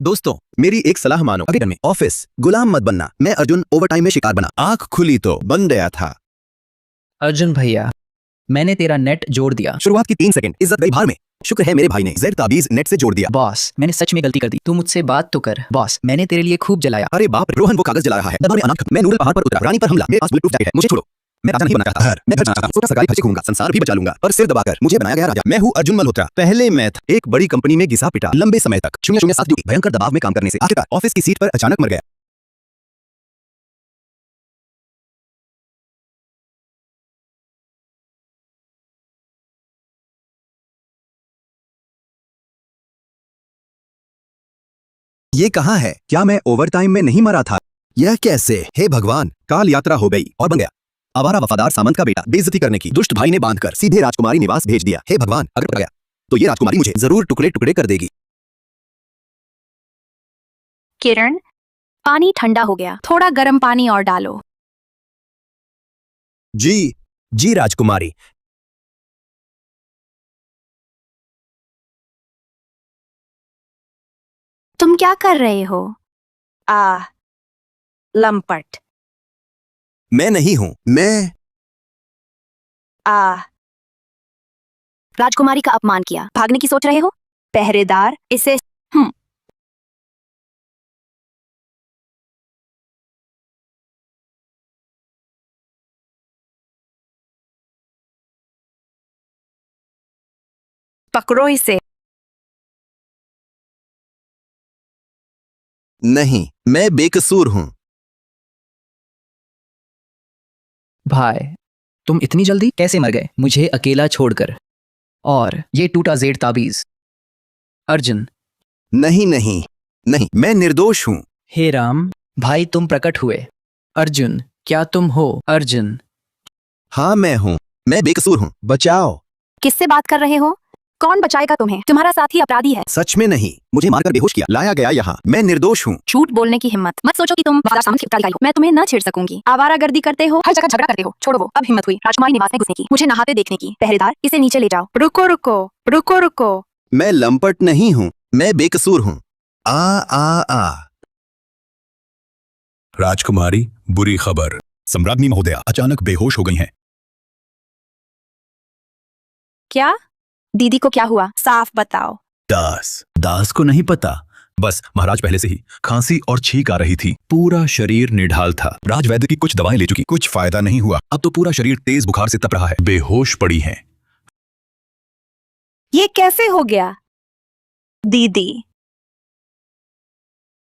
दोस्तों, मेरी एक सलाह मानो। अगर में ऑफिस गुलाम मत बनना। मैं अर्जुन ओवरटाइम में शिकार बना। आंख खुली तो बन गया था। अर्जुन भैया, मैंने तेरा नेट जोड़ दिया। शुरुआत की 3 सेकंड इज्जत गई भार में। शुक्र है मेरे भाई ने ज़ेड ताबीज नेट से जोड़ दिया। बॉस, मैंने सच में गलती कर दी। तू मुझसे बात तो कर। बॉस, मैंने तेरे लिए खूब जलाया। अरे बाप रे, रोहन वो कागज जला रहा है। दरबार में अनाथ। मैं नूरल पहाड़ पर उतरा। रानी पर हमला। मेरे पास बुलेट प्रूफ जैकेट है। मुझे छोड़ो। मैं राजा नहीं बनना चाहता। मैं घर जाना चाहता हूं। छोटा सरकारी खर्चे कहूंगा। संसार भी बचा लूंगा। पर सिर दबाकर मुझे बनाया गया राजा। मैं हूं अर्जुन मल्होत्रा। पहले मैं था एक बड़ी कंपनी में घिसा पिटा लंबे समय तक। 007 ड्यूटी। भयंकर दबाव में काम करने से आखिरकार ऑफिस की सीट पर अचानक मर गया। ये कहाँ है? क्या मैं ओवरटाइम में नहीं मरा था? यह कैसे? हे भगवान, काल यात्रा हो गई और बन गया आवारा वफादार सामंत का बेटा। बेइज्जती करने की दुष्ट भाई ने बांधकर सीधे राजकुमारी निवास भेज दिया। हे भगवान, अगर पकड़ गया तो ये राजकुमारी मुझे जरूर टुकड़े टुकड़े कर देगी। किरण, पानी ठंडा हो गया, थोड़ा गर्म पानी और डालो। जी जी राजकुमारी। तुम क्या कर रहे हो? लंपट। मैं नहीं हूं। मैं राजकुमारी का अपमान किया। भागने की सोच रहे हो? पहरेदार इसे पकड़ो इसे। नहीं, मैं बेकसूर हूं। भाई, तुम इतनी जल्दी कैसे मर गए, मुझे अकेला छोड़कर? और ये टूटा ज़ेड ताबीज। अर्जुन, नहीं नहीं नहीं, मैं निर्दोष हूं। हे राम, भाई तुम प्रकट हुए। अर्जुन, क्या तुम हो? अर्जुन, हाँ मैं हूं। मैं बेकसूर हूं। बचाओ। किससे बात कर रहे हो? कौन बचाएगा तुम्हें? तुम्हारा साथी अपराधी है। सच में नहीं, मुझे मारकर बेहोश किया, लाया गया यहाँ। मैं निर्दोष हूँ। झूठ बोलने की हिम्मत मत सोचो कि तुम वफादार सामंत की उत्तराधिकारी हो। मैं तुम्हें न छेड़ सकूंगी। आवारागर्दी करते हो, हर जगह झगड़ा करते हो। छोड़ो वो। अब हिम्मत हुई राजकुमारी निवास में घुसने की, मुझे नहाते देखने की। पहरेदार, इसे नीचे ले जाओ। रुको रुको रुको रुको। मैं लंपट नहीं हूँ। मैं बेकसूर हूँ। आ राजकुमारी, बुरी खबर। सम्राज्ञी महोदया अचानक बेहोश हो गई हैं। क्या? दीदी को क्या हुआ? साफ बताओ। दास को नहीं पता। बस महाराज पहले से ही खांसी और छींक आ रही थी। पूरा शरीर निढाल था। राजवैद्य की कुछ दवाएं ले चुकी, कुछ फायदा नहीं हुआ। अब तो पूरा शरीर तेज बुखार से तप रहा है। बेहोश पड़ी हैं। ये कैसे हो गया? दीदी।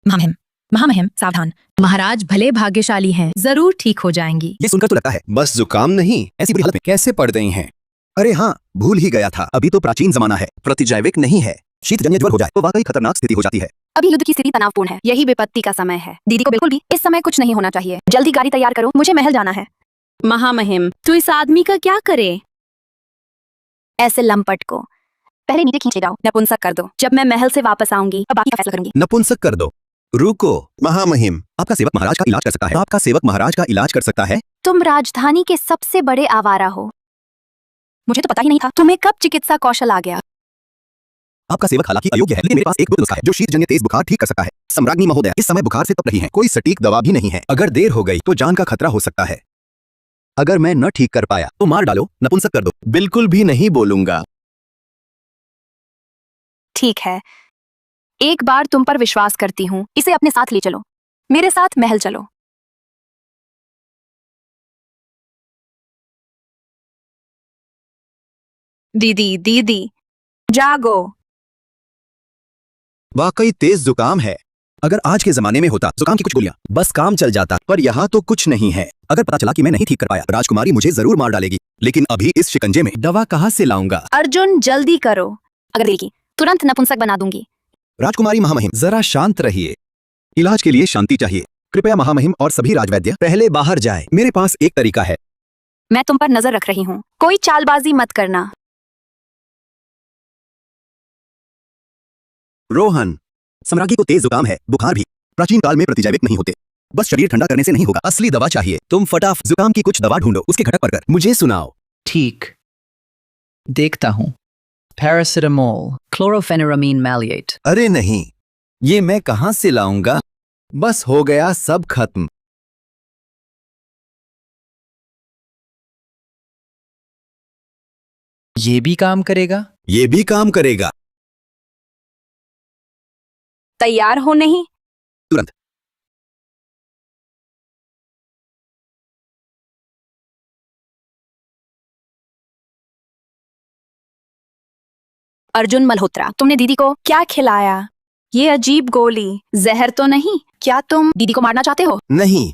महामहिम सावधान। महाराज भले भाग्यशाली हैं, जरूर ठीक हो जाएंगी। ये सुनकर तो लगता है बस जुकाम नहीं, ऐसी बुरी हालत में कैसे पड़ गई हैं? अरे हाँ, भूल ही गया था। अभी तो प्राचीन जमाना है, प्रतिजैविक नहीं है। शीतजन्य ज्वर हो जाए तो वाकई खतरनाक स्थिति हो जाती है। अभी युद्ध की स्थिति तनावपूर्ण है। यही विपत्ति का समय है। दीदी को बिल्कुल भी इस समय कुछ नहीं होना चाहिए। जल्दी गाड़ी तैयार करो, मुझे महल जाना है। महामहिम, तो इस आदमी का क्या करे? ऐसे लंपट को पहले नीचे खींचे जाओ, नपुंसक कर दो। जब मैं महल से वापस आऊंगी तब बाकी का फैसला करूंगी। नपुंसक कर दो। रुको महामहिम, आपका सेवक महाराज का इलाज कर सकता है। आपका सेवक महाराज का इलाज कर सकता है। तुम राजधानी के सबसे बड़े आवारा हो। मुझे तो पता ही नहीं था। तुम्हें कब चिकित्सा कौशल आ गया? आपका सेवक हालांकि अयोग्य है, लेकिन मेरे पास एक गुप्त नुस्खा है जो शीतजन्य तेज बुखार ठीक कर सकता है। सम्राज्ञी महोदया इस समय बुखार से तप रही हैं। कोई सटीक दवा भी नहीं है। अगर देर हो गई तो जान का खतरा हो सकता है। अगर मैं न ठीक कर पाया तो मार डालो, नपुंसक कर दो। बिल्कुल भी नहीं बोलूंगा। ठीक है, एक बार तुम पर विश्वास करती हूँ। इसे अपने साथ ले चलो। मेरे साथ महल चलो। दीदी दीदी जागो। वाकई तेज जुकाम है। अगर आज के जमाने में होता जुकाम की कुछ गोलियां, बस काम चल जाता। पर यहाँ तो कुछ नहीं है। अगर पता चला कि मैं नहीं ठीक कर पाया, राजकुमारी मुझे जरूर मार डालेगी। लेकिन अभी इस शिकंजे में दवा कहाँ से लाऊंगा? अर्जुन जल्दी करो। अगर देर की तुरंत नपुंसक बना दूंगी। राजकुमारी महामहिम, जरा शांत रहिए। इलाज के लिए शांति चाहिए। कृपया महामहिम और सभी राजवैद्य पहले बाहर जाए। मेरे पास एक तरीका है। मैं तुम पर नजर रख रही हूँ, कोई चालबाजी मत करना। रोहन, सम्राज्ञी को तेज जुकाम है, बुखार भी। प्राचीन काल में प्रतिजैविक नहीं होते। बस शरीर ठंडा करने से नहीं होगा, असली दवा चाहिए। तुम फटाफट जुकाम की कुछ दवा ढूंढो, उसके घटक पढ़कर मुझे सुनाओ। ठीक, देखता हूँ। Paracetamol, chlorpheniramine maleate. अरे नहीं, ये मैं कहां से लाऊंगा? बस हो गया, सब खत्म। ये भी काम करेगा? ये भी काम करेगा। तैयार हो नहीं? तुरंत। अर्जुन मल्होत्रा, तुमने दीदी को क्या खिलाया? ये अजीब गोली जहर तो नहीं? क्या तुम दीदी को मारना चाहते हो? नहीं,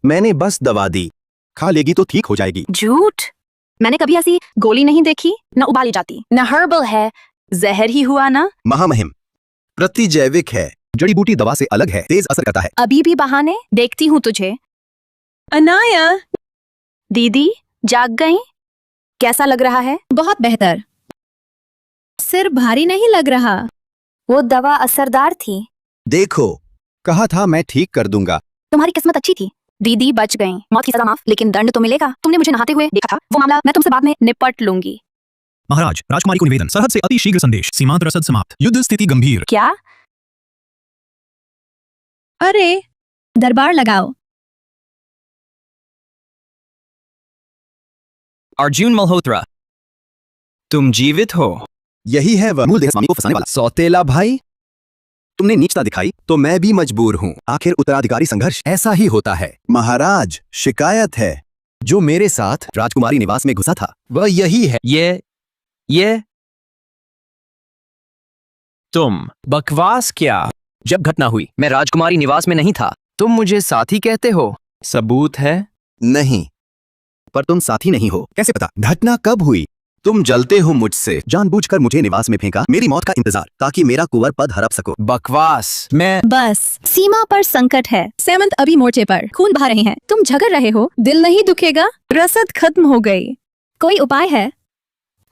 मैंने बस दवा दी, खा लेगी तो ठीक हो जाएगी। झूठ। मैंने कभी ऐसी गोली नहीं देखी, न उबाली जाती, न हर्बल है, जहर ही हुआ ना? महामहिम, प्रतिजैविक है, जड़ी बूटी दवा से अलग है, तेज असर करता है। अभी भी बहाने? देखती हूँ तुझे। अनाया, दीदी जाग गई? कैसा लग रहा है? बहुत बेहतर। सिर भारी नहीं लग रहा। वो दवा असरदार थी। देखो, कहा था मैं ठीक कर दूंगा। तुम्हारी किस्मत अच्छी थी, दीदी बच गईं। मौत की सजा माफ, लेकिन दंड तो मिलेगा। तुमने मुझे नहाते हुए देखा था, वो मामला मैं तुमसे बाद में निपट लूंगी। महाराज, राजकुमारी को निवेदन, सरहद से अति शीघ्र संदेश, सीमांत रसद समाप्त, युद्ध स्थिति गंभीर। क्या? अरे, दरबार लगाओ। अर्जुन मल्होत्रा, तुम जीवित हो? यही है वह मूल स्वामी को फंसाने वाला सौतेला भाई। तुमने नीचता दिखाई तो मैं भी मजबूर हूँ। आखिर उत्तराधिकारी संघर्ष ऐसा ही होता है। महाराज, शिकायत है। जो मेरे साथ राजकुमारी निवास में घुसा था वह यही है। ये तुम बकवास क्या? जब घटना हुई मैं राजकुमारी निवास में नहीं था, तुम मुझे साथी कहते हो? सबूत है? नहीं, पर तुम साथी नहीं हो। कैसे पता? घटना कब हुई? तुम जलते हो मुझसे। जानबूझकर मुझे निवास में फेंका, मेरी मौत का इंतजार, ताकि मेरा कुंवर पद हड़प सको। बकवास। मैं बस, सीमा पर संकट है। सेमंत अभी मोर्चे पर खून बहा रहे हैं। तुम झगड़ रहे हो, दिल नहीं दुखेगा? रसद खत्म हो गई, कोई उपाय है?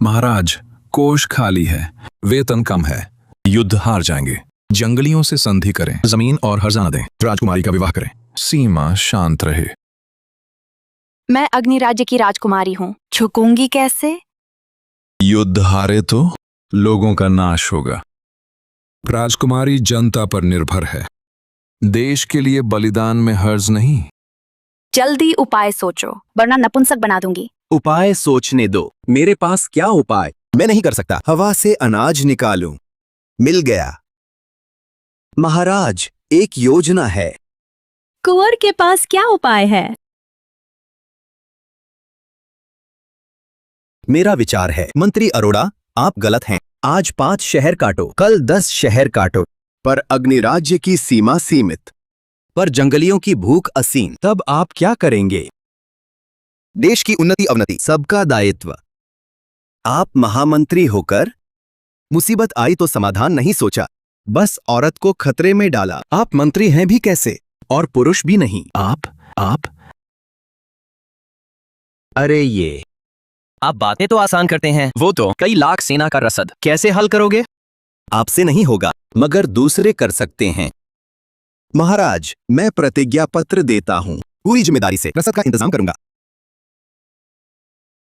महाराज, कोष खाली है, वेतन कम है, युद्ध हार जाएंगे। जंगलियों से संधि करें, जमीन और हर्जाना दें, राजकुमारी का विवाह करें, सीमा शांत रहे। मैं अग्नि राज्य की राजकुमारी हूँ, झुकूंगी कैसे? युद्ध हारे तो लोगों का नाश होगा। राजकुमारी जनता पर निर्भर है, देश के लिए बलिदान में हर्ज नहीं। जल्दी उपाय सोचो, वरना नपुंसक बना दूंगी। उपाय सोचने दो। मेरे पास क्या उपाय? मैं नहीं कर सकता। हवा से अनाज निकालूं। मिल गया। महाराज, एक योजना है। कुंवर के पास क्या उपाय है? मेरा विचार है, मंत्री अरोड़ा, आप गलत हैं। आज 5 शहर काटो, कल 10 शहर काटो, पर अग्निराज्य की सीमा सीमित, पर जंगलियों की भूख असीम। तब आप क्या करेंगे? देश की उन्नति अवनति सबका दायित्व। आप महामंत्री होकर मुसीबत आई तो समाधान नहीं सोचा, बस औरत को खतरे में डाला। आप मंत्री हैं भी कैसे, और पुरुष भी नहीं। आप अरे ये आप बातें तो आसान करते हैं, वो तो कई लाख सेना का रसद कैसे हल करोगे? आपसे नहीं होगा, मगर दूसरे कर सकते हैं। महाराज, मैं प्रतिज्ञा पत्र देता हूं, पूरी जिम्मेदारी से रसद का इंतजाम करूंगा।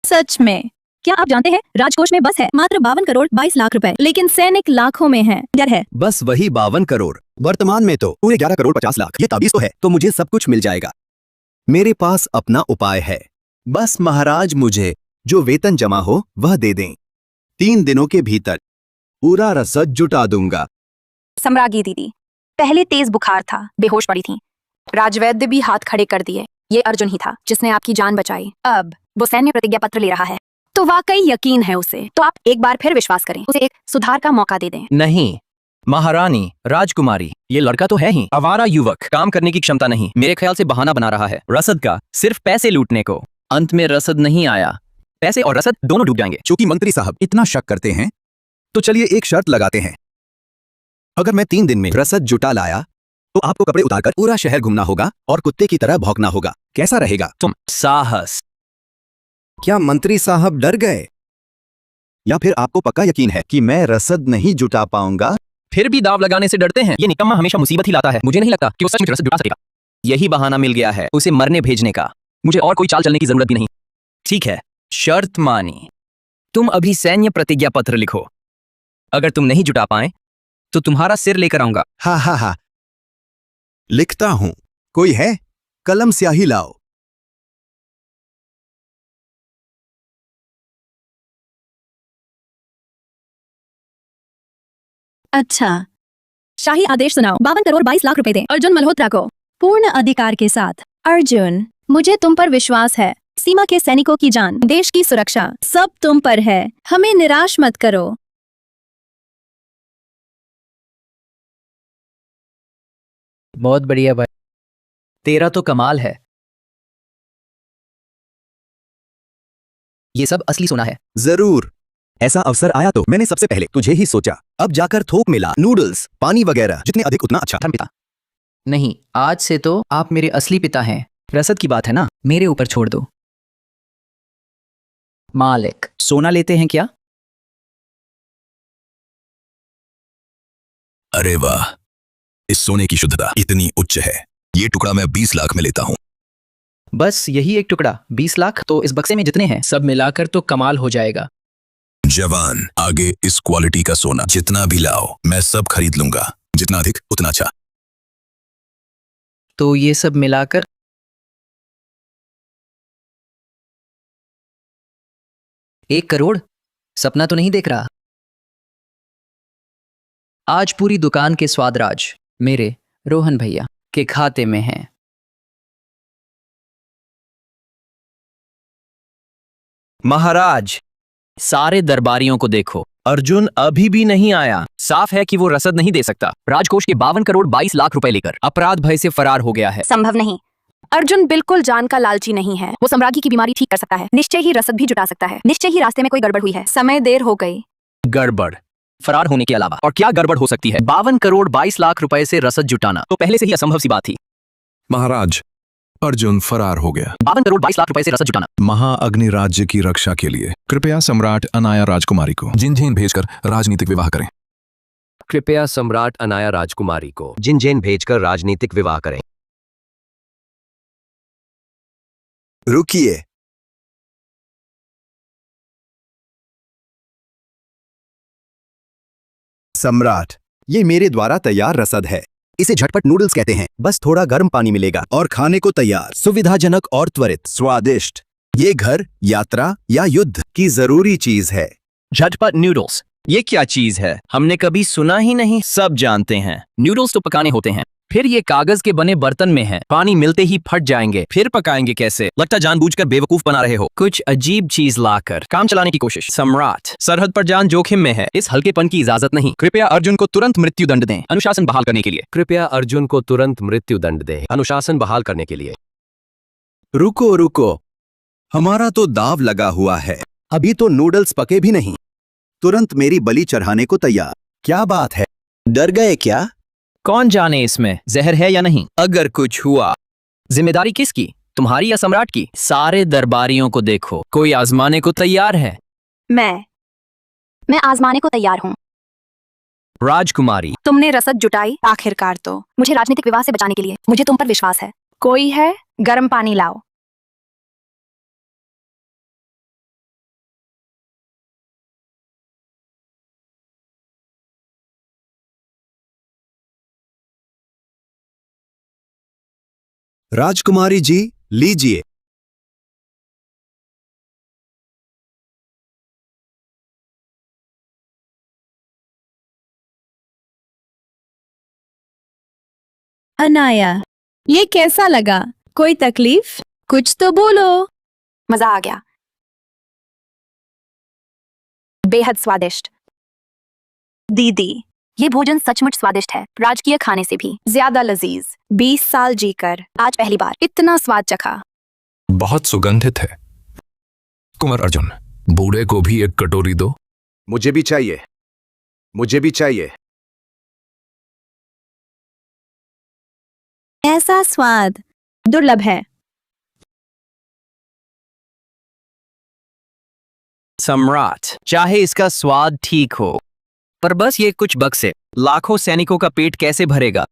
सच में? क्या आप जानते हैं राजकोष में बस है मात्र 52 करोड़ 22 लाख रुपए, लेकिन सैनिक लाखों में है। डर है। बस वही 52 करोड़। वर्तमान में तो पूरे 11 करोड़ 50 लाख। ये ताबीज तो है, तो मुझे सब कुछ मिल जाएगा। मेरे पास अपना उपाय है। बस महाराज, मुझे जो वेतन जमा हो वह दे दें। 3 दिनों के भीतर पूरा रसद जुटा दूंगा। सम्राज्ञी दीदी, पहले तेज बुखार था, बेहोश पड़ी थी। राजवैद्य भी हाथ खड़े कर दिए। ये अर्जुन ही था जिसने आपकी जान बचाई। अब वो सैन्य प्रतिज्ञा पत्र ले रहा है, तो वाकई यकीन है उसे। तो आप एक बार फिर विश्वास करें, उसे एक सुधार का मौका दे दें। नहीं महारानी, राजकुमारी, ये लड़का तो है ही आवारा युवक, काम करने की क्षमता नहीं। मेरे ख्याल से बहाना बना रहा है रसद का, सिर्फ पैसे लूटने को। अंत में रसद नहीं आया, पैसे और रसद दोनों डूब जाएंगे। चूंकि मंत्री साहब इतना शक करते हैं, तो चलिए एक शर्त लगाते हैं। अगर मैं 3 दिन में रसद जुटा लाया, तो आपको कपड़े उतारकर पूरा शहर घूमना होगा और कुत्ते की तरह भौंकना होगा। कैसा रहेगा? तुम साहस। क्या मंत्री साहब डर गए, या फिर आपको पक्का यकीन है कि मैं रसद नहीं जुटा पाऊंगा? फिर भी दाव लगाने से डरते हैं। ये निकम्मा हमेशा मुसीबत ही लाता है। मुझे नहीं लगता कि वो सच में रसद जुटा सकेगा। यही बहाना मिल गया है उसे मरने भेजने का। मुझे और कोई चाल चलने की जरूरत भी नहीं। ठीक है, शर्त मानी। तुम अभी सैन्य प्रतिज्ञा पत्र लिखो। अगर तुम नहीं जुटा पाए तो तुम्हारा सिर लेकर आऊंगा। हा हा हा। लिखता हूं। कोई है? कलम स्याही लाओ। अच्छा, शाही आदेश सुनाओ। 52 करोड़ 22 लाख रुपए दें अर्जुन मल्होत्रा को पूर्ण अधिकार के साथ। अर्जुन, मुझे तुम पर विश्वास है। सीमा के सैनिकों की जान, देश की सुरक्षा, सब तुम पर है। हमें निराश मत करो। बहुत बढ़िया भाई, तेरा तो कमाल है। ये सब असली सोना है। जरूर। ऐसा अवसर आया तो मैंने सबसे पहले तुझे ही सोचा। अब जाकर थोक मिला, नूडल्स, पानी वगैरह, जितने अधिक उतना अच्छा। पिता नहीं, आज से तो आप मेरे असली पिता हैं। रसद की बात है ना, मेरे ऊपर छोड़ दो। मालिक, सोना लेते हैं क्या? अरे वाह, इस सोने की शुद्धता इतनी उच्च है। ये टुकड़ा मैं 20 लाख में लेता हूँ। बस यही एक टुकड़ा 20 लाख? तो इस बक्से में जितने हैं सब मिलाकर तो कमाल हो जाएगा। जवान, आगे इस क्वालिटी का सोना जितना भी लाओ मैं सब खरीद लूंगा। जितना अधिक उतना अच्छा। तो ये सब मिलाकर 1 करोड़? सपना तो नहीं देख रहा। आज पूरी दुकान के स्वाद राज मेरे रोहन भैया के खाते में हैं। महाराज, सारे दरबारियों को देखो, अर्जुन अभी भी नहीं आया। साफ है कि वो रसद नहीं दे सकता। राजकोष के 52 करोड़ 22 लाख रुपए लेकर अपराध भय से फरार हो गया है। संभव नहीं। अर्जुन बिल्कुल जान का लालची नहीं है। वो साम्राज्य की बीमारी ठीक कर सकता है। निश्चय ही रसद भी जुटा सकता है। निश्चय ही रास्ते में कोई गड़बड़ हुई है। समय देर हो गई। गड़बड़? फरार होने के अलावा और क्या गड़बड़ हो सकती है? 52 करोड़ 22 लाख रुपए से रसद जुटाना तो पहले से ही असंभव सी बात थी। महाराज, अर्जुन फरार हो गया। 52 करोड़ 22 लाख रुपए से रसद जुटाना। महाअग्नि राज्य की रक्षा के लिए कृपया सम्राट अनाया राजकुमारी को जिनजिन भेजकर राजनीतिक विवाह करें। कृपया सम्राट अनाया राजकुमारी को जिनजेन भेजकर राजनीतिक विवाह करें। रुकिए। सम्राट, ये मेरे द्वारा तैयार रसद है। इसे झटपट नूडल्स कहते हैं। बस थोड़ा गर्म पानी मिलेगा और खाने को तैयार, सुविधाजनक और त्वरित, स्वादिष्ट। ये घर, यात्रा या युद्ध की जरूरी चीज है। झटपट नूडल्स, ये क्या चीज है? हमने कभी सुना ही नहीं। सब जानते हैं नूडल्स तो पकाने होते हैं। फिर ये कागज के बने बर्तन में है। पानी मिलते ही फट जाएंगे। फिर पकाएंगे कैसे? लगता जानबूझकर बेवकूफ बना रहे हो। कुछ अजीब चीज लाकर काम चलाने की कोशिश। सम्राट, सरहद पर जान जोखिम में है। इस हल्केपन की इजाजत नहीं। कृपया अर्जुन को तुरंत मृत्यु दंड दें अनुशासन बहाल करने के लिए। कृपया अर्जुन को तुरंत मृत्यु दंड दें अनुशासन बहाल करने के लिए। रुको रुको, हमारा तो दाव लगा हुआ है। अभी तो नूडल्स पके भी नहीं। तुरंत मेरी बलि चढ़ाने को तैयार। क्या बात है, डर गए क्या? कौन जाने इसमें जहर है या नहीं। अगर कुछ हुआ जिम्मेदारी किसकी? तुम्हारी या सम्राट की? सारे दरबारियों को देखो, कोई आजमाने को तैयार है? मैं आजमाने को तैयार हूँ। राजकुमारी, तुमने रसद जुटाई आखिरकार तो। मुझे राजनीतिक विवाह से बचाने के लिए मुझे तुम पर विश्वास है। कोई है? गर्म पानी लाओ। राजकुमारी जी, लीजिए। अनाया, ये कैसा लगा? कोई तकलीफ? कुछ तो बोलो। मजा आ गया। बेहद स्वादिष्ट। दीदी, ये भोजन सचमुच स्वादिष्ट है। राजकीय खाने से भी ज्यादा लजीज। 20 साल जीकर आज पहली बार इतना स्वाद चखा। बहुत सुगंधित है। कुंवर अर्जुन, बूढ़े को भी एक कटोरी दो। मुझे भी चाहिए, मुझे भी चाहिए। ऐसा स्वाद दुर्लभ है। सम्राट, चाहे इसका स्वाद ठीक हो, पर बस ये कुछ बक्से लाखों सैनिकों का पेट कैसे भरेगा?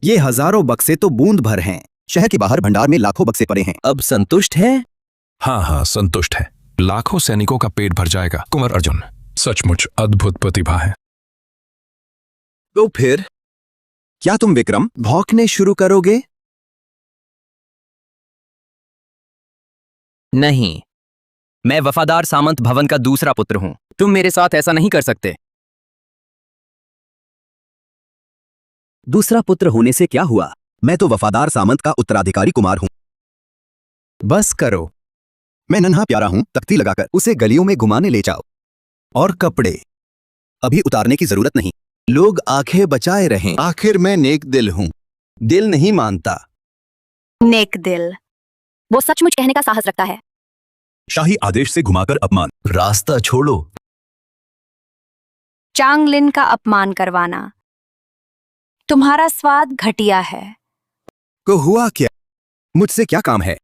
ये हजारों बक्से तो बूंद भर हैं। शहर के बाहर भंडार में लाखों बक्से पड़े हैं। अब संतुष्ट है? हाँ हाँ, संतुष्ट है। लाखों सैनिकों का पेट भर जाएगा। कुंवर अर्जुन सचमुच अद्भुत प्रतिभा है। तो फिर क्या तुम विक्रम भौंकने शुरू करोगे? नहीं, मैं वफादार सामंत भवन का दूसरा पुत्र हूं। तुम मेरे साथ ऐसा नहीं कर सकते। दूसरा पुत्र होने से क्या हुआ? मैं तो वफादार सामंत का उत्तराधिकारी कुमार हूं। बस करो। मैं नन्हा प्यारा हूं, तख्ती लगाकर उसे गलियों में घुमाने ले जाओ। और कपड़े अभी उतारने की जरूरत नहीं। लोग आंखें बचाए रहें। आखिर मैं नेक दिल हूं। दिल नहीं मानता। नेक दिल, वो सचमुच कहने का साहस रखता है। शाही आदेश से घुमाकर अपमान। रास्ता छोड़ो। चांगलिन का अपमान करवाना। तुम्हारा स्वाद घटिया है। को हुआ क्या? मुझसे क्या काम है?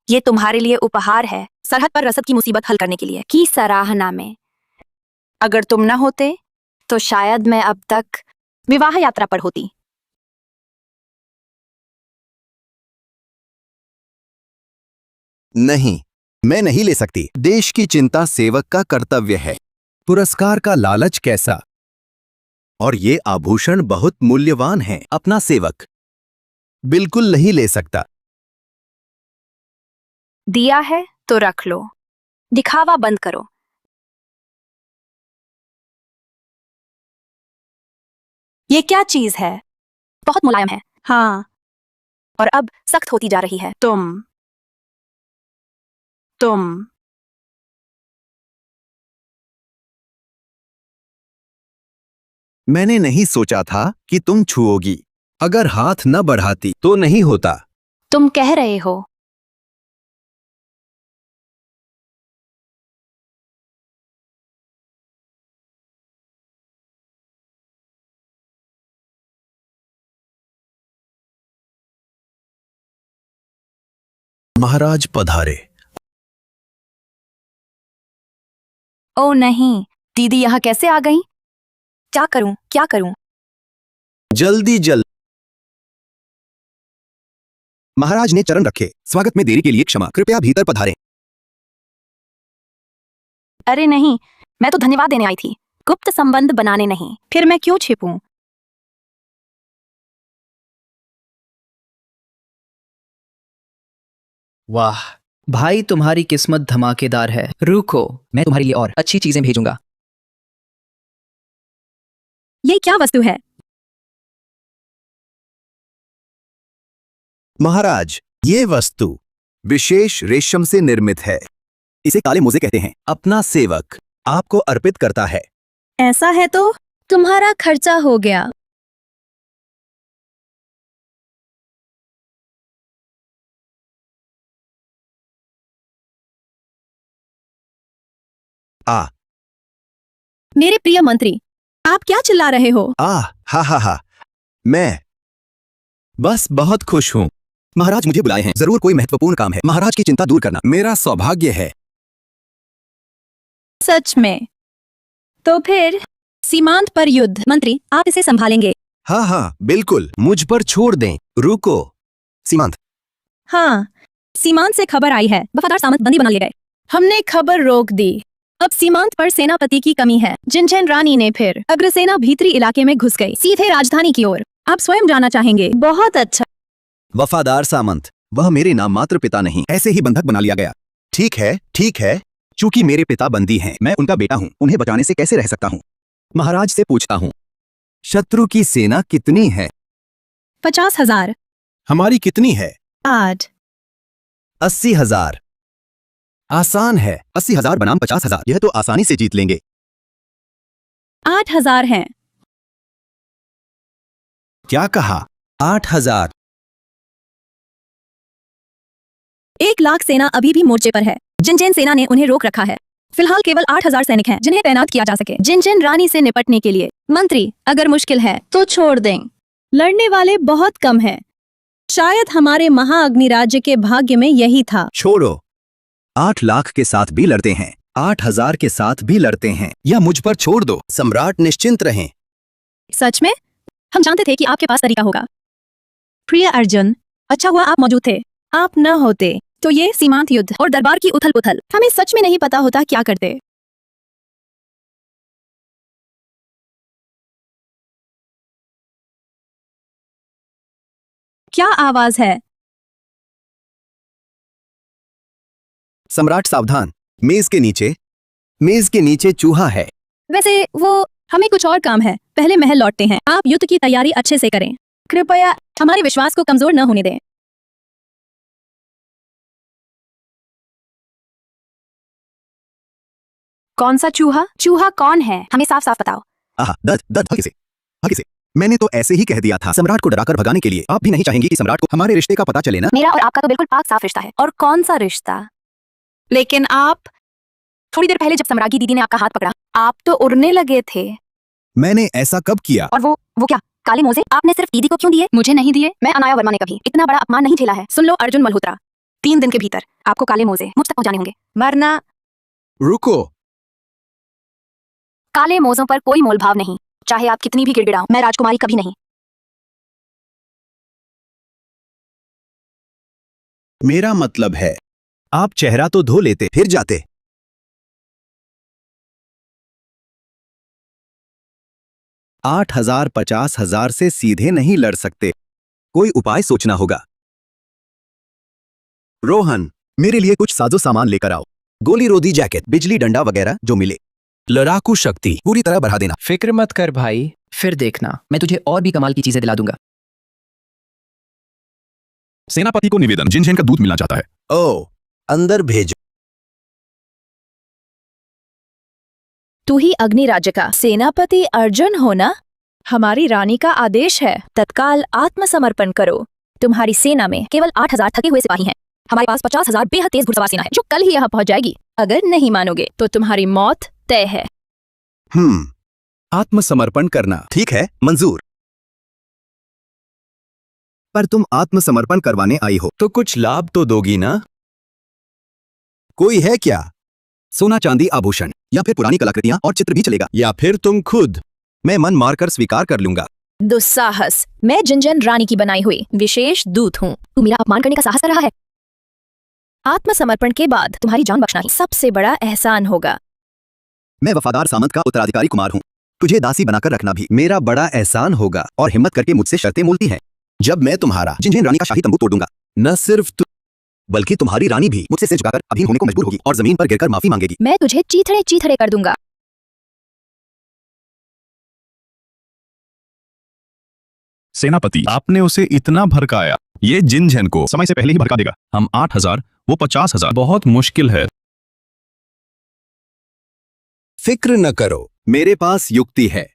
ये तुम्हारे लिए उपहार है, सरहद पर रसद की मुसीबत हल करने के लिए की सराहना में। अगर तुम न होते तो शायद मैं अब तक विवाह यात्रा पर होती। नहीं, मैं नहीं ले सकती। देश की चिंता सेवक का कर्तव्य है। पुरस्कार का लालच कैसा? और ये आभूषण बहुत मूल्यवान है। अपना सेवक बिल्कुल नहीं ले सकता। दिया है तो रख लो। दिखावा बंद करो। ये क्या चीज है? बहुत मुलायम है। हाँ, और अब सख्त होती जा रही है। तुम मैंने नहीं सोचा था कि तुम छुओगी। अगर हाथ न बढ़ाती तो नहीं होता। तुम कह रहे हो। महाराज पधारे। ओ नहीं, दीदी यहाँ कैसे आ गई? क्या करूं, क्या करूं? जल्दी जल्दी। महाराज ने चरण रखे। स्वागत में देरी के लिए क्षमा। कृपया भीतर पधारें। अरे नहीं, मैं तो धन्यवाद देने आई थी, गुप्त संबंध बनाने नहीं। फिर मैं क्यों छिपूं? वाह भाई, तुम्हारी किस्मत धमाकेदार है। रुको, मैं तुम्हारे लिए और अच्छी चीजें भेजूंगा। ये क्या वस्तु है? महाराज, ये वस्तु विशेष रेशम से निर्मित है। इसे काले मोजे कहते हैं। अपना सेवक आपको अर्पित करता है। ऐसा है तो तुम्हारा खर्चा हो गया। आ मेरे प्रिय मंत्री, आप क्या चिल्ला रहे हो? हा हा हा। मैं बस बहुत खुश हूं। महाराज मुझे बुलाए हैं। जरूर कोई महत्वपूर्ण काम है। महाराज की चिंता दूर करना मेरा सौभाग्य है। सच में? तो फिर सीमांत पर युद्ध। मंत्री, आप इसे संभालेंगे? हाँ हाँ बिल्कुल, मुझ पर छोड़ दें। रुको सीमांत। हाँ, सीमांत से खबर आई है, वफादार सामंत बंदी बना लिए गए। हमने खबर रोक दी। अब सीमांत पर सेनापति की कमी है। जिनचैन रानी ने फिर अग्रसेना भीतरी इलाके में घुस गई, सीधे राजधानी की ओर। आप स्वयं जाना चाहेंगे? बहुत अच्छा। वफादार सामंत, वह मेरे नाम मात्र पिता नहीं, ऐसे ही बंधक बना लिया गया। ठीक है ठीक है, चूंकि मेरे पिता बंदी हैं, मैं उनका बेटा हूं, उन्हें बचाने से कैसे रह सकता हूं? महाराज से पूछता हूं, शत्रु की सेना कितनी है? 50,000। हमारी कितनी है? 8। 80,000। आसान है। 80,000 बनाम 50,000, यह तो आसानी से जीत लेंगे। 8,000 हैं। क्या कहा? 8,000। 1 लाख सेना अभी भी मोर्चे पर है। जिनचैन सेना ने उन्हें रोक रखा है। फिलहाल केवल 8,000 सैनिक हैं जिन्हें तैनात किया जा सके जिनचैन रानी से निपटने के लिए। मंत्री, अगर मुश्किल है तो छोड़ दें। लड़ने वाले बहुत कम हैं। शायद हमारे महाअग्नि राज्य के भाग्य में यही था। छोड़ो, 8 लाख के साथ भी लड़ते हैं, 8,000 के साथ भी लड़ते हैं, या मुझ पर छोड़ दो। सम्राट निश्चिंत रहें। सच में? हम जानते थे कि आपके पास तरीका होगा। प्रिय अर्जुन, अच्छा हुआ आप मौजूद थे। आप न होते तो ये सीमांत युद्ध और दरबार की उथल पुथल, हमें सच में नहीं पता होता क्या करते। क्या आवाज है? सम्राट सावधान, मेज के नीचे चूहा है। वैसे वो, हमें कुछ और काम है, पहले महल लौटते हैं। आप युद्ध की तैयारी अच्छे से करें, कृपया हमारे विश्वास को कमजोर न होने दें। कौन सा चूहा? चूहा कौन है? हमें साफ साफ बताओ। आहा, दर्द दर्द हल्के से। मैंने तो ऐसे ही कह दिया था, सम्राट को डराकर भगाने के लिए। आप भी नहीं चाहेंगी कि सम्राट को हमारे रिश्ते का पता चले ना? मेरा और आपका तो बिल्कुल पाक साफ रिश्ता है। और कौन सा रिश्ता? लेकिन आप, थोड़ी देर पहले जब सम्राज्ञी दीदी ने आपका हाथ पकड़ा, आप तो उड़ने लगे थे। मैंने ऐसा कब किया? और वो क्या, काले मोजे आपने सिर्फ दीदी को क्यों दिए? मुझे नहीं दिए। मैं अनाया वर्मा ने कभी इतना बड़ा अपमान नहीं झेला है। सुन लो अर्जुन मल्होत्रा, 3 दिन के भीतर आपको काले मोजे मुझ तक पहुंचाने होंगे, वरना। रुको, काले मोजों पर कोई मोलभाव नहीं, चाहे आप कितनी भी गिड़गिड़ाओ। मैं राजकुमारी कभी नहीं। मेरा मतलब है, आप चेहरा तो धो लेते फिर जाते। 8,000 50,000 से सीधे नहीं लड़ सकते, कोई उपाय सोचना होगा। रोहन, मेरे लिए कुछ साजो सामान लेकर आओ। गोली रोधी जैकेट, बिजली डंडा वगैरह जो मिले। लड़ाकू शक्ति पूरी तरह बढ़ा देना। फिक्र मत कर भाई, फिर देखना, मैं तुझे और भी कमाल की चीजें दिला दूंगा। सेनापति को निवेदन, जिनझेन का दूध मिलना चाहता है। ओ, अंदर भेजो। तू ही अग्नि राज्य का सेनापति अर्जुन हो ना? हमारी रानी का आदेश है, तत्काल आत्मसमर्पण करो। तुम्हारी सेना में केवल 8,000 थके हुए सिपाही हैं। हमारे पास 50,000 बेहद तेज घुड़सवार सेना है, जो कल ही यहाँ पहुंच जाएगी। अगर नहीं मानोगे तो तुम्हारी मौत तय है। आत्मसमर्पण करना, ठीक है, मंजूर। पर तुम आत्मसमर्पण करवाने आई हो तो कुछ लाभ तो दोगी ना? कोई है क्या? सोना चांदी आभूषण, या फिर पुरानी कलाकृतियां और चित्र भी चलेगा, या फिर तुम खुद? मैं मन मारकर स्वीकार कर लूंगा। दुस्साहस, मैं जिनजन रानी की बनाई हुई विशेष दूत हूँ। तू मेरा अपमान करने का साहस कर रहा है? आत्मसमर्पण के बाद तुम्हारी जान बख्शना ही सबसे बड़ा एहसान होगा। मैं वफादार सामंत का उत्तराधिकारी कुमार हूँ, तुझे दासी बनाकर रखना भी मेरा बड़ा एहसान होगा। और हिम्मत करके मुझसे शर्तें मोलती हैं। जब मैं तुम्हारा जिनझेन रानी का शाही तंबू तोड़ दूंगा, न सिर्फ तू बल्कि तुम्हारी रानी भी मुझसे सिर झुकाकर अधीन होने को मजबूर होगी और जमीन पर गिरकर माफी मांगेगी। मैं तुझे चीथड़े चीथड़े कर दूंगा। सेनापति, आपने उसे इतना भड़काया, ये जिनझेन को समय से पहले ही भड़का देगा। हम 8,000, वो 50,000, बहुत मुश्किल है। फिक्र न करो, मेरे पास युक्ति है।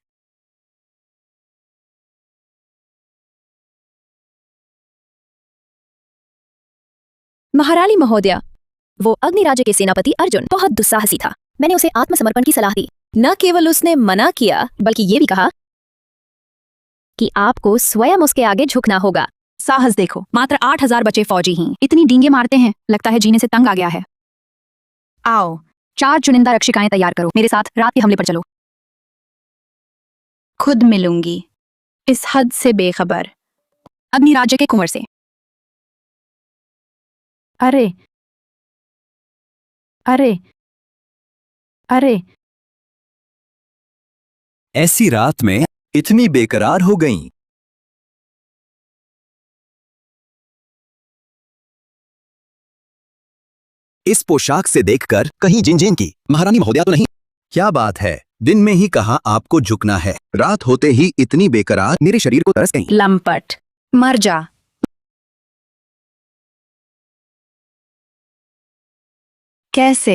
महारानी महोदया, वो अग्नि राज्य के सेनापति अर्जुन बहुत दुस्साहसी था। मैंने उसे आत्मसमर्पण की सलाह दी। न केवल उसने मना किया, बल्कि ये भी कहा कि आपको स्वयं उसके आगे झुकना होगा। साहस देखो, मात्र 8,000 बचे फौजी ही इतनी डींगे मारते हैं, लगता है जीने से तंग आ गया है। आओ, 4 चुनिंदा रक्षिकाएं तैयार करो, मेरे साथ रात के हमले पर चलो। खुद मिलूंगी, इस हद से बेखबर अग्नि राज्य के कुंवर से। अरे अरे अरे, ऐसी रात में इतनी बेकरार हो गईं। इस पोशाक से देखकर कहीं जिनझेन की महारानी महोदया तो नहीं? क्या बात है, दिन में ही कहा आपको झुकना है, रात होते ही इतनी बेकरार, मेरे शरीर को तरस गई। लंपट, मर जा। कैसे?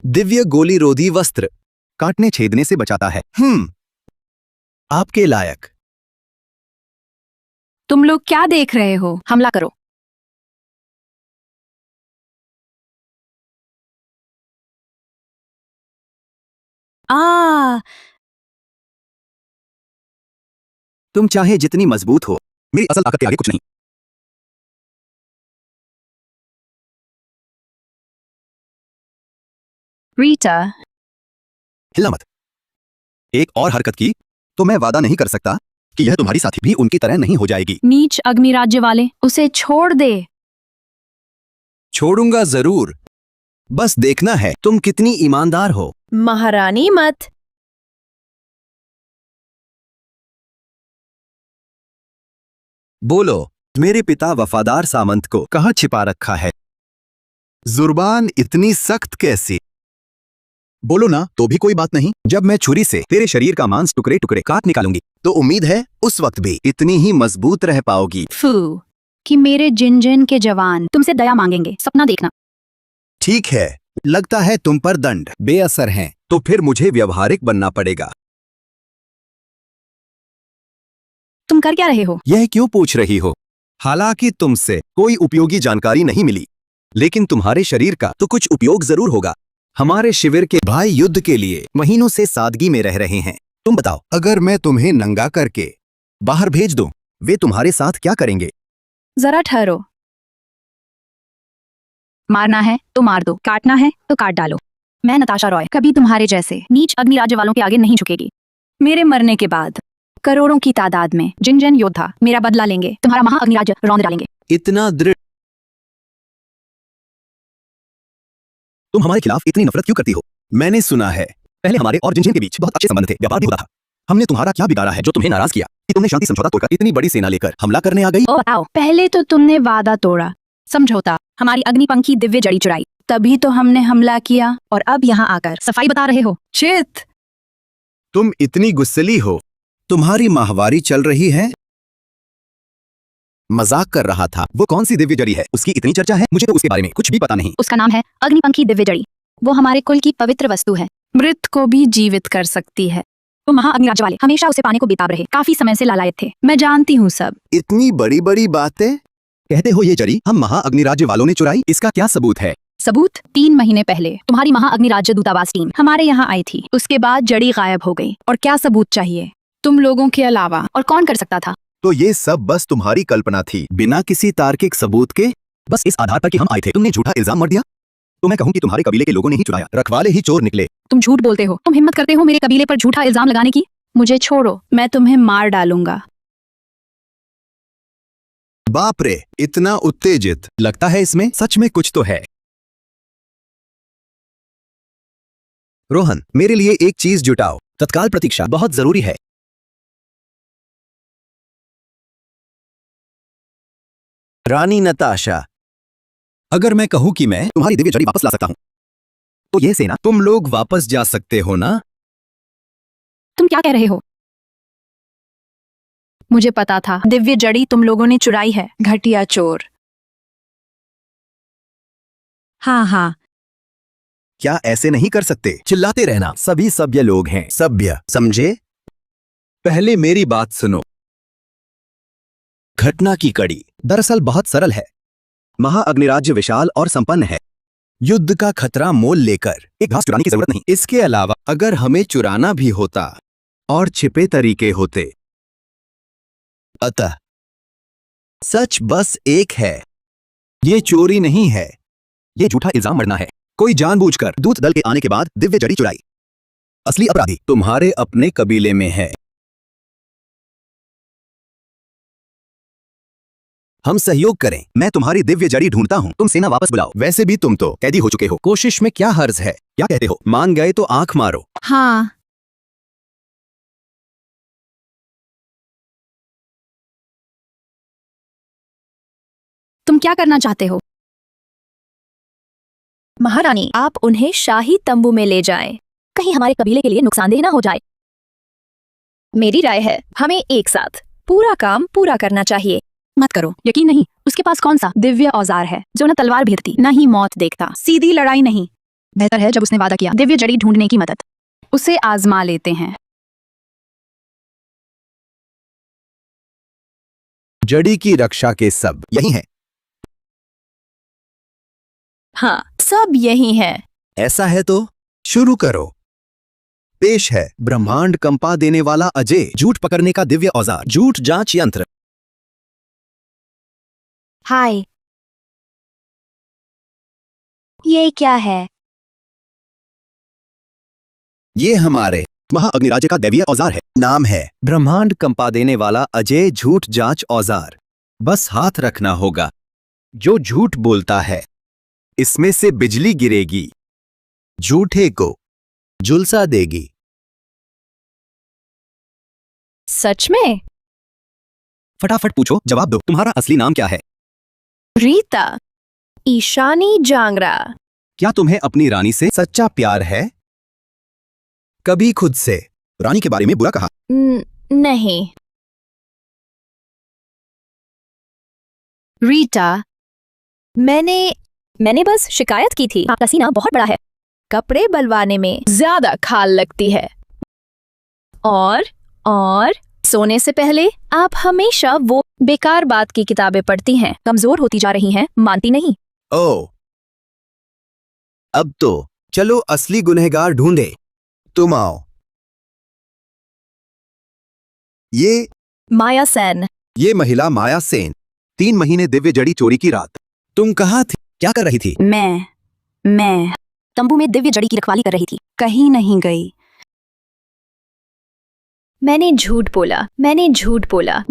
दिव्य गोली रोधी वस्त्र काटने छेदने से बचाता है। आपके लायक। तुम लोग क्या देख रहे हो? हमला करो। तुम चाहे जितनी मजबूत हो, मेरी असल ताकत के आगे कुछ नहीं। रीटा, हिला मत। एक और हरकत की तो मैं वादा नहीं कर सकता कि यह तुम्हारी साथी भी उनकी तरह नहीं हो जाएगी। नीच अग्नि राज्य वाले, उसे छोड़ दे। छोड़ूंगा जरूर। बस देखना है तुम कितनी ईमानदार हो। महारानी मत। बोलो, मेरे पिता वफादार सामंत को कहाँ छिपा रखा है? जुर्बान इतनी सख्त कैसी? बोलो ना, तो भी कोई बात नहीं। जब मैं छुरी से तेरे शरीर का मांस टुकड़े टुकड़े काट निकालूंगी तो उम्मीद है उस वक्त भी इतनी ही मजबूत रह पाओगी। फू कि मेरे जिन जिन के जवान तुमसे दया मांगेंगे, सपना देखना। ठीक है, लगता है तुम पर दंड बेअसर हैं, तो फिर मुझे व्यवहारिक बनना पड़ेगा। तुम कर क्या रहे हो? यह क्यों पूछ रही हो? हालांकि तुमसे कोई उपयोगी जानकारी नहीं मिली, लेकिन तुम्हारे शरीर का तो कुछ उपयोग जरूर होगा। हमारे शिविर के भाई युद्ध के लिए महीनों से सादगी में रह रहे हैं। तुम बताओ, अगर मैं तुम्हें नंगा करके बाहर भेज दूं, वे तुम्हारे साथ क्या करेंगे? जरा ठहरो। मारना है तो मार दो, काटना है तो काट डालो। मैं नताशा रॉय कभी तुम्हारे जैसे नीच अग्निराज्य वालों के आगे नहीं झुकेगी। मेरे मरने के बाद करोड़ों की तादाद में जिन जिन योद्धा मेरा बदला लेंगे, तुम्हारा महा अग्निराज्य रौंद डालेंगे। इतना दृढ़? तुम हमारे खिलाफ इतनी नफरत क्यों करती हो? मैंने सुना है पहले हमारे और जिन के बीच बहुत अच्छे संबंध थे, व्यापार भी होता था। हमने तुम्हारा क्या बिगाड़ा है जो तुम्हें नाराज किया कि तुमने शांति समझौता तोड़कर इतनी बड़ी सेना लेकर हमला करने आ गई? ओ बताओ, पहले तो तुमने वादा तोड़ा, समझौता, हमारी अग्निपंखी दिव्य जड़ी चुराई, तभी तो हमने हमला किया, और अब यहाँ आकर सफाई बता रहे हो। चित, तुम इतनी गुस्सैली हो? तुम्हारी माहवारी चल रही है? मजाक कर रहा था। वो कौन सी दिव्य जड़ी है? उसकी इतनी चर्चा है, मुझे तो उसके बारे में कुछ भी पता नहीं। उसका नाम है अग्निपंखी दिव्य जड़ी। वो हमारे कुल की पवित्र वस्तु है, मृत को भी जीवित कर सकती है। तो महा अग्निराज्य वाले हमेशा उसे पाने को बेताब रहे, काफी समय से लालायत थे। मैं जानती हूँ सब। इतनी बड़ी बड़ी बातें कहते हो? ये जड़ी हम महा अग्निराज्य वालों ने चुराई, इसका क्या सबूत है? सबूत? 3 महीने पहले तुम्हारी महा अग्निराज्य दूतावास टीम हमारे यहाँ आई थी, उसके बाद जड़ी गायब हो गई। और क्या सबूत चाहिए तुम लोगों के अलावा? और कौन कर सकता था? तो ये सब बस तुम्हारी कल्पना थी, बिना किसी तार्किक सबूत के? बस इस आधार पर कि हम आए थे तुमने झूठा इल्जाम मर दिया। तो मैं कहूँ कि तुम्हारे कबीले के लोगों ने ही चुराया, रखवाले ही चोर निकले। तुम झूठ बोलते हो। तुम हिम्मत करते हो मेरे कबीले पर झूठा इल्जाम लगाने की? मुझे छोड़ो, मैं तुम्हें मार डालूंगा। बाप रे, इतना उत्तेजित? लगता है इसमें सच में कुछ तो है। रोहन, मेरे लिए एक चीज जुटाओ। तत्काल प्रतीक्षा बहुत जरूरी है। रानी नताशा, अगर मैं कहूं कि मैं तुम्हारी दिव्य जड़ी वापस ला सकता हूं, तो ये सेना तुम लोग वापस जा सकते हो ना? तुम क्या कह रहे हो? मुझे पता था दिव्य जड़ी तुम लोगों ने चुराई है, घटिया चोर। हाँ हाँ, क्या ऐसे नहीं कर सकते? चिल्लाते रहना, सभी सभ्य लोग हैं। सभ्य समझे? पहले मेरी बात सुनो। घटना की कड़ी दरअसल बहुत सरल है। महा अग्निराज्य विशाल और संपन्न है। युद्ध का खतरा मोल लेकर एक घास चुराने की जरूरत नहीं। इसके अलावा अगर हमें चुराना भी होता और छिपे तरीके होते, अतः सच बस एक है, ये चोरी नहीं है, ये झूठा इल्जाम मरना है। कोई जानबूझकर दूत दल के आने के बाद दिव्य जड़ी चुराई। असली अपराधी तुम्हारे अपने कबीले में है। हम सहयोग करें, मैं तुम्हारी दिव्य जड़ी ढूंढता हूं, तुम सेना वापस बुलाओ। वैसे भी तुम तो कैदी हो चुके हो, कोशिश में क्या हर्ज है? क्या कहते हो? मान गए तो आंख मारो। हाँ। तुम क्या करना चाहते हो? महारानी, आप उन्हें शाही तंबू में ले जाएं, कहीं हमारे कबीले के लिए नुकसानदेह ना हो जाए। मेरी राय है हमें एक साथ पूरा काम पूरा करना चाहिए। मत करो, यकीन नहीं। उसके पास कौन सा दिव्य औजार है जो न तलवार भेदती न ही मौत देखता, सीधी लड़ाई नहीं। बेहतर है जब उसने वादा किया दिव्य जड़ी ढूंढने की मदद, उसे आजमा लेते हैं। जड़ी की रक्षा के सब यही हैं। हाँ, सब यही है। ऐसा है तो शुरू करो। पेश है ब्रह्मांड कंपा देने वाला अजय झूठ पकड़ने का दिव्य औजार, झूठ जांच यंत्र। हाय, ये क्या है? ये हमारे महा अग्निराज्य का दैवीय औजार है। नाम है ब्रह्मांड कंपा देने वाला अजय झूठ जांच औजार। बस हाथ रखना होगा। जो झूठ बोलता है इसमें से बिजली गिरेगी, झूठे को झुलसा देगी। सच में? फटाफट पूछो, जवाब दो। तुम्हारा असली नाम क्या है? रीता ईशानी जांगरा। क्या तुम्हें अपनी रानी से सच्चा प्यार है? कभी खुद से रानी के बारे में बुरा कहा? नहीं। रीटा, मैंने बस शिकायत की थी। आपका सीना बहुत बड़ा है, कपड़े बलवाने में ज्यादा खाल लगती है, और सोने से पहले आप हमेशा वो बेकार बात की किताबें पढ़ती हैं। कमजोर होती जा रही हैं, मानती नहीं। ओह, अब तो चलो असली गुनहगार ढूंढे। तुम आओ। ये माया सेन। ये महिला माया सेन। 3 महीने दिव्य जड़ी चोरी की रात। तुम कहाँ थी? क्या कर रही थी? मैं तंबू में दिव्य जड़ी की रखवाली कर रही थी, कहीं नहीं गई। मैंने झूठ बोला,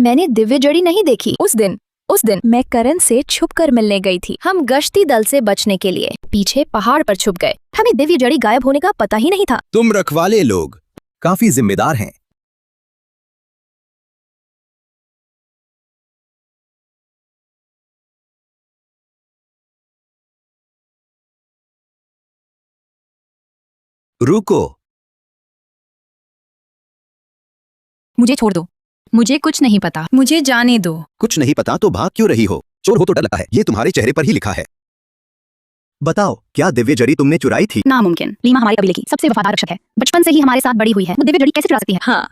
मैंने दिव्य जड़ी नहीं देखी। उस दिन मैं करण से छुपकर मिलने गई थी। हम गश्ती दल से बचने के लिए पीछे पहाड़ पर छुप गए। हमें दिव्य जड़ी गायब होने का पता ही नहीं था। तुम रखवाले लोग काफी जिम्मेदार हैं। रुको। मुझे छोड़ दो, मुझे कुछ नहीं पता, मुझे जाने दो। कुछ नहीं पता तो भाग क्यों रही हो? चोर हो तो डर लगता है, ये तुम्हारे चेहरे पर ही लिखा है। बताओ, क्या दिव्य जड़ी तुमने चुराई थी? नामुमकिन। लीमा हमारे कबीले की सबसे वफादार रक्षक है, बचपन से ही हमारे साथ बड़ी हुई है। वो दिव्य जड़ी कैसे चुरा सकती है? हाँ,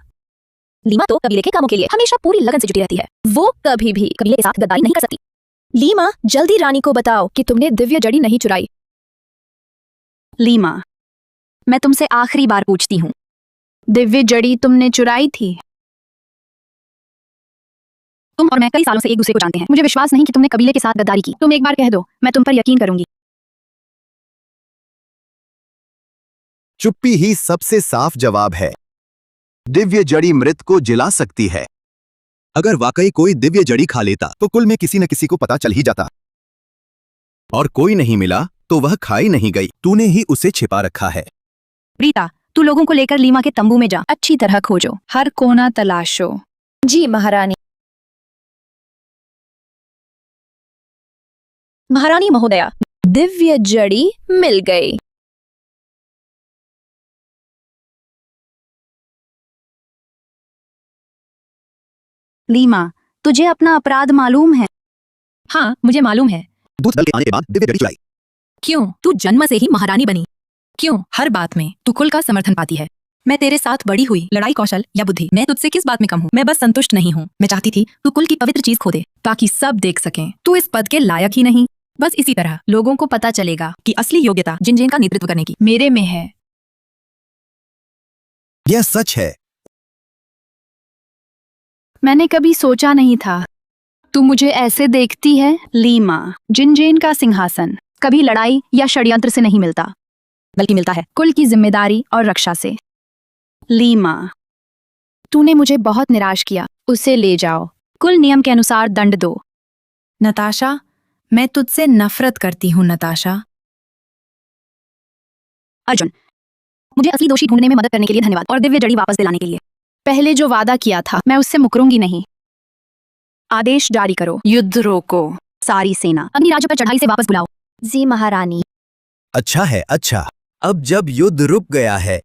लीमा तो कबीले के कामों के लिए हमेशा पूरी लगन से जुटी रहती है। वो कभी भी कबीले के साथ गद्दारी नहीं कर सकती। लीमा, जल्दी रानी को बताओ कि तुमने दिव्य जड़ी नहीं चुराई। लीमा, मैं तुमसे आखिरी बार पूछती हूँ, दिव्य जड़ी तुमने चुराई थी? तुम और मैं कई सालों से एक दूसरे को जानते हैं। मुझे विश्वास नहीं कि तुमने कबीले के साथ गद्दारी की। तुम एक बार कह दो, मैं तुम पर यकीन करूंगी। चुप्पी ही सबसे साफ जवाब है। दिव्य जड़ी मृत को जिला सकती है। अगर वाकई कोई दिव्य जड़ी खा लेता तो कुल में किसी न किसी को पता चल ही जाता, और कोई नहीं मिला तो वह खाई नहीं गई। तूने ही उसे छिपा रखा है। रीता, तू लोगों को लेकर लीमा के तंबू में जा, अच्छी तरह खोजो, हर कोना तलाशो। जी महारानी। महारानी महोदया, दिव्य जड़ी मिल गई। लीमा, तुझे अपना अपराध मालूम है? हाँ, मुझे मालूम है। दूत दल के आने के बाद दिव्य जड़ी चुराई। क्यों? तू जन्म से ही महारानी बनी। क्यों हर बात में तू कुल का समर्थन पाती है? मैं तेरे साथ बड़ी हुई, लड़ाई कौशल या बुद्धि, मैं तुझसे किस बात में कम हूँ? मैं बस संतुष्ट नहीं हूँ। मैं चाहती थी तू कुल की पवित्र चीज खो दे, ताकि सब देख सकें तू इस पद के लायक ही नहीं। बस इसी तरह लोगों को पता चलेगा कि असली योग्यता जिन का नेतृत्व करने की मेरे में है। यह सच है। मैंने कभी सोचा नहीं था तू मुझे ऐसे देखती है। लीमा, जिन का सिंहासन कभी लड़ाई या षड्यंत्र से नहीं मिलता, बल्कि मिलता है कुल की जिम्मेदारी और रक्षा से। लीमा, तूने मुझे बहुत निराश किया। उसे ले जाओ, कुल नियम के अनुसार दंड दो। नताशा, मैं तुझसे नफरत करती हूँ। नताशा। अर्जुन, मुझे असली दोषी ढूंढने में मदद करने के लिए धन्यवाद, और दिव्य जड़ी वापस दिलाने के लिए। पहले जो वादा किया था मैं उससे मुकरूंगी नहीं। आदेश जारी करो, युद्ध रोको। सारी सेना अग्नि राज्य पर चढ़ाई से वापस बुलाओ। जी महारानी। अच्छा है, अच्छा। अब जब युद्ध रुक गया है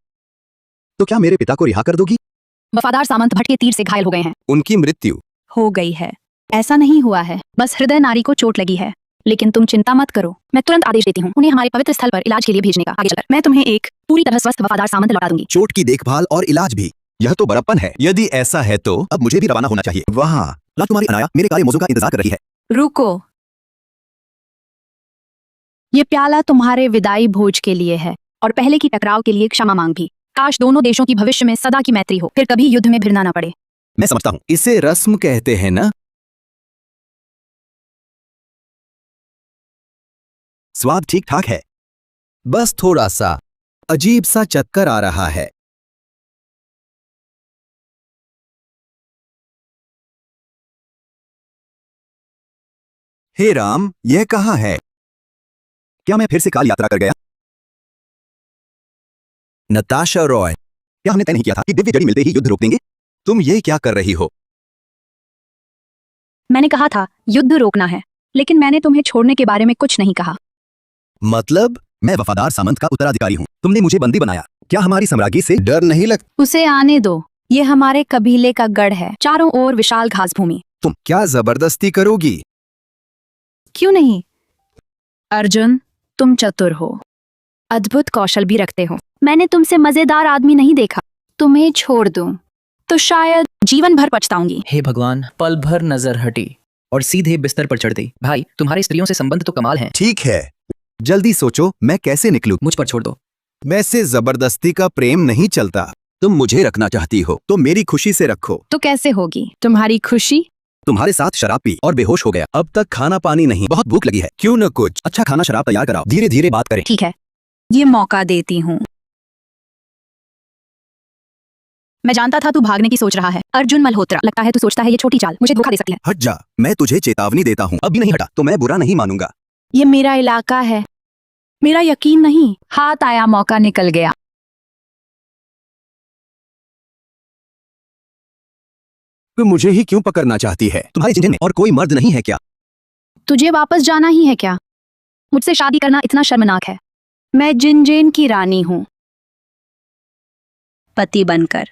तो क्या मेरे पिता को रिहा कर दोगी? वफादार सामंत भट्ट के तीर से घायल हो गए हैं। उनकी मृत्यु हो गई है। ऐसा नहीं हुआ है, बस हृदय नारी को चोट लगी है। लेकिन तुम चिंता मत करो, मैं तुरंत आदेश देती हूँ उन्हें हमारे पवित्र स्थल पर इलाज के लिए भेजने का। आगे चलकर मैं तुम्हें एक पूरी तरह स्वस्थ वफादार सामंत लौटा दूंगी। चोट की देखभाल और इलाज भी, यह तो बड़प्पन है। यदि ऐसा है तो अब मुझे भी रवाना होना चाहिए। वहाँ राजकुमारी अनाया मेरे कार्य मोज़ों का इंतजार कर रही है। रुको, ये प्याला तुम्हारे विदाई भोज के लिए है, और पहले की टकराव के लिए क्षमा मांग भी। काश दोनों देशों की भविष्य में सदा की मैत्री हो, फिर कभी युद्ध में भिड़ना न पड़े। मैं समझता हूँ, इसे रस्म कहते हैं ना? स्वाद ठीक ठाक है, बस थोड़ा सा अजीब सा चक्कर आ रहा है। हे राम, यह कहाँ है? क्या मैं फिर से काल यात्रा कर गया? नताशा रॉय, क्या हमने तय नहीं किया था कि दिव्य जड़ी मिलते ही युद्ध रोक देंगे? तुम ये क्या कर रही हो? मैंने कहा था युद्ध रोकना है, लेकिन मैंने तुम्हें छोड़ने के बारे में कुछ नहीं कहा। मतलब मैं वफादार सामंत का उत्तराधिकारी हूँ, तुमने मुझे बंदी बनाया। क्या हमारी साम्राज्ञी से डर नहीं लगता? उसे आने दो, ये हमारे कबीले का गढ़ है, चारों ओर विशाल घास भूमि। तुम क्या जबरदस्ती करोगी? क्यों नहीं? अर्जुन, तुम चतुर हो, अद्भुत कौशल भी रखते हो। मैंने तुमसे मजेदार आदमी नहीं देखा। तुम्हें छोड़ दूं तो शायद जीवन भर पछताऊंगी। हे भगवान, पल भर नजर हटी और सीधे बिस्तर पर चढ़ गई। भाई, तुम्हारे स्त्रियों से संबंध तो कमाल हैं। ठीक है, जल्दी सोचो मैं कैसे निकलूं। मुझ पर छोड़ दो। मैं से जबरदस्ती का प्रेम नहीं चलता। तुम मुझे रखना चाहती हो तो मेरी खुशी से रखो। तो कैसे होगी तुम्हारी खुशी? तुम्हारे साथ शराब पी और बेहोश हो गया। अब तक खाना पानी नहीं, बहुत भूख लगी है। क्यों न कुछ अच्छा खाना शराब तैयार कराओ, धीरे धीरे बात करें। ठीक है, ये मौका देती हूँ। मैं जानता था तू भागने की सोच रहा है। अर्जुन मल्होत्रा, लगता है तू सोचता है ये छोटी चाल मुझे धोखा दे सकती है। हट जा, मैं तुझे चेतावनी देता हूँ। अब भी नहीं हटा तो मैं बुरा नहीं मानूंगा। ये मेरा इलाका है, मेरा यकीन नहीं। हाथ आया, मौका निकल गया। तो मुझे ही क्यों पकड़ना चाहती है? तुम्हारी जिंदगी में और कोई मर्द नहीं है क्या? तुझे वापस जाना ही है क्या? मुझसे शादी करना इतना शर्मनाक है। मैं जिनजेन की रानी हूँ, पति बनकर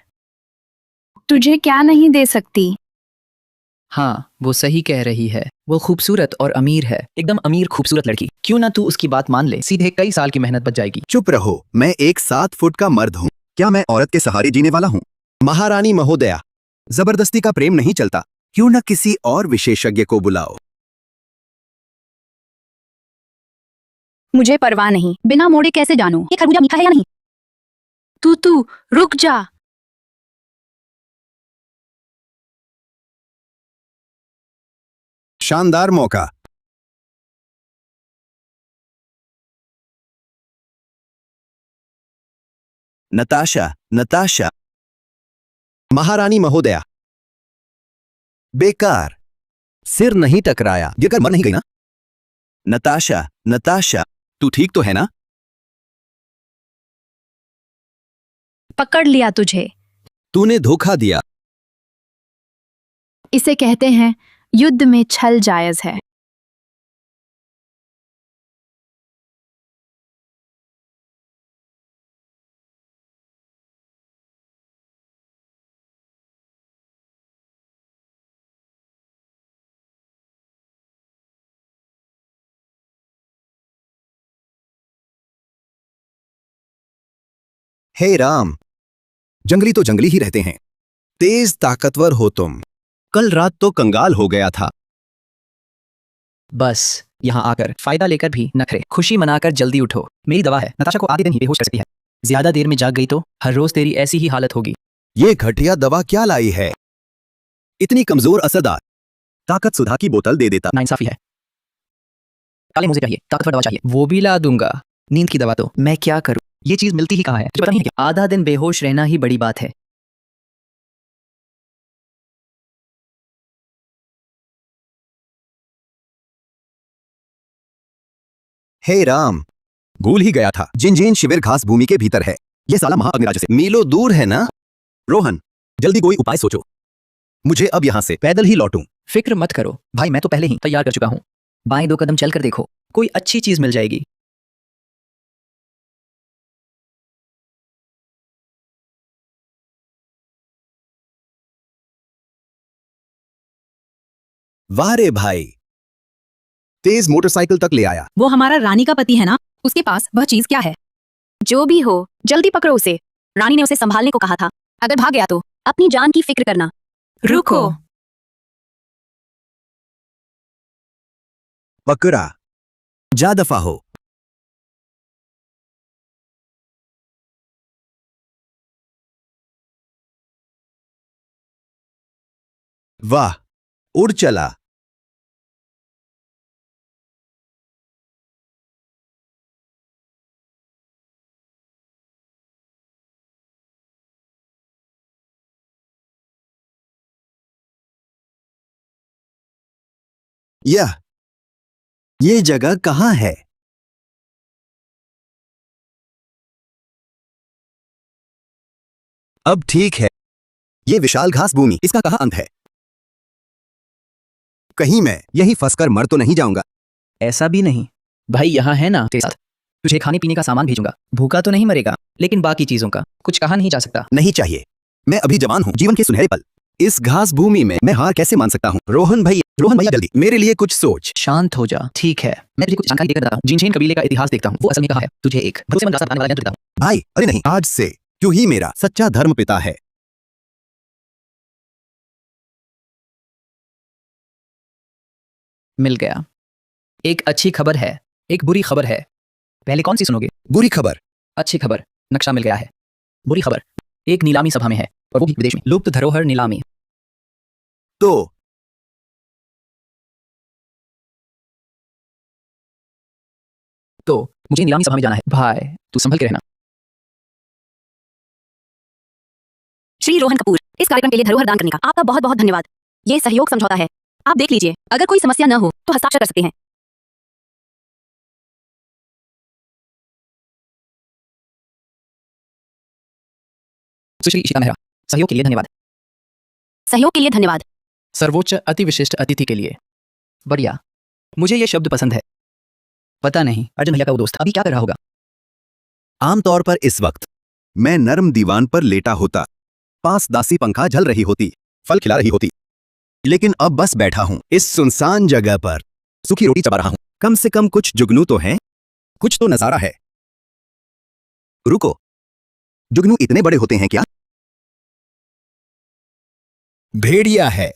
तुझे क्या नहीं दे सकती। हाँ, वो सही कह रही है। वो खूबसूरत और अमीर है, एकदम अमीर खूबसूरत लड़की। क्यों ना तू उसकी बात मान ले, सीधे कई साल की मेहनत बच जाएगी। चुप रहो, मैं एक 7 फुट का मर्द हूँ। क्या मैं औरत के सहारे जीने वाला हूँ? महारानी महोदया, जबरदस्ती का प्रेम नहीं चलता। क्यों न किसी और विशेषज्ञ को बुलाओ। मुझे परवाह नहीं, बिना मोड़े कैसे जानूं ये खरबूजा मीठा है या नहीं। तू रुक जा। शानदार मौका। नताशा, नताशा, महारानी महोदया, बेकार, सिर नहीं टकराया, गिरकर मर नहीं गई ना? नताशा, नताशा, तू ठीक तो है ना? पकड़ लिया तुझे। तूने धोखा दिया। इसे कहते हैं युद्ध में छल जायज है। हे राम, जंगली तो जंगली ही रहते हैं। तेज ताकतवर हो तुम। कल रात तो कंगाल हो गया था। बस यहाँ आकर फायदा लेकर भी नखरे। खुशी मनाकर जल्दी उठो, मेरी दवा है। नताशा को आधे दिन ही बेहोश कर सकती है। ज्यादा देर में जाग गई तो हर रोज तेरी ऐसी ही हालत होगी। ये घटिया दवा क्या लाई है? इतनी कमजोर असरदार। ताकत सुधा की बोतल दे देता। नाइंसाफी है। काले मुझे चाहिए, ताकतवर दवा चाहिए। वो भी ला दूंगा। नींद की दवा तो मैं क्या करूं? ये चीज मिलती ही कहाँ है? तुझे पता नहीं है क्या? आधा दिन बेहोश रहना ही बड़ी बात है। हे राम, भूल ही गया था। जिनजीन शिविर घास भूमि के भीतर है। ये साला महाअग्निराज से मीलों दूर है ना? रोहन, जल्दी कोई उपाय सोचो। मुझे अब यहां से पैदल ही लौटूं। फिक्र मत करो भाई, मैं तो पहले ही तैयार कर चुका हूँ। बाएं 2 कदम चलकर देखो, कोई अच्छी चीज मिल जाएगी। वाह रे भाई, तेज मोटरसाइकिल तक ले आया। वो हमारा रानी का पति है ना, उसके पास वह चीज क्या है? जो भी हो, जल्दी पकड़ो उसे। रानी ने उसे संभालने को कहा था। अगर भाग गया तो अपनी जान की फिक्र करना। रुको। पकड़ा, जा दफा हो। वाह, उड़ चला। यह ये जगह कहाँ है? अब ठीक है। ये विशाल घास भूमि, इसका कहाँ अंत है? कहीं मैं यही फंसकर मर तो नहीं जाऊंगा? ऐसा भी नहीं भाई, यहाँ है ना तेरे साथ। तुझे खाने पीने का सामान भेजूंगा। भूखा तो नहीं मरेगा, लेकिन बाकी चीजों का कुछ कहा नहीं जा सकता। नहीं चाहिए, मैं अभी जवान हूँ, जीवन के सुनहरे पल। इस घास भूमि में मैं हार कैसे मान सकता हूँ? रोहन भैया जल्दी मेरे लिए कुछ सोच। शांत हो जा, ठीक है। मैं तुझे कुछ जानकारी देकर बताता हूँ। जिनशेन कबीले का इतिहास देखता हूँ, वो असल में कहा है। तुझे एक भरोसेमंद रास्ता बताने वाला यंत्र देता हूँ। भाई अरे नहीं, आज से तू ही मेरा सच्चा धर्म पिता है। मिल गया। एक अच्छी खबर है, एक बुरी खबर है। पहले कौन सी सुनोगे? बुरी खबर। अच्छी खबर, नक्शा मिल गया है। बुरी खबर, एक नीलामी सभा में है, और वो भी विदेश में। लुप्त धरोहर नीलामी। तो मुझे नीलामी सभा में जाना है। भाई तू संभल के रहना। श्री रोहन कपूर, इस कार्यक्रम के लिए धरोहर दान करने का आपका बहुत बहुत धन्यवाद। ये सहयोग समझौता है, आप देख लीजिए। अगर कोई समस्या न हो तो हस्ताक्षर कर सकते हैं। सुश्री इशिता मेहरा, सहयोग के लिए धन्यवाद। सहयोग के लिए धन्यवाद। सर्वोच्च अति विशिष्ट अतिथि के लिए बढ़िया। मुझे ये शब्द पसंद है। पता नहीं अर्जुन भैया का वो दोस्त अभी क्या कर रहा होगा। आमतौर पर इस वक्त मैं नर्म दीवान पर लेटा होता, पास दासी पंखा झल रही होती, फल खिला रही होती, लेकिन अब बस बैठा हूं इस सुनसान जगह पर, सूखी रोटी चबा रहा हूं। कम से कम कुछ जुगनू तो हैं, कुछ तो नजारा है। रुको, जुगनू इतने बड़े होते हैं क्या? भेड़िया है।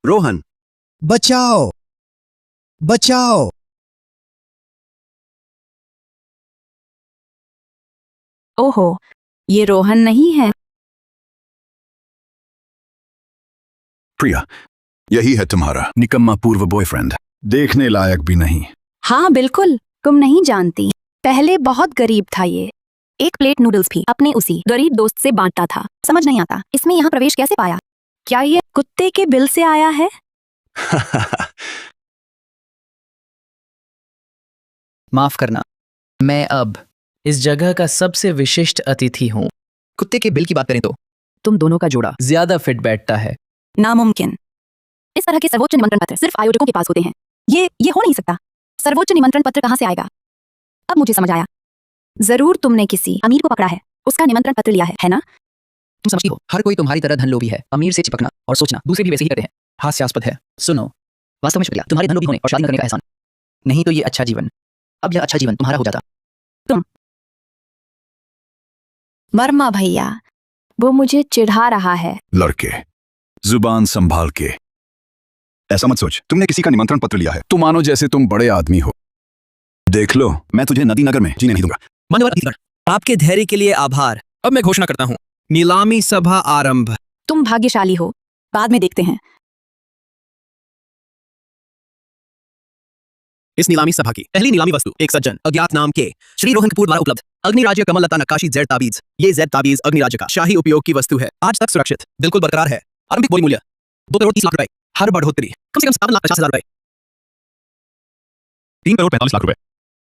रोहन, बचाओ बचाओ। ओहो, ये रोहन नहीं है। प्रिया, यही है तुम्हारा निकम्मा पूर्व बॉयफ्रेंड, देखने लायक भी नहीं। हाँ बिल्कुल, तुम नहीं जानती। पहले बहुत गरीब था ये। एक प्लेट नूडल्स भी अपने उसी गरीब दोस्त से बांटता था। समझ नहीं आता इसमें यहाँ प्रवेश कैसे पाया। क्या ये कुत्ते के बिल से आया है? माफ करना, मैं अब इस जगह का सबसे विशिष्ट अतिथि हूँ। कुत्ते के बिल की बात करें तो तुम दोनों का जोड़ा ज्यादा फिट बैठता है। नामुमकिन। इस तरह के सर्वोच्च निमंत्रण पत्र सिर्फ आयोजकों के पास होते हैं। ये हो नहीं सकता। सर्वोच्च निमंत्रण पत्र कहाँ से आएगा? अब मुझे समझ आया। जरूर तुमने किसी अमीर को पकड़ा है, उसका निमंत्रण पत्र लिया है ना? तुम समझती हो हर कोई तुम्हारी तरह धनलोभी है। अमीर से चिपकना और सोचना दूसरे भी वैसे ही करते हैं। हास्यास्पद है। सुनो, वास्तव में शुक्रिया तुम्हारे धनलोभी होने और शादी न करने का एहसान। नहीं तो ये अच्छा जीवन, अब यह अच्छा जीवन तुम्हारा हो जाता। वर्मा भैया, वो मुझे चिढ़ा रहा है। लड़के, जुबान संभाल के। ऐसा मत सोच, तुमने किसी का निमंत्रण पत्र लिया है तो मानो जैसे तुम बड़े आदमी हो। देख लो, मैं तुझे नदी नगर में जीने नहीं दूंगा। मान्यवर अतिथिगण, आपके धैर्य के लिए आभार। अब मैं घोषणा करता हूँ, नीलामी सभा आरंभ। तुम भाग्यशाली हो, बाद में देखते हैं। इस नीलामी सभा की पहली नीलामी वस्तु एक सज्जन अज्ञात नाम के श्री रोहन कपूर द्वारा उपलब्ध अग्निराज्य कमल लता नक्काशी जेड ताबीज। ये जेड ताबीज अग्निराज्य का शाही उपयोग की वस्तु है। आज तक सुरक्षित, बिल्कुल बरकरार है। आरंभिक बोली मूल्य 2,30,00,000 रुपए। हर बढ़ोतरी कम से कम 7,50,000 रुपए। 3,45,00,000 रुपए।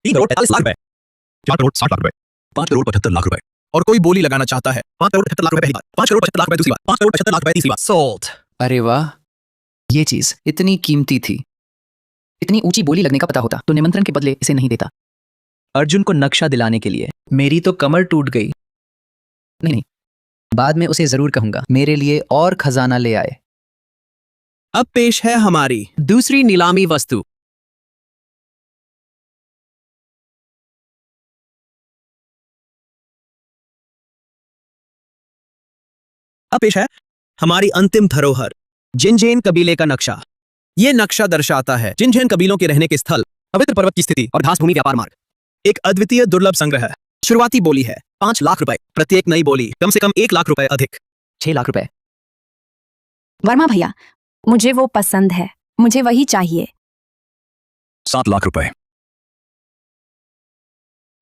3,45,00,000 रुपए। 4,60,00,000 रुपए। 5,75,00,000 रुपए। और कोई बोली लगाना चाहता है 5,75,00,000 रुपए पहली बार, 5,75,00,000 रुपए दूसरी बार, 5,75,00,000 रुपए तीसरी बार। सोल्ड। अरे वाह, ये चीज इतनी कीमती थी। इतनी ऊंची बोली लगने का पता होता तो निमंत्रण के बदले इसे नहीं देता। अर्जुन को नक्शा दिलाने के लिए मेरी तो कमर टूट गई। नहीं, बाद में उसे जरूर कहूंगा मेरे लिए और खजाना ले आए। अब पेश है हमारी दूसरी नीलामी वस्तु। अब पेश है हमारी अंतिम धरोहर, जिनझेन कबीले का नक्शा। ये नक्शा दर्शाता है जिनझेन कबीलों के रहने के स्थल, पवित्र पर्वत की स्थिति और घास भूमि व्यापार मार्ग। एक अद्वितीय दुर्लभ संग्रह है। शुरुआती बोली है 5 लाख रुपए, प्रत्येक नई बोली कम से कम 1 लाख रुपए अधिक, 6 लाख रुपए। वर्मा भैया, मुझे वो पसंद है, मुझे वही चाहिए। 7 लाख रुपए।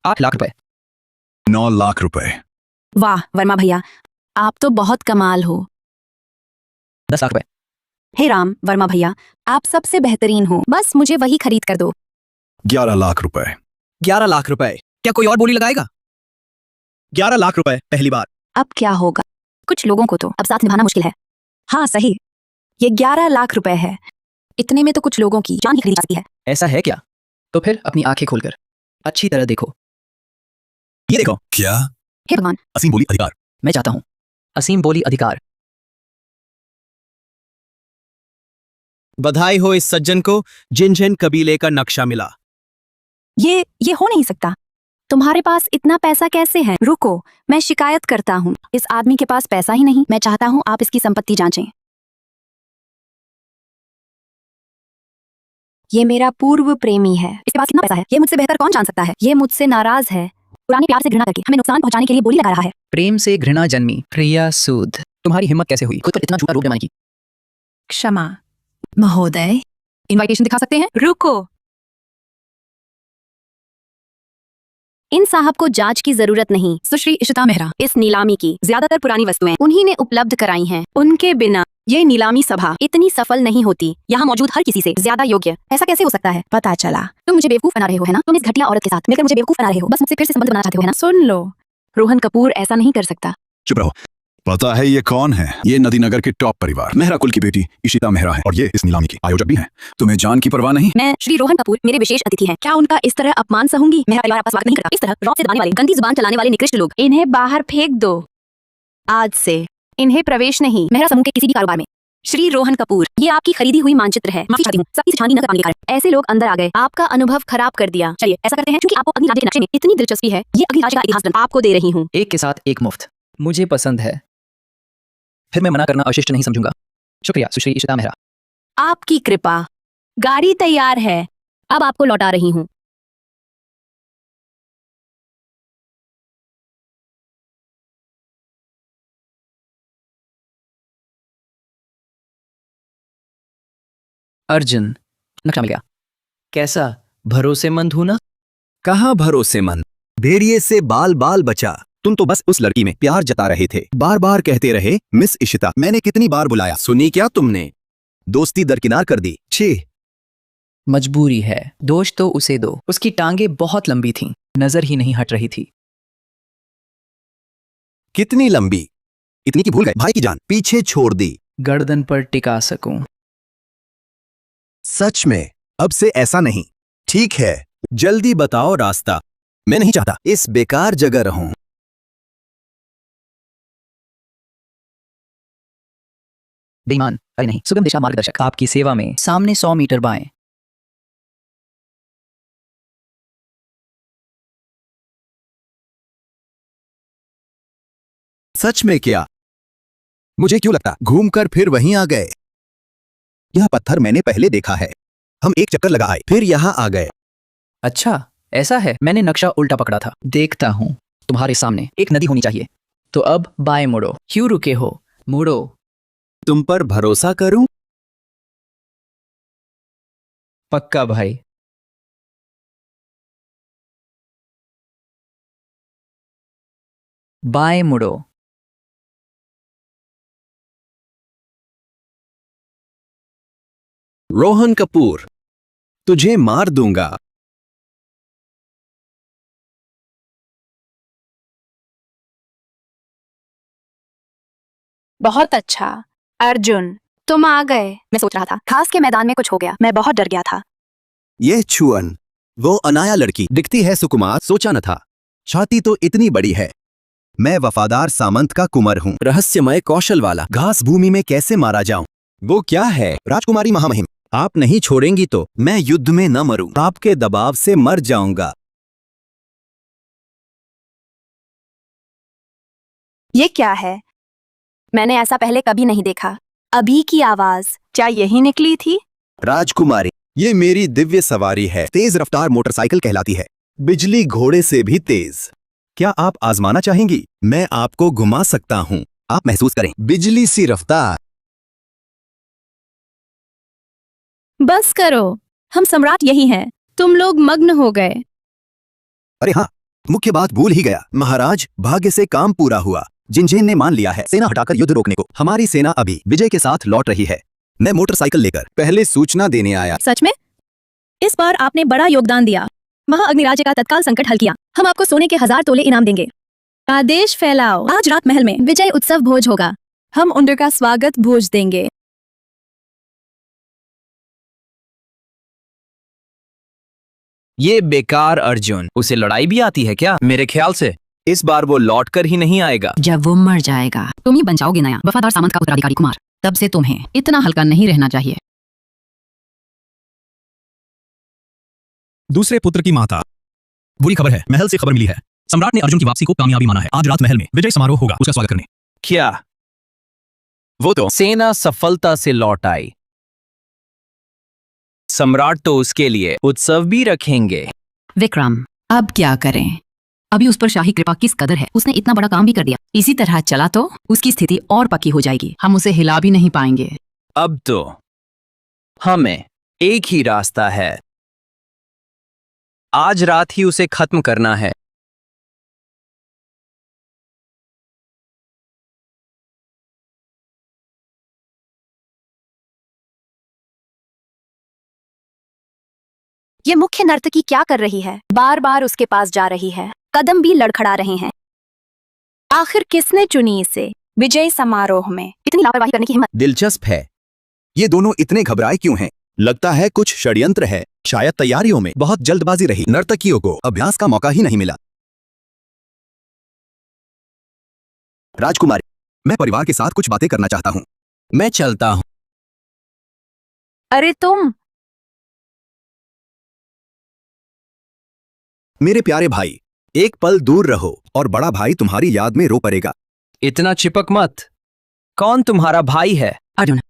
8 लाख रुपए। 9 लाख रुपए। वाह वर्मा भैया, आप तो बहुत कमाल हो। 10 लाख रुपए। हे राम, वर्मा भैया, आप सबसे बेहतरीन हो, बस मुझे वही खरीद कर दो। 11 लाख रुपए। 11 लाख रुपए। क्या कोई और बोली लगाएगा? 11 लाख रुपए पहली बार। अब क्या होगा? कुछ लोगों को तो अब साथ निभाना मुश्किल है। हाँ सही, ये 11 लाख रुपए है। इतने में तो कुछ लोगों की जान ही खरीद सकती है। ऐसा है क्या? तो फिर अपनी आंखें खोलकर अच्छी तरह देखो। ये देखो। क्या? हे भगवान, असीम बोली अधिकार। मैं चाहता हूं असीम बोली अधिकार। बधाई हो इस सज्जन को जिन कबीले का नक्शा मिला। ये हो नहीं सकता। तुम्हारे पास इतना पैसा कैसे है? रुको, मैं शिकायत करता हूँ। इस आदमी के पास पैसा ही नहीं। मैं चाहता हूँ आप इसकी संपत्ति जांचें। ये मेरा पूर्व प्रेमी है। इसके पास कितना पैसा है ये मुझसे बेहतर कौन जान सकता है? ये मुझसे नाराज है। पुराने प्यार से घृणा करके हमें नुकसान पहुंचाने के लिए बोली लगा रहा है। प्रेम से घृणा जन्मी प्रिया सूद। तुम्हारी हिम्मत कैसे हुई खुद पर इतना झूठा रूप जमाने की? क्षमा महोदय। इनविटेशन दिखा सकते हैं? रुको, इन साहब को जांच की जरूरत नहीं। सुश्री इशिता मेहरा, इस नीलामी की ज्यादातर पुरानी वस्तुएं उन्हीं ने उपलब्ध कराई हैं। उनके बिना ये नीलामी सभा इतनी सफल नहीं होती। यहाँ मौजूद हर किसी से ज्यादा योग्य। ऐसा कैसे हो सकता है? पता चला। तुम मुझे बेवकूफ बना रहे हो, है ना? तुम इस घटिया औरत के साथ मिलकर मुझे बेवकूफ बना रहे हो। बस मुझसे फिर से संबंध बनाना चाहते हो, है ना? सुन लो, रोहन कपूर ऐसा नहीं कर सकता। चुप रहो। पता है ये कौन है? ये नदीनगर के टॉप परिवार मेहरा कुल की बेटी इशिता मेहरा है और ये इस नीलामी की आयोजक भी हैं। तुम्हें जान की परवाह नहीं? मैं श्री रोहन कपूर मेरे विशेष अतिथि हैं। क्या उनका इस तरह अपमान सहूंगी? मेरा परिवार आपका स्वागत नहीं करता। इस तरह रौब से दबाने वाले, गंदी जुबान चलाने वाले निकृष्ट लोग, इन्हें बाहर फेंक दो। आज से इन्हें प्रवेश नहीं मेहरा समूह के किसी भी कारोबार में। श्री रोहन कपूर, ये आपकी खरीदी हुई मानचित्र है। माफी चाहती हूँ, सख्ती से छानबीन न करने के कारण ऐसे लोग अंदर आ गए। आपका अनुभव खराब कर दिया। चलिए ऐसा करते हैं, क्योंकि आपको अग्नि राज्य के नक्शे में इतनी दिलचस्पी है, ये अग्नि राज्य का इतिहास ग्रंथ आपको दे रही हूँ। एक के साथ एक मुफ्त। मुझे पसंद है। फिर मैं मना करना अशिष्ट नहीं समझूंगा। शुक्रिया सुश्री इशिता मेहरा। आपकी कृपा। गाड़ी तैयार है, अब आपको लौटा रही हूँ। अर्जुन, नक्शा मिल गया। कैसा भरोसेमंद हूं ना? कहाँ भरोसेमंद? भेड़िए से बाल बाल बचा। तुम तो बस उस लड़की में प्यार जता रहे थे। बार बार कहते रहे मिस इशिता। मैंने कितनी बार बुलाया, सुनी क्या तुमने? दोस्ती दरकिनार कर दी। छी। मजबूरी है, दोष तो उसे दो। उसकी टांगें बहुत लंबी थीं, नजर ही नहीं हट रही थी। कितनी लंबी? इतनी की भूल गए भाई की जान पीछे छोड़ दी। गर्दन पर टिका सकूं। सच में अब से ऐसा नहीं। ठीक है, जल्दी बताओ रास्ता। मैं नहीं चाहता इस बेकार जगह रहूं। बेईमान, अरे नहीं, सुगम दिशा मार्गदर्शक आपकी सेवा में। सामने 100 मीटर बाएं। सच में क्या? मुझे क्यों लगता घूमकर फिर वहीं आ गए। यह पत्थर मैंने पहले देखा है। हम एक चक्कर लगा आए, फिर यहां आ गए। अच्छा ऐसा है, मैंने नक्शा उल्टा पकड़ा था। देखता हूं, तुम्हारे सामने एक नदी होनी चाहिए। तो अब बाएं मुड़ो। क्यों रुके हो? मुड़ो। तुम पर भरोसा करूं? पक्का भाई। बाएं मुड़ो। रोहन कपूर, तुझे मार दूंगा। बहुत अच्छा अर्जुन, तुम आ गए। मैं सोच रहा था घास के मैदान में कुछ हो गया, मैं बहुत डर गया था। यह छुअन, वो अनाया लड़की दिखती है सुकुमार, सोचा न था। छाती तो इतनी बड़ी है। मैं वफादार सामंत का कुंवर हूँ, रहस्यमय कौशल वाला। घास भूमि में कैसे मारा जाऊं? वो क्या है? राजकुमारी महामहिम, आप नहीं छोड़ेंगी तो मैं युद्ध में न मरूं, आपके दबाव से मर जाऊंगा। ये क्या है? मैंने ऐसा पहले कभी नहीं देखा। अभी की आवाज क्या यही निकली थी? राजकुमारी, ये मेरी दिव्य सवारी है। तेज रफ्तार मोटरसाइकिल कहलाती है, बिजली घोड़े से भी तेज। क्या आप आजमाना चाहेंगी? मैं आपको घुमा सकता हूँ, आप महसूस करें बिजली सी रफ्तार। बस करो, हम सम्राट यही हैं। तुम लोग मग्न हो गए। अरे हाँ, मुख्य बात भूल ही गया। महाराज, भाग्य से काम पूरा हुआ। जिनजेन ने मान लिया है सेना हटाकर युद्ध रोकने को। हमारी सेना अभी विजय के साथ लौट रही है। मैं मोटरसाइकिल लेकर पहले सूचना देने आया। सच में? इस बार आपने बड़ा योगदान दिया। महाअग्निराज्य का तत्काल संकट हल किया। हम आपको सोने के 1000 तोले इनाम देंगे। आदेश फैलाओ। आज रात महल में विजय उत्सव भोज होगा। हम उनका का स्वागत भोज देंगे। ये बेकार अर्जुन, उसे लड़ाई भी आती है क्या? मेरे ख्याल से इस बार वो लौट कर ही नहीं आएगा। जब वो मर जाएगा तुम ही बन जाओगे नया वफादार सामंत का उत्तराधिकारी कुमार। तब से तुम्हें इतना हल्का नहीं रहना चाहिए। दूसरे पुत्र की माता। बुरी खबर है, महल से खबर मिली है। सम्राट ने अर्जुन की वापसी को कामयाबी माना है। आज रात महल में विजय समारोह होगा उसका स्वागत करने। क्या? वो तो सेना सफलता से लौट आई। सम्राट तो उसके लिए उत्सव भी रखेंगे। विक्रम, अब क्या करें? अभी उस पर शाही कृपा किस कदर है। उसने इतना बड़ा काम भी कर दिया। इसी तरह चला तो उसकी स्थिति और पक्की हो जाएगी। हम उसे हिला भी नहीं पाएंगे। अब तो हमें एक ही रास्ता है, आज रात ही उसे खत्म करना है। ये मुख्य नर्तकी क्या कर रही है? बार बार उसके पास जा रही है, कदम भी लड़खड़ा रहे हैं। आखिर किसने चुनी इसे विजय समारोह में? इतनी लापरवाही करने की हिम्मत। दिलचस्प है, ये दोनों इतने घबराए क्यों हैं? लगता है कुछ षड्यंत्र है। शायद तैयारियों में बहुत जल्दबाजी रही। नर्तकियों को अभ्यास का मौका ही नहीं मिला। राजकुमारी, मैं परिवार के साथ कुछ बातें करना चाहता हूँ। मैं चलता हूँ। अरे तुम। मेरे प्यारे भाई, एक पल दूर रहो और बड़ा भाई तुम्हारी याद में रो पड़ेगा। इतना चिपक मत। कौन तुम्हारा भाई है? अर्जुन,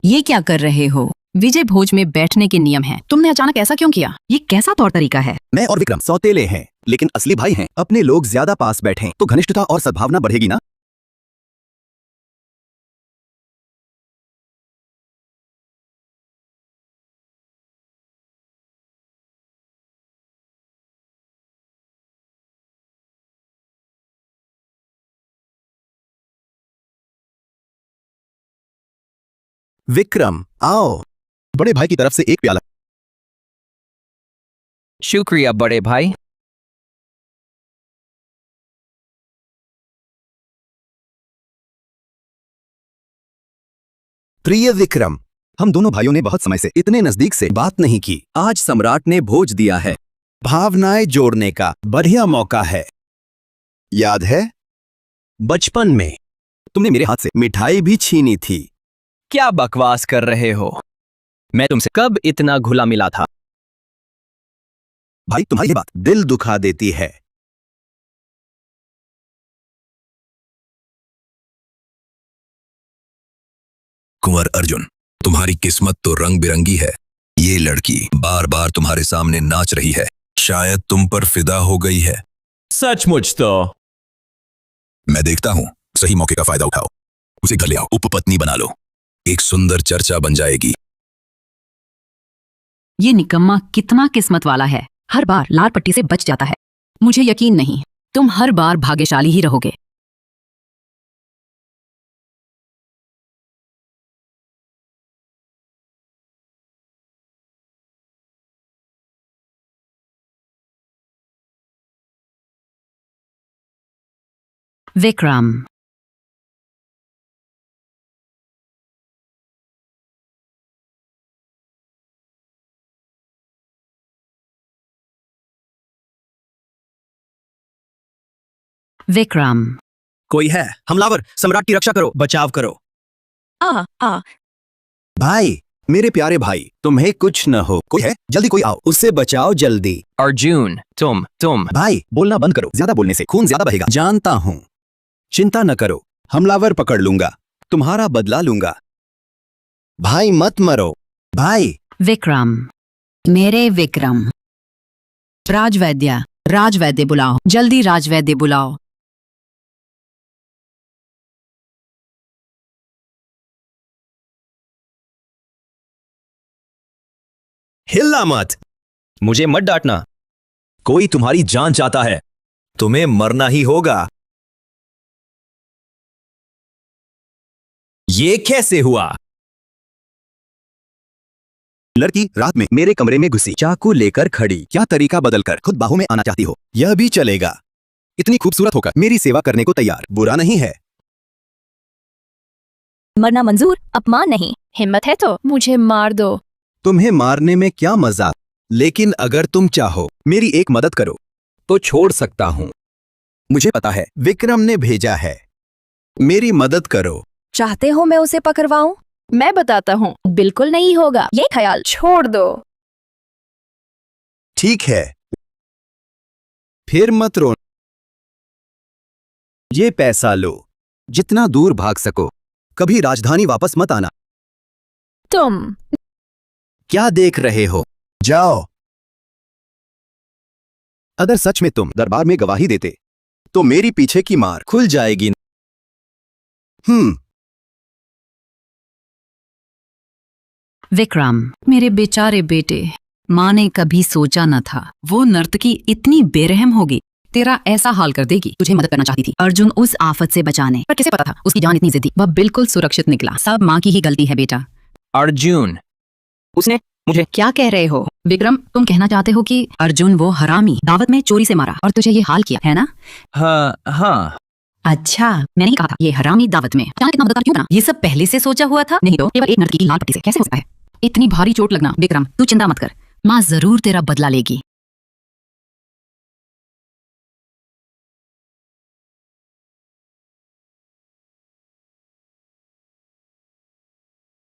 ये क्या कर रहे हो? विजय भोज में बैठने के नियम हैं। तुमने अचानक ऐसा क्यों किया? ये कैसा तौर तरीका है? मैं और विक्रम सौतेले हैं, लेकिन असली भाई हैं। अपने लोग ज्यादा पास बैठें तो घनिष्ठता और सद्भावना बढ़ेगी ना। विक्रम, आओ। बड़े भाई की तरफ से एक प्याला। शुक्रिया बड़े भाई। प्रिय विक्रम, हम दोनों भाइयों ने बहुत समय से इतने नजदीक से बात नहीं की। आज सम्राट ने भोज दिया है। भावनाएं जोड़ने का बढ़िया मौका है। याद है बचपन में तुमने मेरे हाथ से मिठाई भी छीनी थी। क्या बकवास कर रहे हो? मैं तुमसे कब इतना घुला मिला था? भाई, तुम्हारी ये बात दिल दुखा देती है। कुंवर अर्जुन, तुम्हारी किस्मत तो रंग बिरंगी है। ये लड़की बार बार तुम्हारे सामने नाच रही है। शायद तुम पर फिदा हो गई है। सचमुच तो। मैं देखता हूँ, सही मौके का फायदा उठाओ। उसे घर ले आओ, उपपत्नी बना लो। एक सुंदर चर्चा बन जाएगी। ये निकम्मा कितना किस्मत वाला है। हर बार लाल पट्टी से बच जाता है। मुझे यकीन नहीं, तुम हर बार भाग्यशाली ही रहोगे। विक्रम, विक्रम, कोई है? हमलावर, सम्राट की रक्षा करो, बचाव करो। आ भाई, मेरे प्यारे भाई, तुम्हें कुछ न हो। कोई है? जल्दी कोई आओ, उससे बचाओ जल्दी। अर्जुन, तुम। भाई, बोलना बंद करो। ज्यादा बोलने से खून ज्यादा बहेगा। जानता हूँ, चिंता न करो। हमलावर पकड़ लूंगा, तुम्हारा बदला लूंगा। भाई मत मरो। भाई। विक्रम, मेरे विक्रम। राजवैद्य बुलाओ, जल्दी राजवैद्य बुलाओ। हिलना मत। मुझे मत डांटना। कोई तुम्हारी जान चाहता है। तुम्हें मरना ही होगा। ये कैसे हुआ? लड़की रात में मेरे कमरे में घुसी, चाकू लेकर खड़ी, क्या तरीका बदलकर खुद बाहों में आना चाहती हो? यह भी चलेगा। इतनी खूबसूरत होकर मेरी सेवा करने को तैयार, बुरा नहीं है। मरना मंजूर, अपमान नहीं। हिम्मत है तो मुझे मार दो। तुम्हें मारने में क्या मजा, लेकिन अगर तुम चाहो मेरी एक मदद करो तो छोड़ सकता हूँ। मुझे पता है विक्रम ने भेजा है, मेरी मदद करो। चाहते हो मैं उसे पकड़वाऊं? मैं बताता हूँ, बिल्कुल नहीं होगा। ये ख्याल छोड़ दो। ठीक है, फिर मत रो। ये पैसा लो, जितना दूर भाग सको। कभी राजधानी वापस मत आना। तुम क्या देख रहे हो? जाओ। अगर सच में तुम दरबार में गवाही देते तो मेरी पीछे की मार खुल जाएगी। विक्रम, मेरे बेचारे बेटे, माँ ने कभी सोचा न था वो नर्तकी इतनी बेरहम होगी, तेरा ऐसा हाल कर देगी। तुझे मदद करना चाहती थी अर्जुन उस आफत से बचाने, पर किसे पता था उसकी जान इतनी जिद्दी। वह बिल्कुल सुरक्षित निकला। सब माँ की ही गलती है बेटा। अर्जुन, उसने मुझे क्या कह रहे हो विक्रम? तुम कहना चाहते हो कि अर्जुन वो हरामी दावत में चोरी से मारा और तुझे ये हाल किया है ना? हाँ। अच्छा, मैंने ही कहा था ये हरामी दावत में अचानक इतना मददगार क्यों बना? ये सब पहले से सोचा हुआ था? नहीं तो केवल एक नर्तकी की लाल पट्टी से कैसे हो सकता है? इतनी भारी चोट लगना। विक्रम, तू चिंता मत कर, माँ जरूर तेरा बदला लेगी।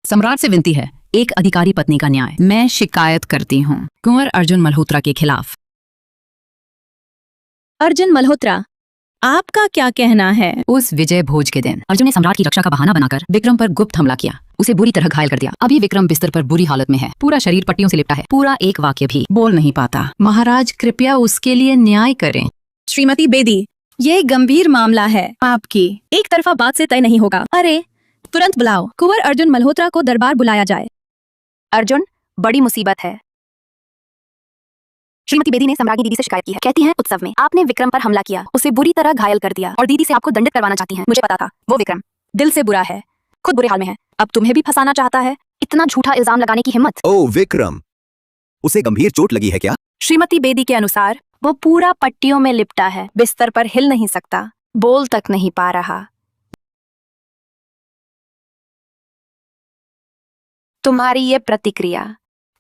सम्राट से विनती है, एक अधिकारी पत्नी का न्याय। मैं शिकायत करती हूँ कुंवर अर्जुन मल्होत्रा के खिलाफ। अर्जुन मल्होत्रा, आपका क्या कहना है? उस विजय भोज के दिन अर्जुन ने सम्राट की रक्षा का बहाना बनाकर विक्रम पर गुप्त हमला किया, उसे बुरी तरह घायल कर दिया। अभी विक्रम बिस्तर पर बुरी हालत में है, पूरा शरीर पट्टियों से लिपटा है, पूरा एक वाक्य भी बोल नहीं पाता। महाराज कृपया उसके लिए न्याय करें। श्रीमती बेदी, ये गंभीर मामला है। आपकी एक तरफा बात से तय नहीं होगा। अरे तुरंत बुलाओ, कुंवर अर्जुन मल्होत्रा को दरबार बुलाया जाए। अर्जुन, बड़ी मुसीबत है। श्रीमती बेदी ने सम्राट की दीदी से शिकायत की है। कहती हैं उत्सव में आपने विक्रम पर हमला किया, उसे बुरी तरह घायल कर दिया और दीदी से आपको दंडित करवाना चाहती हैं। मुझे पता था वो विक्रम दिल से बुरा है, खुद बुरे हाल में है, अब तुम्हें भी फंसाना चाहता है। इतना झूठा इल्जाम लगाने की हिम्मत। ओ विक्रम, उसे गंभीर चोट लगी है क्या? श्रीमती बेदी के अनुसार वो पूरा पट्टियों में लिपटा है, बिस्तर पर हिल नहीं सकता, बोल तक नहीं पा रहा। तुम्हारी ये प्रतिक्रिया,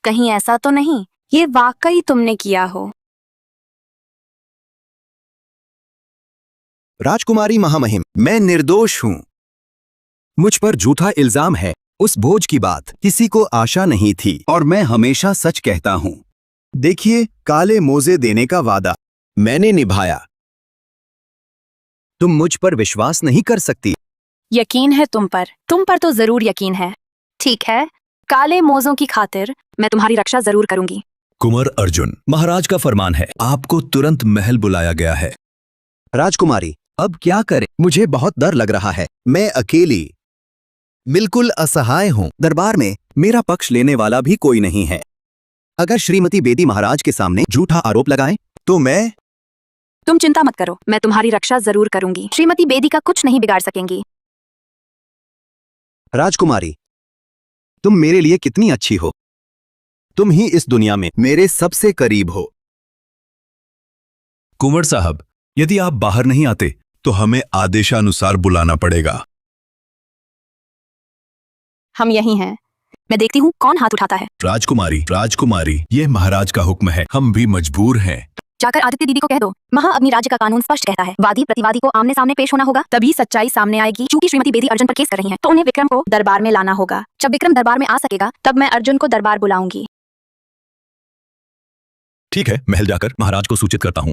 कहीं ऐसा तो नहीं ये वाकई तुमने किया हो? राजकुमारी महामहिम, मैं निर्दोष हूं। मुझ पर झूठा इल्जाम है। उस भोज की बात किसी को आशा नहीं थी और मैं हमेशा सच कहता हूं। देखिए, काले मोजे देने का वादा मैंने निभाया। तुम मुझ पर विश्वास नहीं कर सकती। यकीन है तुम पर तो जरूर यकीन है। ठीक है, काले मोजों की खातिर मैं तुम्हारी रक्षा जरूर करूंगी। कुंवर अर्जुन, महाराज का फरमान है, आपको तुरंत महल बुलाया गया है। राजकुमारी, अब क्या करें? मुझे बहुत डर लग रहा है। मैं अकेली बिल्कुल असहाय हूं। दरबार में मेरा पक्ष लेने वाला भी कोई नहीं है। अगर श्रीमती बेदी महाराज के सामने झूठा आरोप लगाएं तो मैं... तुम चिंता मत करो, मैं तुम्हारी रक्षा जरूर करूंगी। श्रीमती बेदी का कुछ नहीं बिगाड़ सकेंगी। राजकुमारी, तुम मेरे लिए कितनी अच्छी हो। तुम ही इस दुनिया में मेरे सबसे करीब हो। कुंवर साहब, यदि आप बाहर नहीं आते तो हमें आदेशानुसार बुलाना पड़ेगा। हम यही हैं। मैं देखती हूँ कौन हाथ उठाता है। राजकुमारी, ये महाराज का हुक्म है, हम भी मजबूर हैं। जाकर आदित्य दीदी को कह दो, महाअग्नि राज्य का कानून स्पष्ट कहता है, वादी प्रतिवादी को आमने सामने पेश होना होगा, तभी सच्चाई सामने आएगी। चूंकि श्रीमती बेदी अर्जुन पर केस कर रही हैं, तो उन्हें विक्रम को दरबार में लाना होगा। जब विक्रम दरबार में आ सकेगा, तब मैं अर्जुन को दरबार बुलाऊंगी। ठीक है, महल जाकर महाराज को सूचित करता हूँ।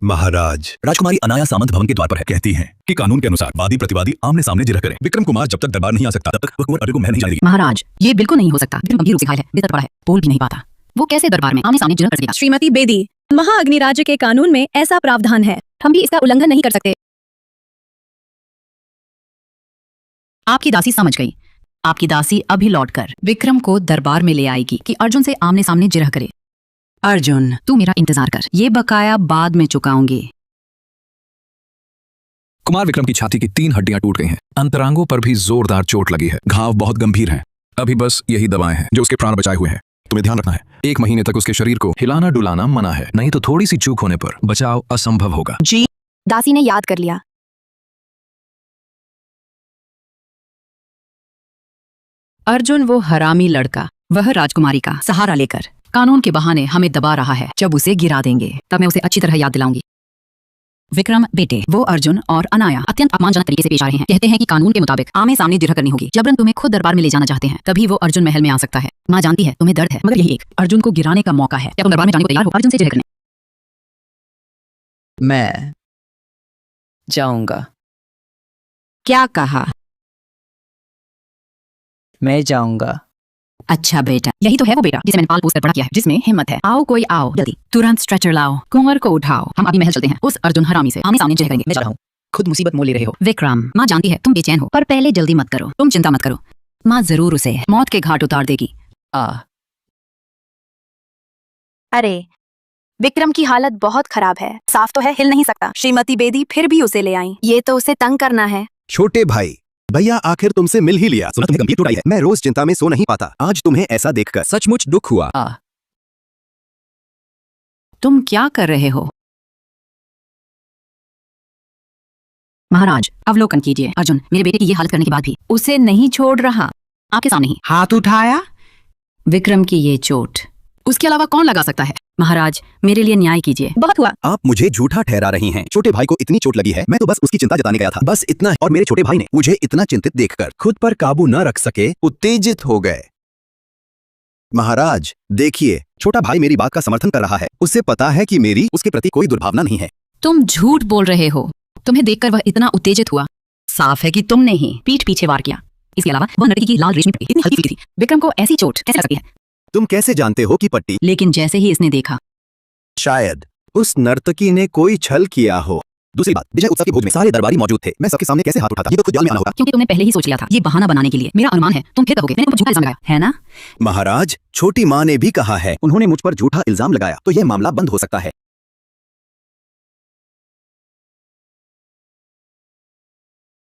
महाराज, राजकुमारी अनाया सामंत भवन के द्वार पर है। कहती हैं कि कानून के अनुसार वादी प्रतिवादी आमने सामने जिरह करें। विक्रम कुमार जब तक दरबार नहीं आ सकता तब तक कुंवर अर्जुन को महल नहीं जाने देगी। महाराज, ये बिल्कुल नहीं हो सकता। विक्रम गंभीर रूप से घायल है, बिस्तर पड़ा है, बोल भी नहीं पाता। वो कैसे दरबार में आमने सामने जिरह कर सकेगा? श्रीमती बेदी, महाअग्नि राज्य के कानून में ऐसा प्रावधान है, हम भी इसका उल्लंघन नहीं कर सकते। आपकी दासी समझ गई। आपकी दासी अभी लौटकर विक्रम को दरबार में ले आएगी कि अर्जुन से आमने सामने जिरह करे। अर्जुन, तू मेरा इंतजार कर, ये बकाया बाद में चुकाऊंगी। कुमार विक्रम की छाती की 3 हड्डियां टूट गई हैं। अंतरांगों पर भी जोरदार चोट लगी है। घाव बहुत गंभीर हैं। अभी बस यही दवाएं हैं जो उसके प्राण बचाए हुए हैं। तुम्हें ध्यान रखना है, 1 महीने तक उसके शरीर को हिलाना डुलाना मना है, नहीं तो थोड़ी सी चूक होने पर बचाव असंभव होगा। जी। दासी ने याद कर लिया। अर्जुन वो हरामी लड़का, वह राजकुमारी का सहारा लेकर कानून के बहाने हमें दबा रहा है। जब उसे गिरा देंगे तब मैं उसे अच्छी तरह याद दिलाऊंगी। विक्रम बेटे, वो अर्जुन और अनाया अत्यंत अपमानजनक तरीके से पेश आ रहे हैं। कहते हैं कि कानून के मुताबिक आमने सामने जिरह करनी होगी। जबरन तुम्हें खुद दरबार में ले जाना चाहते हैं, तभी वो अर्जुन महल में आ सकता है। माँ जानती है तुम्हें दर्द है, मगर यही एक अर्जुन को गिराने का मौका है। क्या तुम दरबार में जाने को तैयार हो अर्जुन से जिरह करने? मैं जाऊंगा। क्या कहा? मैं जाऊंगा। अच्छा बेटा, यही तो है वो बेटा जिसे मैंने पाल पोस कर बड़ा किया है, जिसमें हिम्मत है। आओ कोई आओ, जल्दी तुरंत स्ट्रेचर लाओ, कुंवर को उठाओ, हम अभी महल चलते हैं। उस अर्जुन हरामी से आमने सामने जिरह करेंगे। मैं जा रहा हूँ, खुद मुसीबत मोल ले रहे हो। विक्रम, माँ जानती है तुम बेचैन हो, पर पहले जल्दी मत करो। तुम चिंता मत करो, माँ जरूर उसे मौत के घाट उतार देगी। अरे, विक्रम की हालत बहुत खराब है। साफ तो है, हिल नहीं सकता। श्रीमती बेदी फिर भी उसे ले आई। ये तो उसे तंग करना है। छोटे भाई, भैया आखिर तुमसे मिल ही लिया। सुना तुम्हें गंभीर चोट आई है। मैं रोज चिंता में सो नहीं पाता, आज तुम्हें ऐसा देखकर सचमुच दुख हुआ। तुम क्या कर रहे हो? महाराज, अवलोकन कीजिए। अर्जुन मेरे बेटे की ये हालत करने के बाद भी उसे नहीं छोड़ रहा। आपके सामने ही हाथ उठाया। विक्रम की ये चोट उसके अलावा कौन लगा सकता है? महाराज, मेरे लिए न्याय कीजिए। बहुत हुआ। आप मुझे झूठा ठहरा रही हैं। छोटे भाई को इतनी चोट लगी है, मैं तो बस उसकी चिंता जताने गया था, बस इतना ही। और मेरे छोटे भाई ने मुझे इतना चिंतित देखकर खुद पर काबू न रख सके, उत्तेजित हो गए। महाराज देखिए, छोटा भाई मेरी बात का समर्थन कर रहा है। उसे पता है कि मेरी उसके प्रति कोई दुर्भावना नहीं है। तुम झूठ बोल रहे हो। तुम्हें देखकर वह इतना उत्तेजित हुआ, साफ है कि तुमने ही पीठ पीछे वार किया। इसके अलावा वह लड़की की लाल रेशमी पट्टी इतनी हल्की फुल्की थी। विक्रम को ऐसी चोट कैसे लग सकती है? तुम कैसे जानते हो कि पट्टी? लेकिन जैसे ही इसने देखा, शायद उस नर्तकी ने कोई छल किया हो। दूसरी बात, विजय उत्सव के भोज में सारे दरबारी मौजूद थे। मैं सबके सामने कैसे हाथ उठाता? ये तो खुद जाल में आना होगा। क्योंकि तुमने पहले ही सोच लिया था। ये बहाना बनाने के लिए। मेरा अनुमान है तुम फिर कहोगे मैंने तुम पर झूठा इल्जाम लगाया है ना? महाराज, छोटी माँ ने भी कहा है, उन्होंने मुझ पर झूठा इल्जाम लगाया, तो यह मामला बंद हो सकता है।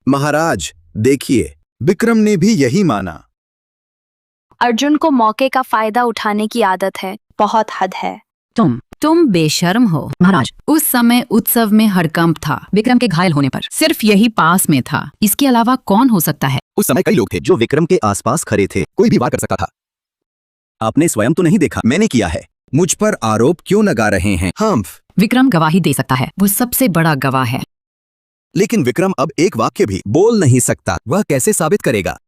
महाराज देखिए, विक्रम ने भी यही माना। अर्जुन को मौके का फायदा उठाने की आदत है, बहुत हद है। तुम बेशर्म हो। महाराज, उस समय उत्सव में हड़कंप था विक्रम के घायल होने पर। सिर्फ यही पास में था, इसके अलावा कौन हो सकता है? उस समय कई लोग थे जो विक्रम के आसपास खड़े थे, कोई भी वार कर सकता था। आपने स्वयं तो नहीं देखा, मैंने किया है। मुझ पर आरोप क्यों लगा रहे हैं? हम विक्रम गवाही दे सकता है, वो सबसे बड़ा गवाह है। लेकिन विक्रम अब एक वाक्य भी बोल नहीं सकता, वह कैसे साबित करेगा?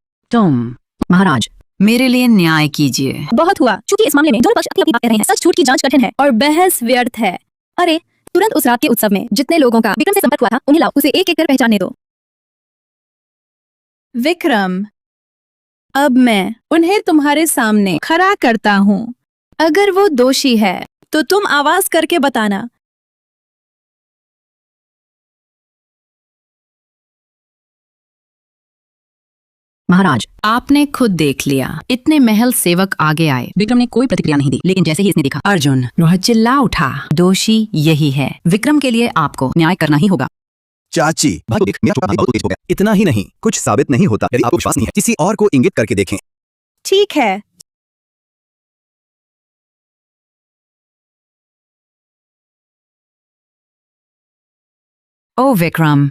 महाराज, मेरे लिए न्याय कीजिए। बहुत हुआ। चूंकि इस मामले में दोनों पक्ष अपनी अपनी बात कह रहे हैं, सच झूठ की जांच कठिन है और बहस व्यर्थ है। अरे, तुरंत उस रात के उत्सव में जितने लोगों का विक्रम से संपर्क हुआ था, उन्हें लाओ, उसे एक एक कर पहचानने दो। विक्रम, अब मैं उन्हें तुम्हारे सामने खड़ा करता हूँ। अगर वो दोषी है तो तुम आवाज करके बताना। महाराज, आपने खुद देख लिया, इतने महल सेवक आगे आए, विक्रम ने कोई प्रतिक्रिया नहीं दी। लेकिन जैसे ही इसने देखा अर्जुन, वह चिल्ला उठा, दोषी यही है। विक्रम के लिए आपको न्याय करना ही होगा। चाची, भाई को देख, मेरा छोटा भाई बहुत तेज हो गया। इतना ही नहीं, कुछ साबित नहीं होता। यदि आपको विश्वास नहीं है, किसी और को इंगित करके देखें। ठीक है। ओ विक्रम,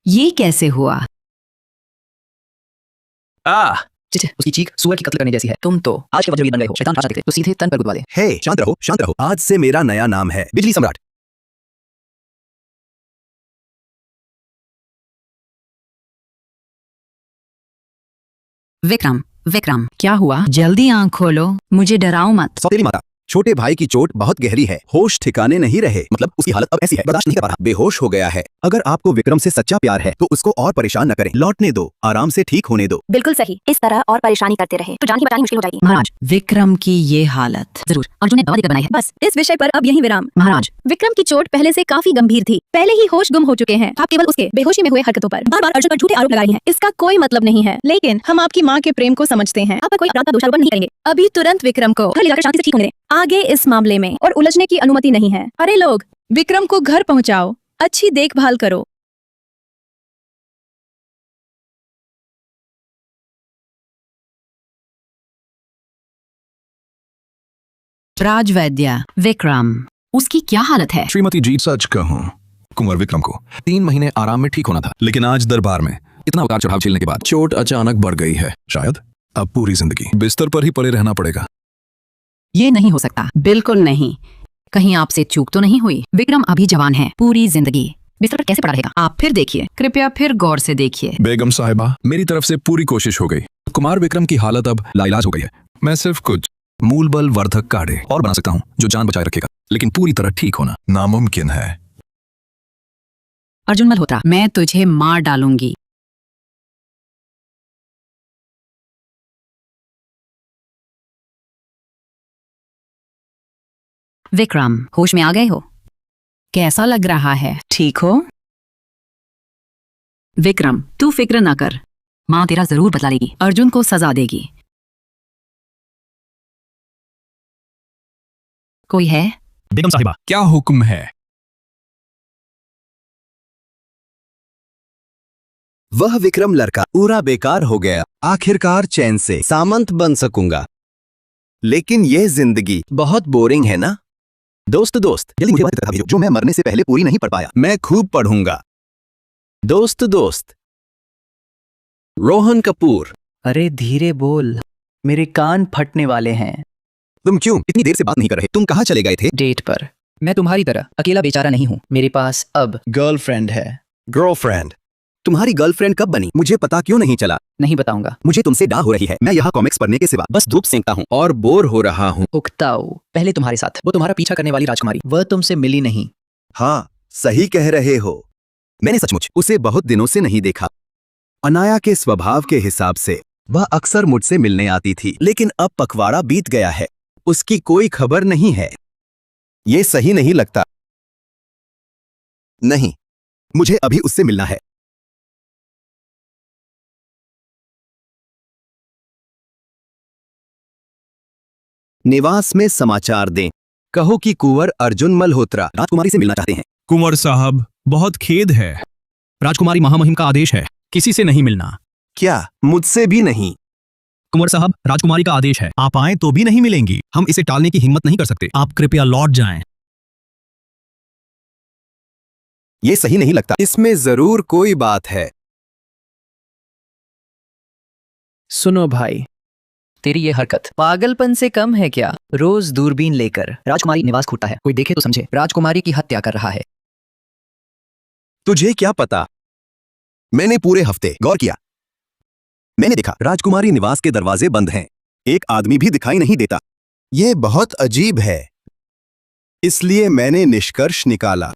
ये कैसे हुआ? उसकी चीख सुअर की कत्ल करने जैसी है। तुम तो आज के वज्रवीर बन गए हो। शैतान राजा दिखते तो सीधे तन पर गुदवा दे। हे, शांत रहो, शांत रहो। आज से मेरा नया नाम है बिजली सम्राट। विक्रम, क्या हुआ? जल्दी आंख खोलो, मुझे डराओ मत। सौतेली माता, छोटे भाई की चोट बहुत गहरी है, होश ठिकाने नहीं रहे। मतलब उसकी हालत अब ऐसी है, बर्दाश्त नहीं कर पा रहा, बेहोश हो गया है। अगर आपको विक्रम से सच्चा प्यार है तो उसको और परेशान न करें, लौटने दो, आराम से ठीक होने दो। बिल्कुल सही। इस तरह और परेशानी करते रहे तो जान की बचानी मुश्किल हो जाएगी। महाराज, विक्रम की ये हालत जरूर अर्जुन ने दवा देकर बनाई है। बस इस विषय पर अब यही विराम। महाराज, विक्रम की चोट पहले से काफी गंभीर थी, पहले ही होश गुम हो चुके हैं। आप केवल उसके बेहोशी में हुए हरकतों पर बार बार अर्जुन पर झूठे आरोप लगा रही हैं। इसका कोई मतलब नहीं है। लेकिन हम आपकी माँ के प्रेम को समझते हैं। आप पर कोई अपराध का दोषारोपण नहीं करेंगे। अभी तुरंत विक्रम को घर ले जाकर शांति से ठीक होने दें। आगे इस मामले में और उलझने की अनुमति नहीं है। अरे लोग, विक्रम को घर पहुंचाओ, अच्छी देखभाल करो। राजवैद्य विक्रम, उसकी क्या हालत है? श्रीमती जी, सच कहूं, कुंवर विक्रम को 3 महीने आराम में ठीक होना था, लेकिन आज दरबार में इतना उतार चढ़ाव झेलने के बाद चोट अचानक बढ़ गई है। शायद अब पूरी जिंदगी बिस्तर पर ही पड़े रहना पड़ेगा। ये नहीं हो सकता। बिल्कुल नहीं। कहीं आपसे चूक तो नहीं हुई? विक्रम अभी जवान है, पूरी जिंदगी बिस्तर पर कैसे पड़ा रहेगा? आप फिर देखिए, कृपया फिर गौर से देखिए। बेगम साहिबा, मेरी तरफ से पूरी कोशिश हो गई। कुमार विक्रम की हालत अब लाइलाज हो गई है। मैं सिर्फ कुछ मूल बल वर्धक काढ़े और बना सकता हूँ जो जान बचाए रखेगा, लेकिन पूरी तरह ठीक होना नामुमकिन है। अर्जुन मल्होत्रा, मैं तुझे मार डालूंगी। विक्रम, होश में आ गए हो? कैसा लग रहा है? ठीक हो? विक्रम, तू फिक्र ना कर, माँ तेरा जरूर बदला लेगी, अर्जुन को सजा देगी। कोई है? बेगम साहिबा, क्या हुक्म है? वह विक्रम लड़का पूरा बेकार हो गया। आखिरकार चैन से सामंत बन सकूंगा, लेकिन यह जिंदगी बहुत बोरिंग है ना। दोस्त जल्दी मुझे बात भेजो जो मैं मरने से पहले पूरी नहीं पढ़ पाया। मैं खूब पढ़ूंगा। दोस्त रोहन कपूर। अरे धीरे बोल, मेरे कान फटने वाले हैं। तुम क्यों इतनी देर से बात नहीं कर रहे? तुम कहाँ चले गए थे? डेट पर। मैं तुम्हारी तरह अकेला बेचारा नहीं हूँ, मेरे पास अब गर्लफ्रेंड है। गर्लफ्रेंड? तुम्हारी गर्लफ्रेंड कब बनी? मुझे पता क्यों नहीं चला? नहीं बताऊंगा। मुझे तुमसे डाह हो रही है। मैं यहाँ कॉमिक्स पढ़ने के सिवा बस धूप सेंकता हूँ और बोर हो रहा हूँ। उकताऊ, पहले तुम्हारे साथ वो तुम्हारा पीछा करने वाली राजकुमारी, वह तुमसे मिली नहीं। हाँ, सही कह रहे हो। मैंने सचमुच उसे बहुत दिनों से नहीं देखा। अनाया के स्वभाव के हिसाब से वह अक्सर मुझसे मिलने आती थी, लेकिन अब पखवाड़ा बीत गया है, उसकी कोई खबर नहीं है। ये सही नहीं लगता। नहीं, मुझे अभी उससे मिलना है। निवास में समाचार दें। कहो कि कुंवर अर्जुन मल्होत्रा राजकुमारी से मिलना चाहते हैं। कुंवर साहब, बहुत खेद है, राजकुमारी महामहिम का आदेश है, किसी से नहीं मिलना। क्या? मुझसे भी नहीं? कुंवर साहब, राजकुमारी का आदेश है, आप आए तो भी नहीं मिलेंगी। हम इसे टालने की हिम्मत नहीं कर सकते। आप कृपया लौट जाएं। ये सही नहीं लगता। इसमें जरूर कोई बात है। सुनो भाई, तेरी ये हरकत पागलपन से कम है क्या? रोज दूरबीन लेकर राजकुमारी निवास खूंटता है, कोई देखे तो समझे राजकुमारी की हत्या कर रहा है। तुझे क्या पता? मैंने पूरे हफ्ते गौर किया। मैंने देखा राजकुमारी निवास के दरवाजे बंद हैं, एक आदमी भी दिखाई नहीं देता। यह बहुत अजीब है, इसलिए मैंने निष्कर्ष निकाला।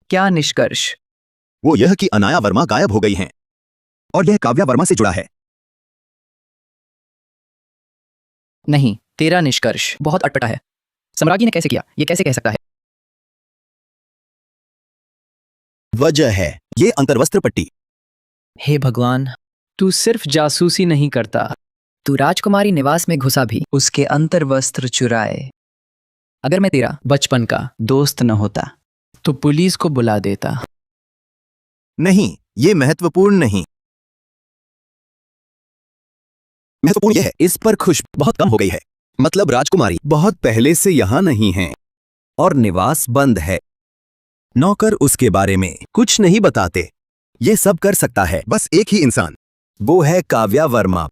क्या निष्कर्ष? वो यह कि अनाया वर्मा गायब हो गई हैं, और यह काव्या वर्मा से जुड़ा है। नहीं, तेरा निष्कर्ष बहुत अटपटा है। सम्राज्ञी ने कैसे किया, ये कैसे कह सकता है? वजह है ये अंतर्वस्त्र पट्टी। हे भगवान, तू सिर्फ जासूसी नहीं करता, तू राजकुमारी निवास में घुसा भी उसके अंतर्वस्त्र चुराए। अगर मैं तेरा बचपन का दोस्त न होता तो पुलिस को बुला देता। नहीं, ये महत्वपूर्ण नहीं। महत्वपूर्ण यह है, इस पर खुश बहुत कम हो गई है। मतलब राजकुमारी बहुत पहले से यहां नहीं है और निवास बंद है। नौकर उसके बारे में कुछ नहीं बताते। ये सब कर सकता है बस एक ही इंसान, वो है काव्या वर्मा।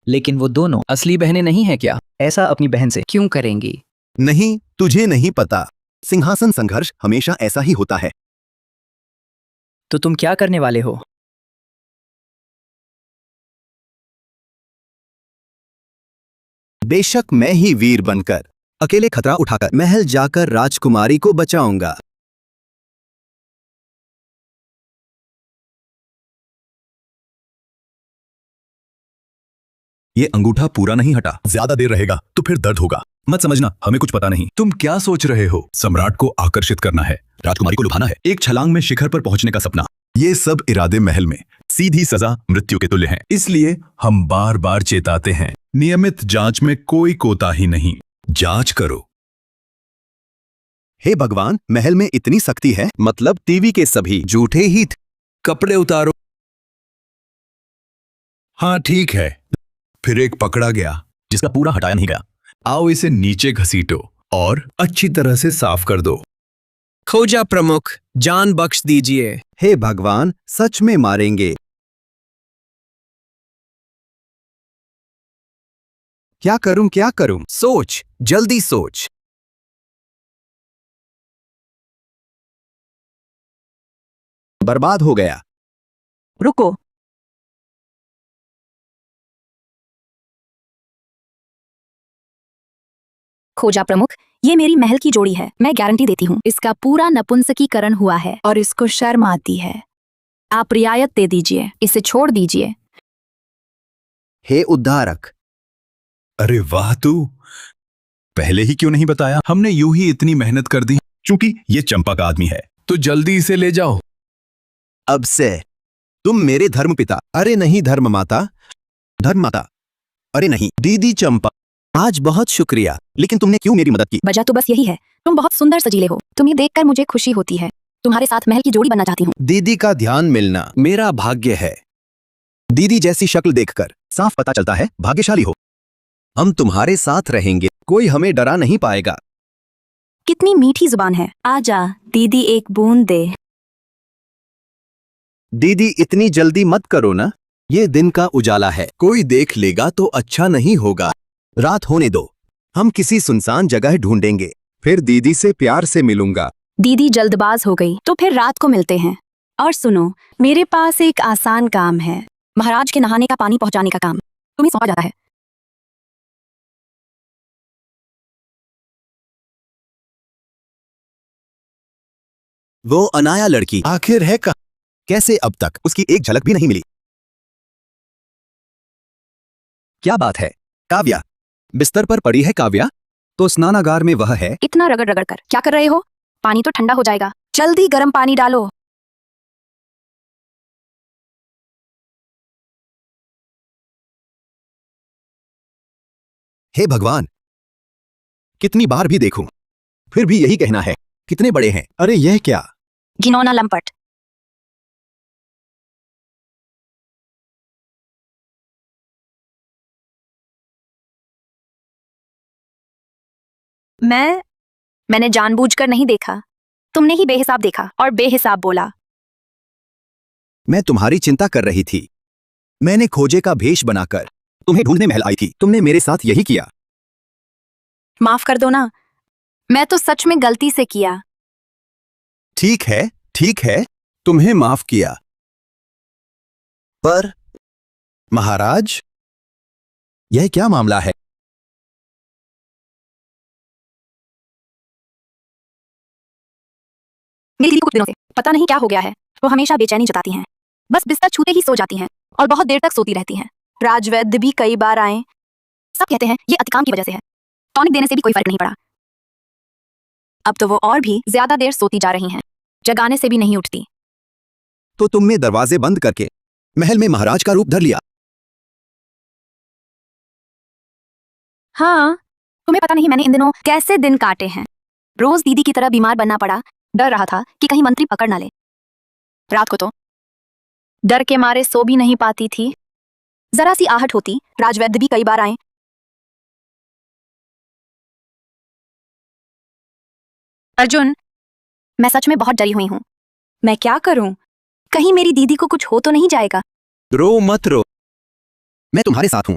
लेकिन वो दोनों असली बहनें नहीं है क्या? ऐसा अपनी बहन से क्यों करेंगी? नहीं, तुझे नहीं पता। सिंहासन संघर्ष हमेशा ऐसा ही होता है। तो तुम क्या करने वाले हो? बेशक मैं ही वीर बनकर अकेले खतरा उठाकर महल जाकर राजकुमारी को बचाऊंगा। ये अंगूठा पूरा नहीं हटा, ज्यादा देर रहेगा तो फिर दर्द होगा। मत समझना हमें कुछ पता नहीं। तुम क्या सोच रहे हो? सम्राट को आकर्षित करना है, राजकुमारी को लुभाना है, एक छलांग में शिखर पर पहुंचने का सपना। ये सब इरादे महल में, सीधी सजा मृत्यु के तुल्य हैं। इसलिए हम बार बार चेताते हैं, नियमित जांच में कोई कोताही नहीं, जांच करो। हे भगवान, महल में इतनी सख्ती है, मतलब टीवी के सभी झूठे ही थे। कपड़े उतारो। हाँ ठीक है। फिर एक पकड़ा गया जिसका पूरा हटाया नहीं गया। आओ इसे नीचे घसीटो और अच्छी तरह से साफ कर दो। खोजा प्रमुख, जान बख्श दीजिए। हे भगवान, सच में मारेंगे? क्या करूं क्या करूं? सोच, जल्दी सोच। बर्बाद हो गया। रुको। खोजा प्रमुख, ये मेरी महल की जोड़ी है। मैं गारंटी देती हूँ इसका पूरा नपुंसकीकरण हुआ है और इसको शर्म आती है। आप रियायत दे दीजिए, इसे छोड़ दीजिए। हे उद्धारक। अरे वाह, तू पहले ही क्यों नहीं बताया? हमने यूं ही इतनी मेहनत कर दी। चूंकि ये चंपा का आदमी है तो जल्दी इसे ले जाओ। अब से तुम मेरे धर्मपिता, अरे नहीं धर्ममाता, धर्ममाता, अरे नहीं दीदी चंपा, आज बहुत शुक्रिया। लेकिन तुमने क्यों मेरी मदद की? वजह तो बस यही है, तुम बहुत सुंदर सजीले हो। तुम्हें देखकर मुझे खुशी होती है। तुम्हारे साथ महल की जोड़ी बनना चाहती हूँ। दीदी का ध्यान मिलना मेरा भाग्य है। दीदी जैसी शक्ल देखकर साफ पता चलता है भाग्यशाली हो। हम तुम्हारे साथ रहेंगे, कोई हमें डरा नहीं पाएगा। कितनी मीठी जुबान है। आजा दीदी, एक बूंद दे। दीदी इतनी जल्दी मत करो ना, ये दिन का उजाला है, कोई देख लेगा तो अच्छा नहीं होगा। रात होने दो, हम किसी सुनसान जगह ढूंढेंगे, फिर दीदी से प्यार से मिलूंगा। दीदी जल्दबाज हो गई तो फिर रात को मिलते हैं। और सुनो, मेरे पास एक आसान काम है, महाराज के नहाने का पानी पहुंचाने का काम तुम्हें सौंपा जाता है। वो अनाया लड़की आखिर है कहाँ? कैसे अब तक उसकी एक झलक भी नहीं मिली? क्या बात है काव्या? बिस्तर पर पड़ी है काव्या? तो स्नानागार में वह है। इतना रगड़ रगड़ कर क्या कर रहे हो? पानी तो ठंडा हो जाएगा, जल्दी गर्म पानी डालो। हे भगवान, कितनी बार भी देखूं, फिर भी यही कहना है, कितने बड़े हैं। अरे यह क्या? घिनौना लंपट। मैंने जानबूझकर नहीं देखा, तुमने ही बेहिसाब देखा और बेहिसाब बोला। मैं तुम्हारी चिंता कर रही थी। मैंने खोजे का भेष बनाकर तुम्हें ढूंढने महल आई थी। तुमने मेरे साथ यही किया। माफ कर दो ना, मैं तो सच में गलती से किया। ठीक है, तुम्हें माफ किया। पर महाराज, यह क्या मामला है? मेरी दीदी को कुछ दिनों से पता नहीं क्या हो गया है, वो हमेशा बेचैनी जताती हैं, बस बिस्तर छूते ही सो जाती हैं और बहुत देर तक सोती रहती हैं। राजवैद्य भी कई बार आए, सब कहते हैं ये अतिकाम की वजह से है। टॉनिक देने से भी कोई फर्क नहीं पड़ा। अब तो वो और भी ज्यादा देर सोती जा रही हैं, जगाने से भी नहीं उठती। तो तुमने दरवाजे बंद करके महल में महाराज का रूप धर लिया। हाँ, तुम्हें पता नहीं मैंने इन दिनों कैसे दिन काटे हैं। रोज दीदी की तरह बीमार बनना पड़ा, डर रहा था कि कहीं मंत्री पकड़ ना ले। रात को तो डर के मारे सो भी नहीं पाती थी। जरा सी आहट होती, राजवैद्य भी कई बार आए। अर्जुन, मैं सच में बहुत डरी हुई हूं। मैं क्या करूं? कहीं मेरी दीदी को कुछ हो तो नहीं जाएगा। रो मत रो, मैं तुम्हारे साथ हूं।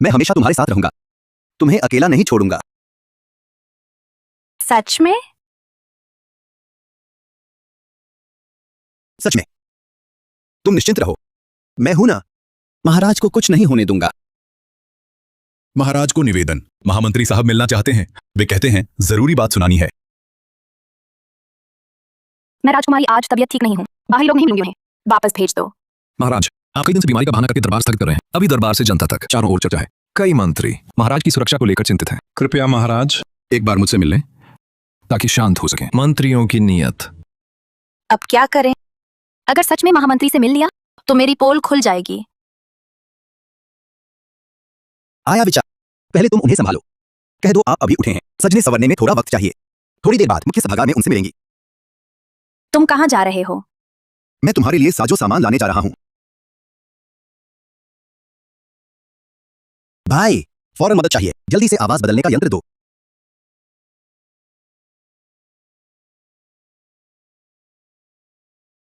मैं हमेशा तुम्हारे साथ रहूंगा, तुम्हें अकेला नहीं छोड़ूंगा। सच में? सच में। तुम निश्चिंत रहो, मैं हूं ना, महाराज को कुछ नहीं होने दूंगा। महाराज को निवेदन, महामंत्री साहब मिलना चाहते हैं। वे कहते हैं जरूरी बात सुनानी है। मैं राजकुमारी, आज तबीयत ठीक नहीं हूं, बाहरी लोग नहीं मिलूंगे उन्हें, वापस भेज दो। महाराज, आप कई दिन से बीमारी का बहाना करके दरबार स्थगित कर रहे हैं। अभी दरबार से जनता तक चारों ओर चर्चा है। कई मंत्री महाराज की सुरक्षा को लेकर चिंतित हैं। कृपया महाराज एक बार मुझसे मिल लें ताकि शांत हो सके। मंत्रियों की नीयत। अब क्या करें? अगर सच में महामंत्री से मिल लिया तो मेरी पोल खुल जाएगी। आया विचार, पहले तुम उन्हें संभालो। कह दो आप अभी उठे हैं, सजने संवरने में थोड़ा वक्त चाहिए। थोड़ी देर बाद मुख्य सभागार में उनसे मिलेंगी। तुम कहाँ जा रहे हो? मैं तुम्हारे लिए साजो सामान लाने जा रहा हूं। भाई, फौरन मदद चाहिए, जल्दी से आवाज बदलने का यंत्र दो।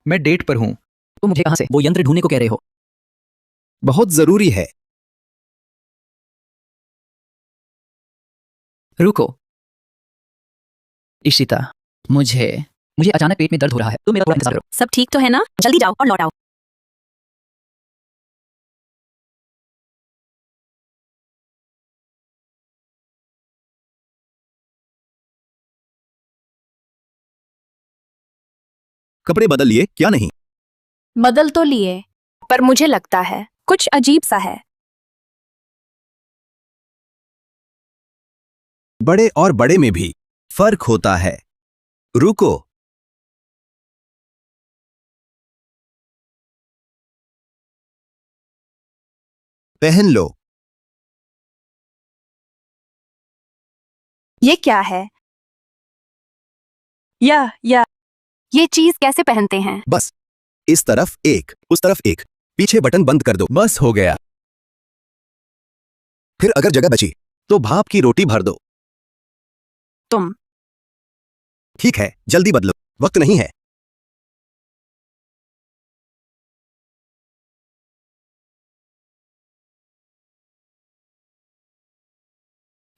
मैं डेट पर हूँ। तुम मुझे कहाँ से वो यंत्र ढूंढने को कह रहे हो? बहुत जरूरी है। रुको इशिता, मुझे अचानक पेट में दर्द हो रहा है, तो मेरा थोड़ा इंतजार करो। सब ठीक तो है ना? जल्दी जाओ और लौट आओ। कपड़े बदल लिए क्या नहीं? बदल तो लिए, पर मुझे लगता है कुछ अजीब सा है। बड़े और बड़े में भी फर्क होता है। रुको, पहन लो। ये क्या है? या ये चीज कैसे पहनते हैं? बस इस तरफ एक, उस तरफ एक, पीछे बटन बंद कर दो, बस हो गया। फिर अगर जगह बची तो भाप की रोटी भर दो। तुम ठीक है, जल्दी बदलो, वक्त नहीं है।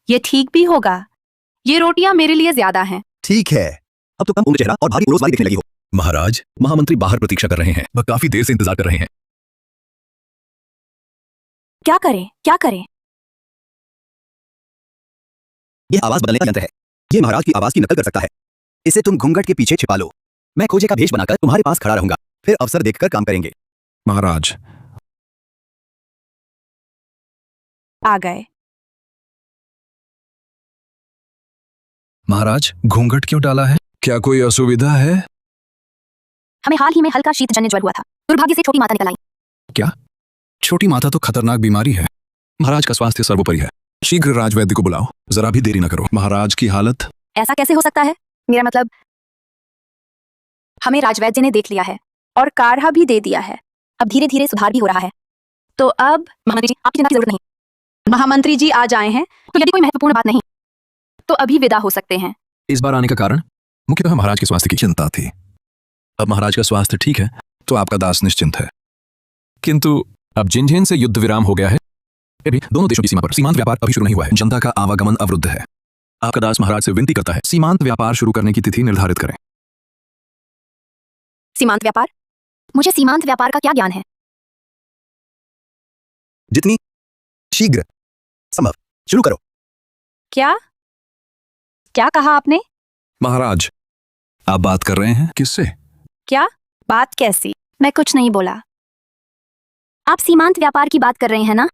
ये ठीक भी होगा। ये रोटियां मेरे लिए ज्यादा हैं। ठीक है, अब तो कम उम्र चेहरा और भारी उड़ोस वाली दिखने लगी हो। महाराज, महामंत्री बाहर प्रतीक्षा कर रहे हैं। वह काफी देर से इंतजार कर रहे हैं। क्या करें क्या करें? यह आवाज बदलने का यंत्र है। यह महाराज की आवाज की नकल कर सकता है। इसे तुम घूंघट के पीछे छिपा लो। मैं खोजे का भेष बनाकर तुम्हारे पास खड़ा रहूंगा, फिर अवसर देखकर काम करेंगे। महाराज, आ गए। महाराज, घूंघट क्यों डाला है? क्या कोई असुविधा है? हमें हाल ही में हल्का शीतजन्य ज्वर हुआ था। दुर्भाग्य से छोटी माता निकल आई। क्या? छोटी माता तो खतरनाक बीमारी है। महाराज का स्वास्थ्य सर्वोपरि है। शीघ्र राजवैद्य को बुलाओ, जरा भी देरी न करो। महाराज की हालत। ऐसा कैसे हो सकता है? मेरा मतलब, हमें राजवैद्य ने देख लिया है और काढ़ा भी दे दिया है। अब धीरे धीरे सुधार भी हो रहा है। तो अब महामंत्री जी, आपकी चिंता की जरूरत नहीं। महामंत्री जी आ जाए हैं, तो यदि कोई महत्वपूर्ण बात नहीं तो अभी विदा हो सकते हैं। इस बार आने का कारण मुख्यतः महाराज के स्वास्थ्य की चिंता थी। अब महाराज का स्वास्थ्य ठीक है तो आपका दास निश्चिंत है। किंतु अब जिन से युद्ध विराम हो गया है, अभी दोनों देशों की सीमा पर सीमांत व्यापार अभी शुरू नहीं हुआ है। जनता का आवागमन अवरुद्ध है। आपका दास महाराज से विनती करता है, सीमांत व्यापार शुरू करने की तिथि निर्धारित करें। सीमांत व्यापार? मुझे सीमांत व्यापार का क्या ज्ञान है? जितनी शीघ्र संभव शुरू करो। क्या क्या कहा आपने? महाराज, आप बात कर रहे हैं किससे? क्या बात कैसी? मैं कुछ नहीं बोला। आप सीमांत व्यापार की बात कर रहे हैं ना?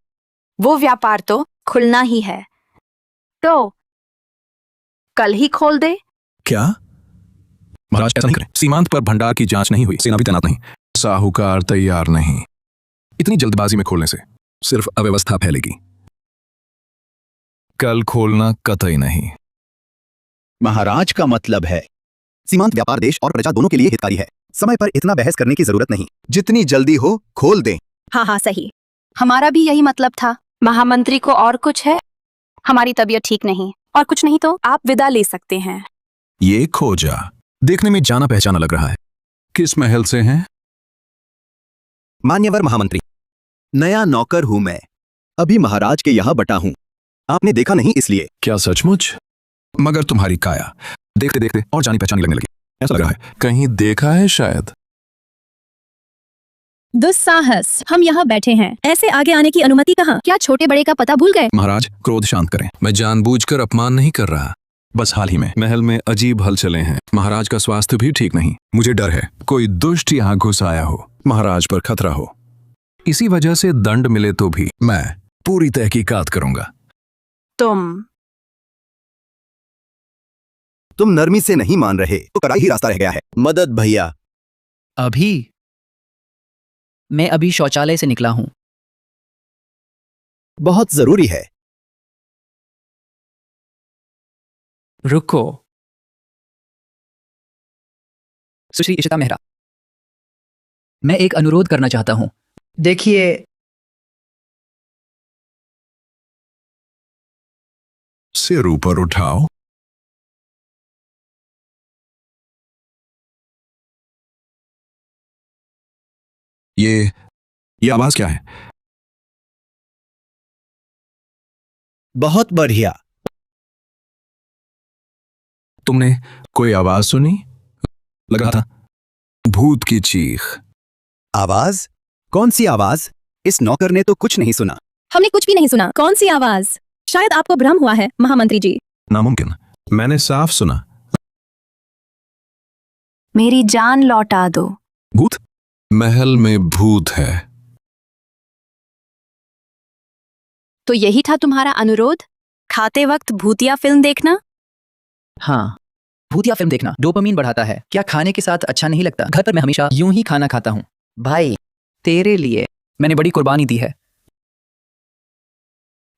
वो व्यापार तो खुलना ही है, तो कल ही खोल दे। क्या? महाराज, ऐसा नहीं करें। सीमांत पर भंडार की जांच नहीं हुई, सेना भी तैनात नहीं, साहूकार तैयार नहीं। इतनी जल्दबाजी में खोलने से सिर्फ अव्यवस्था फैलेगी। कल खोलना कतई नहीं। महाराज का मतलब है सीमांत व्यापार देश और प्रजा दोनों के लिए हितकारी है। समय पर इतना बहस करने की जरूरत नहीं, जितनी जल्दी हो खोल दें। हाँ सही, हमारा भी यही मतलब था। महामंत्री को और कुछ है? हमारी तबीयत ठीक नहीं, और कुछ नहीं तो आप विदा ले सकते हैं। ये खोजा देखने में जाना पहचाना लग रहा है। किस महल से हैं? मान्यवर महामंत्री, नया नौकर हूं मैं, अभी महाराज के यहां बटा हूं। आपने देखा नहीं इसलिए। क्या सचमुच? मगर तुम्हारी काया देखते देखते और जानी पहचानी लगने लगी। ऐसा लग रहा है कहीं देखा है शायद। दुस्साहस, हम यहाँ बैठे हैं, ऐसे आगे आने की अनुमति कहाँ? क्या छोटे बड़े का पता भूल गए? महाराज, क्रोध शांत करें। मैं जानबूझकर अपमान नहीं कर रहा। बस हाल ही में महल में अजीब हलचलें हैं। महाराज का स्वास्थ्य भी ठीक नहीं। मुझे डर है कोई दुष्ट यहाँ घुस आया हो, महाराज पर खतरा हो। इसी वजह से दंड मिले तो भी मैं पूरी तहकीकात करूंगा। तुम नरमी से नहीं मान रहे तो कड़ाई ही रास्ता रह गया है। मदद भैया। मैं अभी शौचालय से निकला हूं। बहुत जरूरी है। रुको। सुश्री इशिता मेहरा, मैं एक अनुरोध करना चाहता हूं। देखिए, सिर ऊपर उठाओ। ये आवाज क्या है? बहुत बढ़िया। तुमने कोई आवाज सुनी? लग रहा था भूत की चीख। आवाज? कौन सी आवाज? इस नौकर ने तो कुछ नहीं सुना। हमने कुछ भी नहीं सुना। कौन सी आवाज? शायद आपको भ्रम हुआ है महामंत्री जी। नामुमकिन, मैंने साफ सुना। मेरी जान लौटा दो। भूत? महल में भूत है। तो यही था तुम्हारा अनुरोध? खाते वक्त भूतिया फिल्म देखना? हाँ, भूतिया फिल्म देखना डोपामीन बढ़ाता है। क्या खाने के साथ अच्छा नहीं लगता? घर पर मैं हमेशा यूं ही खाना खाता हूँ। भाई, तेरे लिए मैंने बड़ी कुर्बानी दी है।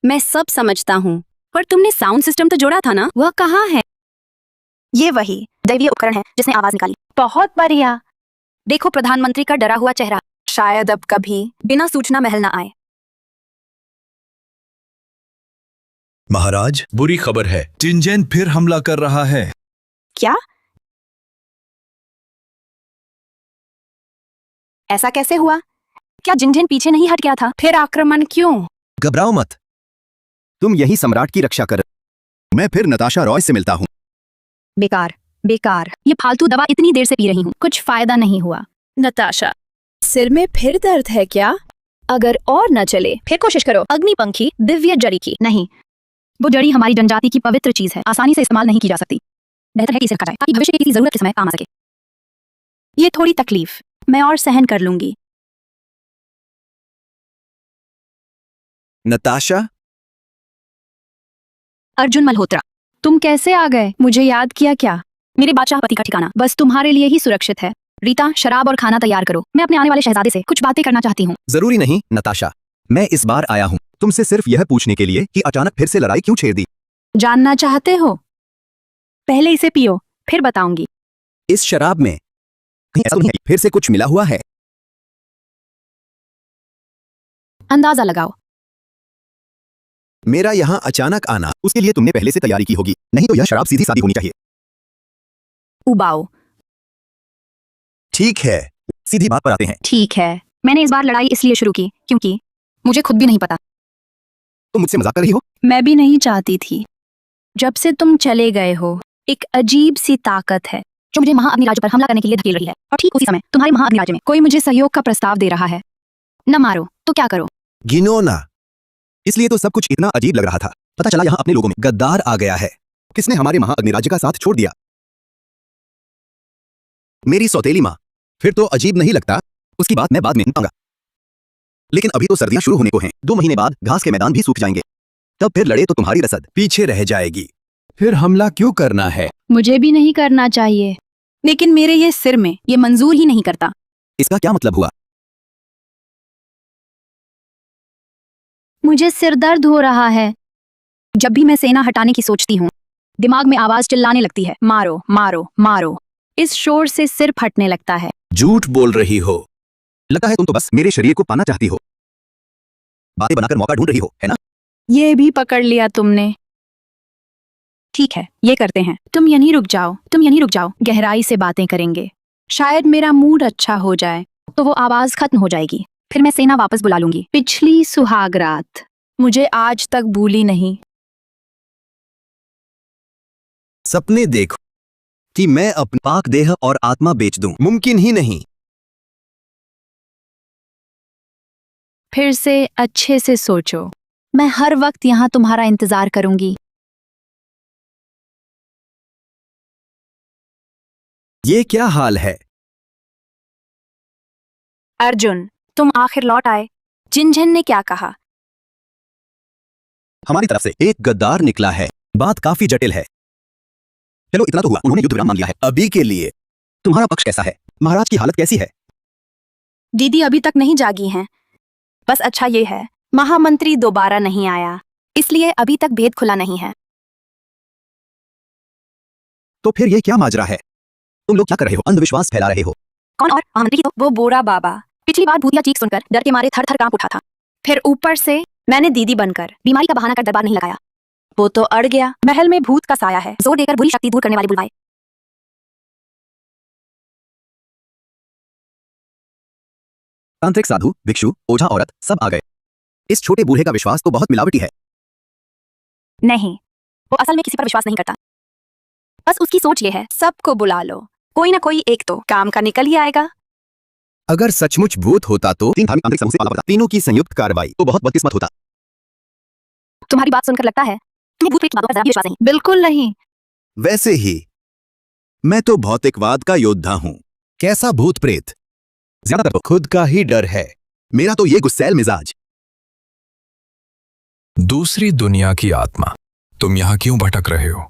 मैं सब समझता हूँ, पर तुमने साउंड सिस्टम तो जोड़ा था ना? वह कहाँ है? ये वही दैवीय उपकरण है जिसने आवाज निकाली। बहुत बढ़िया। देखो प्रधानमंत्री का डरा हुआ चेहरा। शायद अब कभी बिना सूचना महल न आए। महाराज, बुरी खबर है, जिनजेन फिर हमला कर रहा है। क्या? ऐसा कैसे हुआ? क्या जिनजिन पीछे नहीं हट गया था? फिर आक्रमण क्यों? घबराओ मत, तुम यही सम्राट की रक्षा कर। मैं फिर नताशा रॉय से मिलता हूँ। बेकार बेकार। ये फालतू दवा इतनी देर से पी रही हूँ, कुछ फायदा नहीं हुआ। नताशा, सिर में फिर दर्द है क्या? अगर और न चले फिर कोशिश करो अग्निपंखी दिव्य जड़ी की। नहीं, वो जड़ी हमारी जनजाति की पवित्र चीज है, आसानी से इस्तेमाल नहीं की जा सकती। बेहतर है कि इसे रखा जाए ताकि भविष्य की किसी जरूरत के समय काम आ सके। ये थोड़ी तकलीफ मैं और सहन कर लूंगी। नताशा? अर्जुन मल्होत्रा, तुम कैसे आ गए? मुझे याद किया क्या? मेरे बादशाह पति का ठिकाना बस तुम्हारे लिए ही सुरक्षित है। रीता, शराब और खाना तैयार करो। मैं अपने आने वाले शहजादे से कुछ बातें करना चाहती हूँ। जरूरी नहीं नताशा, मैं इस बार आया हूँ तुमसे सिर्फ यह पूछने के लिए कि अचानक फिर से लड़ाई क्यों छेड़ दी। जानना चाहते हो? पहले इसे पियो, फिर बताऊंगी। इस शराब में कहीं ऐसा नहीं है फिर से कुछ मिला हुआ है? अंदाजा लगाओ। मेरा यहाँ अचानक आना, उसके लिए तुमने पहले से तैयारी की होगी, नहीं तो यह शराब सीधी सादी होनी चाहिए। उबाओ। ठीक है, सीधी बात पर आते हैं। ठीक है, मैंने इस बार लड़ाई इसलिए शुरू की क्योंकि मुझे खुद भी नहीं पता। तुम मुझसे मजाक कर रही हो? मैं भी नहीं चाहती थी। जब से तुम चले गए हो, एक अजीब सी ताकत है जो मुझे महाअग्नि राज्य पर हमला करने के लिए धकेल रही है। और ठीक उसी समय तुम्हारे महाअग्नि राज्य में कोई मुझे सहयोग का प्रस्ताव दे रहा है। न मारो तो क्या करो? गिनो ना। इसलिए तो सब कुछ इतना अजीब लग रहा था। पता चला यहाँ अपने लोगों में गद्दार आ गया है। किसने हमारे महाअग्नि राज्य का साथ छोड़ दिया? मेरी सौतेली माँ। फिर तो अजीब नहीं लगता, उसकी बात मैं बाद में बताऊंगा। लेकिन अभी तो सर्दियां शुरू होने को हैं। 2 महीने बाद घास के मैदान भी सूख जाएंगे। तब फिर लड़े तो तुम्हारी रसद पीछे रह जाएगी। फिर हमला क्यों करना है? मुझे भी नहीं करना चाहिए, लेकिन मेरे ये सिर में ये मंजूर ही नहीं करता। इसका क्या मतलब हुआ? मुझे सिर दर्द हो रहा है। जब भी मैं सेना हटाने की सोचती हूँ, दिमाग में आवाज चिल्लाने लगती है, मारो मारो मारो। इस शोर से सिर फटने लगता है। झूठ बोल रही हो। लगता है तुम तो बस मेरे शरीर को पाना चाहती हो। बातें बनाकर मौका ढूंढ रही हो, है ना? ये भी पकड़ लिया तुमने। ठीक है, ये करते हैं। तुम यहीं रुक जाओ, तुम यहीं रुक जाओ। गहराई से बातें करेंगे। शायद मेरा मूड अच्छा हो जाए तो वो आवाज खत्म हो जाएगी। फिर मैं सेना वापस बुला लूंगी। पिछली सुहाग रात मुझे आज तक भूली नहीं। सपने देखो कि मैं अपनी पाक देह और आत्मा बेच दूं, मुमकिन ही नहीं। फिर से अच्छे से सोचो। मैं हर वक्त यहाँ तुम्हारा इंतजार करूंगी। ये क्या हाल है? अर्जुन, तुम आखिर लौट आए। जिनझन ने क्या कहा? हमारी तरफ से एक गद्दार निकला है। बात काफी जटिल है। चलो इतना तो हुआ, उन्होंने युद्ध विराम मांग लिया है। अभी के लिए तुम्हारा पक्ष कैसा है? महाराज की हालत कैसी है? दीदी अभी तक नहीं जागी हैं। बस अच्छा ये है, महामंत्री दोबारा नहीं आया, इसलिए अभी तक भेद खुला नहीं है। तो फिर ये क्या माजरा है? तुम लोग क्या कर रहे हो? अंधविश्वास फैला रहे हो। कौन और? महामंत्री तो वो बोरा बाबा। पिछली बार भूतिया चीख सुनकर डर के मारे थर थर कांप उठा था। फिर ऊपर से मैंने दीदी बनकर बीमारी का बहाना कर दरबार नहीं लगाया। वो तो अड़ गया। महल में भूत का साया है, जोर देकर बुरी शक्ति दूर करने वाली बुलवाए। तांत्रिक, साधु, भिक्षु, ओझा, औरत सब आ गए। इस छोटे बूढ़े का विश्वास तो बहुत मिलावटी है। नहीं, वो असल में किसी पर विश्वास नहीं करता। बस उसकी सोच ये है, सबको बुला लो, कोई ना कोई एक तो काम का निकल ही आएगा। अगर सचमुच भूत होता तो तीन धार्मिक तांत्रिक समूह से पाला पड़ता। तीनों की संयुक्त कार्रवाई तो बहुत बदकिस्मत होता। तुम्हारी बात सुनकर लगता है तुम्हें भूत प्रेत की बातों पर जरा भी विश्वास नहीं। बिल्कुल नहीं। वैसे ही मैं तो भौतिकवाद का योद्धा हूँ। कैसा भूत प्रेत? ज्यादातर तो खुद का ही डर है। मेरा तो ये गुस्सैल मिजाज। दूसरी दुनिया की आत्मा, तुम यहां क्यों भटक रहे हो?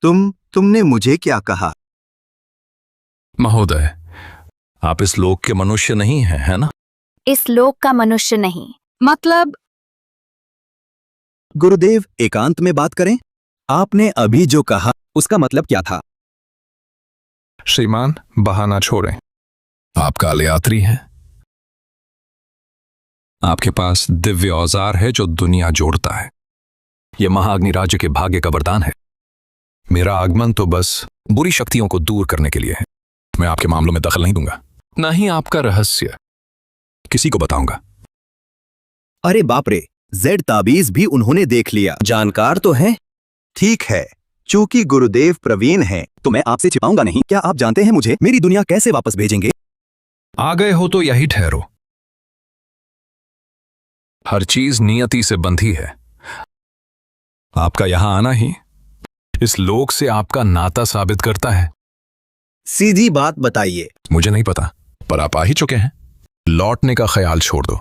तुमने मुझे क्या कहा? महोदय, आप इस लोक के मनुष्य नहीं हैं, है ना? इस लोक का मनुष्य नहीं, मतलब गुरुदेव, एकांत में बात करें। आपने अभी जो कहा उसका मतलब क्या था? श्रीमान, बहाना छोड़ें। आप काले यात्री हैं। आपके पास दिव्य औजार है जो दुनिया जोड़ता है। यह महाअग्नि राज्य के भाग्य का वरदान है। मेरा आगमन तो बस बुरी शक्तियों को दूर करने के लिए है। मैं आपके मामलों में दखल नहीं दूंगा, ना ही आपका रहस्य किसी को बताऊंगा। अरे बाप रे, जेड ताबीज भी उन्होंने देख लिया। जानकार तो हैं। ठीक है, चूंकि गुरुदेव प्रवीण हैं, तो मैं आपसे छिपाऊंगा नहीं। क्या आप जानते हैं मुझे मेरी दुनिया कैसे वापस भेजेंगे? आ गए हो तो यही ठहरो। हर चीज नियति से बंधी है। आपका यहां आना ही इस लोक से आपका नाता साबित करता है। सीधी बात बताइए। मुझे नहीं पता, पर आप आ ही चुके हैं। लौटने का ख्याल छोड़ दो।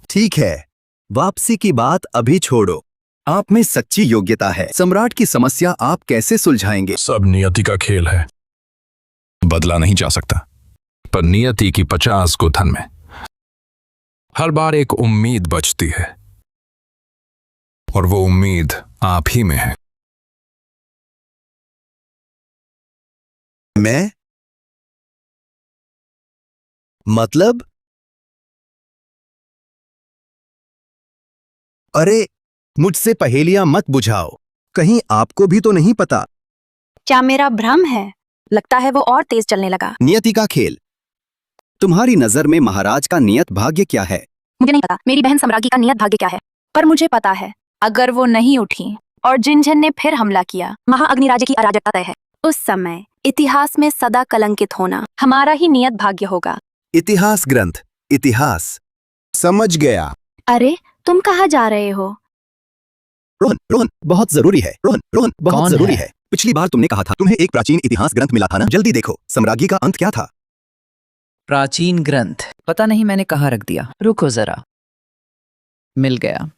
ठीक है, वापसी की बात अभी छोड़ो। आप में सच्ची योग्यता है। सम्राट की समस्या आप कैसे सुलझाएंगे? सब नियति का खेल है, बदला नहीं जा सकता। पर नियति की 50 गुथन में हर बार एक उम्मीद बचती है, और वो उम्मीद आप ही में है। मैं? मतलब? अरे, मुझसे पहेलियां मत बुझाओ। कहीं आपको भी तो नहीं पता? क्या मेरा भ्रम है? लगता है वो और तेज चलने लगा। नियति का खेल। तुम्हारी नजर में महाराज का नियत भाग्य क्या है? मुझे नहीं पता मेरी बहन सम्राज्ञी का नियत भाग्य क्या है, पर मुझे पता है अगर वो नहीं उठी और जिनझन ने फिर हमला किया, महाअग्नि राज्य की अराजकता तय है। उस समय इतिहास में सदा कलंकित होना हमारा ही नियत भाग्य होगा। इतिहास ग्रंथ, इतिहास। समझ गया। अरे तुम कहाँ जा रहे हो? रोहन, रोहन, बहुत जरूरी है। रोहन, रोहन, बहुत जरूरी है। पिछली बार तुमने कहा था तुम्हें एक प्राचीन इतिहास ग्रंथ मिला था ना? जल्दी देखो, सम्राज्ञी का अंत क्या था? प्राचीन ग्रंथ पता नहीं मैंने कहाँ रख दिया। रुको जरा, मिल गया।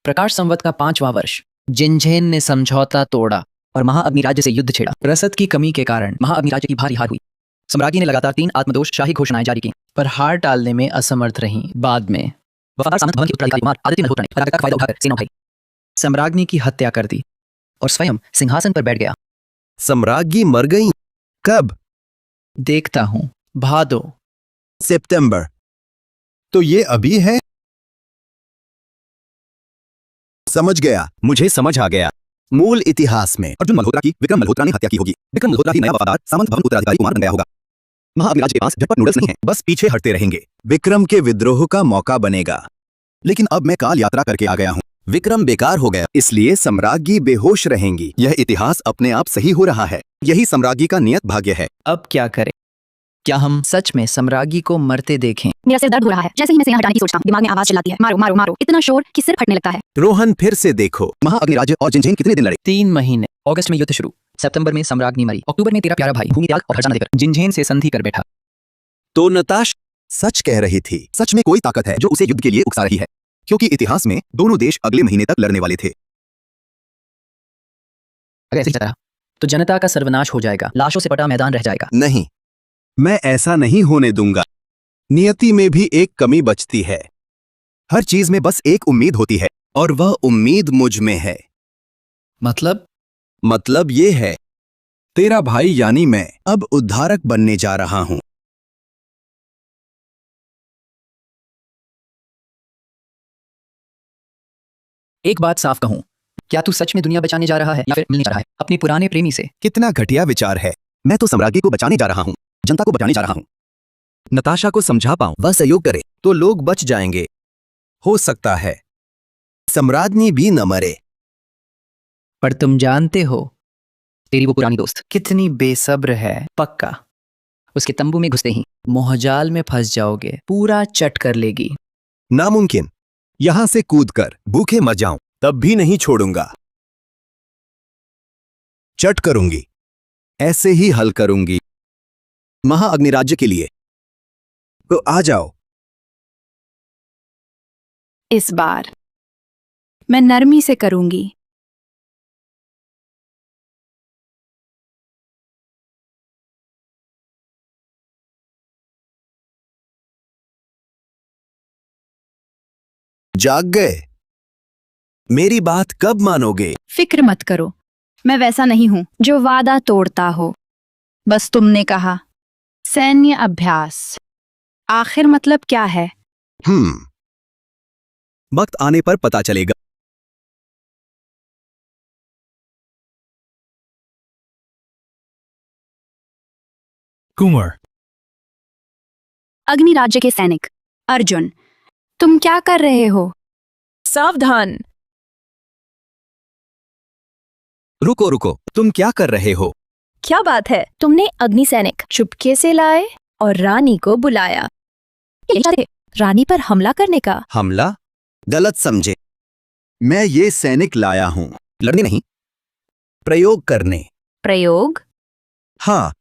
प्रकाश संवत का 5वां वर्ष, जिनझेन ने समझौता तोड़ा और महाअग्नि राज्य से युद्ध छेड़ा। रसद की कमी के कारण महाअग्नि राज्य की भारी हार हुई। सम्राज्ञी ने लगातार 3 आत्मदोषशाही घोषणाएं जारी की, पर हार टालने में असमर्थ रहीं। बाद में वफादार सामंत भवन के उत्तराधिकारी कुमार आदित्य मल्होत्रा ने पराजय का फायदा उठाकर सेना उठाई, सम्राज्ञी की हत्या कर दी और स्वयं सिंहासन पर बैठ गया। सम्राज्ञी मर गई? कब? देखता हूं, भादो। सितंबर। तो ये अभी है? समझ गया, मुझे समझ आ गया। मूल इतिहास में अर्जुन मल्होत्रा की विक्रम मल्होत्रा ने हत्या की होगी। विक्रम मल्होत्रा ही नया वफादार सामंत भवन उत्तराधिकारी कुमार बन गया होगा। महाअग्नि राज्य के पास झटपट नूडल्स नहीं है, बस पीछे हटते रहेंगे। विक्रम के विद्रोह का मौका बनेगा। लेकिन अब मैं काल यात्रा करके आ गया हूँ। विक्रम बेकार हो गया, इसलिए सम्राज्ञी बेहोश रहेंगी। यह इतिहास अपने आप सही हो रहा है। यही सम्राज्ञी का नियत भाग्य है। अब क्या करें? क्या हम सच में सम्राज्ञी को मरते देखें? मेरा सिर दर्द हो रहा है। जैसे ही मैं इसे यहाँ हटाने की सोचता हूँ, दिमाग में आवाज चिल्लाती है, मारो मारो मारो। इतना शोर कि सिर फटने लगता है। रोहन, फिर से देखो, महाअग्नि राज्य और जिनझेन कितने दिन लड़े? 3 महीने। अगस्त में युद्ध शुरू, सितंबर में सम्राज्ञी मरी, अक्टूबर में तेरा प्यारा भाई भूमि त्याग और हर्षा देकर जिनझेन से संधि कर बैठा। तो नताश सच कह रही थी। सच में कोई ताकत है जो उसे युद्ध के लिए उकसा रही है, क्योंकि इतिहास में दोनों देश अगले महीने तक लड़ने वाले थे। अगर ऐसे ही चला तो जनता का सर्वनाश हो जाएगा, लाशों से पटा मैदान रह जाएगा। नहीं, मैं ऐसा नहीं होने दूंगा। नियति में भी एक कमी बचती है। हर चीज में बस एक उम्मीद होती है, और वह उम्मीद मुझ में है। मतलब ये है, तेरा भाई यानी मैं अब उद्धारक बनने जा रहा हूं। एक बात साफ कहूं, क्या तू सच में दुनिया बचाने जा रहा है या फिर मिलने जा रहा है अपने पुराने प्रेमी से? कितना घटिया विचार है। मैं तो सम्राज्ञी को बचाने जा रहा हूँ, जनता को बचाने जा रहा हूँ। नताशा को समझा पाऊं, वह सहयोग करे तो लोग बच जाएंगे। हो सकता है सम्राज्ञी भी न मरे। पर तुम जानते हो तेरी वो पुरानी दोस्त कितनी बेसब्र है। पक्का उसके तंबू में घुसते ही मोहजाल में फंस जाओगे, पूरा चट कर लेगी। नामुमकिन। यहां से कूदकर भूखे मर जाऊं तब भी नहीं छोड़ूंगा। चट करूंगी, ऐसे ही हल करूंगी। महाअग्निराज्य के लिए तो आ जाओ। इस बार मैं नरमी से करूंगी। जाग गए? मेरी बात कब मानोगे? फिक्र मत करो, मैं वैसा नहीं हूं जो वादा तोड़ता हो। बस तुमने कहा सैन्य अभ्यास, आखिर मतलब क्या है? वक्त आने पर पता चलेगा। कुंवर, अग्निराज्य के सैनिक अर्जुन, तुम क्या कर रहे हो? सावधान। रुको रुको, तुम क्या कर रहे हो? क्या बात है? तुमने अग्नि सैनिक चुपके से लाए और रानी को बुलाया। ये चाहते थे रानी पर हमला करने का। हमला? गलत समझे। मैं ये सैनिक लाया हूं लड़ने नहीं, प्रयोग करने। प्रयोग? हाँ,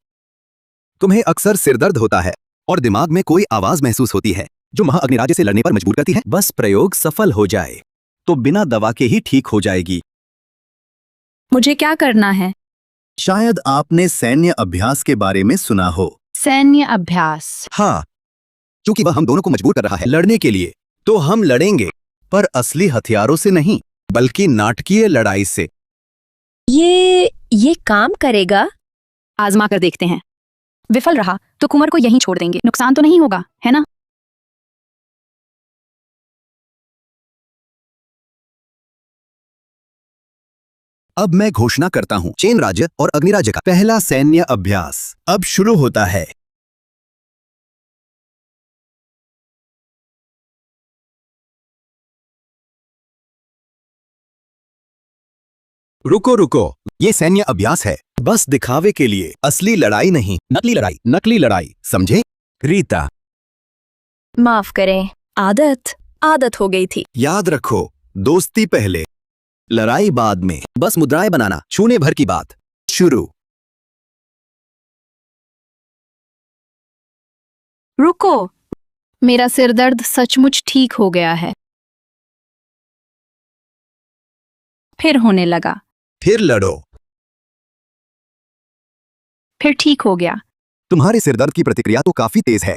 तुम्हें अक्सर सिरदर्द होता है और दिमाग में कोई आवाज महसूस होती है जो महाअग्निराज्य से लड़ने पर मजबूर करती है। बस प्रयोग सफल हो जाए तो बिना दवा के ही ठीक हो जाएगी। मुझे क्या करना है? शायद आपने सैन्य अभ्यास के बारे में सुना हो। सैन्य अभ्यास? हाँ, क्योंकि वह हम दोनों को मजबूर कर रहा है लड़ने के लिए, तो हम लड़ेंगे, पर असली हथियारों से नहीं, बल्कि नाटकीय लड़ाई से। ये काम करेगा? आजमा कर देखते हैं। विफल रहा तो कुंवर को यहीं छोड़ देंगे, नुकसान तो नहीं होगा, है ना? अब मैं घोषणा करता हूं, चेन राज्य और अग्निराज्य का पहला सैन्य अभ्यास अब शुरू होता है। रुको रुको, ये सैन्य अभ्यास है, बस दिखावे के लिए, असली लड़ाई नहीं। नकली लड़ाई, नकली लड़ाई, समझे? रीता, माफ करें, आदत हो गई थी। याद रखो, दोस्ती पहले, लड़ाई बाद में। बस मुद्राएं बनाना, छूने भर की बात। शुरू। रुको, मेरा सिरदर्द सचमुच ठीक हो गया है। फिर होने लगा। फिर लड़ो। फिर ठीक हो गया। तुम्हारे सिरदर्द की प्रतिक्रिया तो काफी तेज है।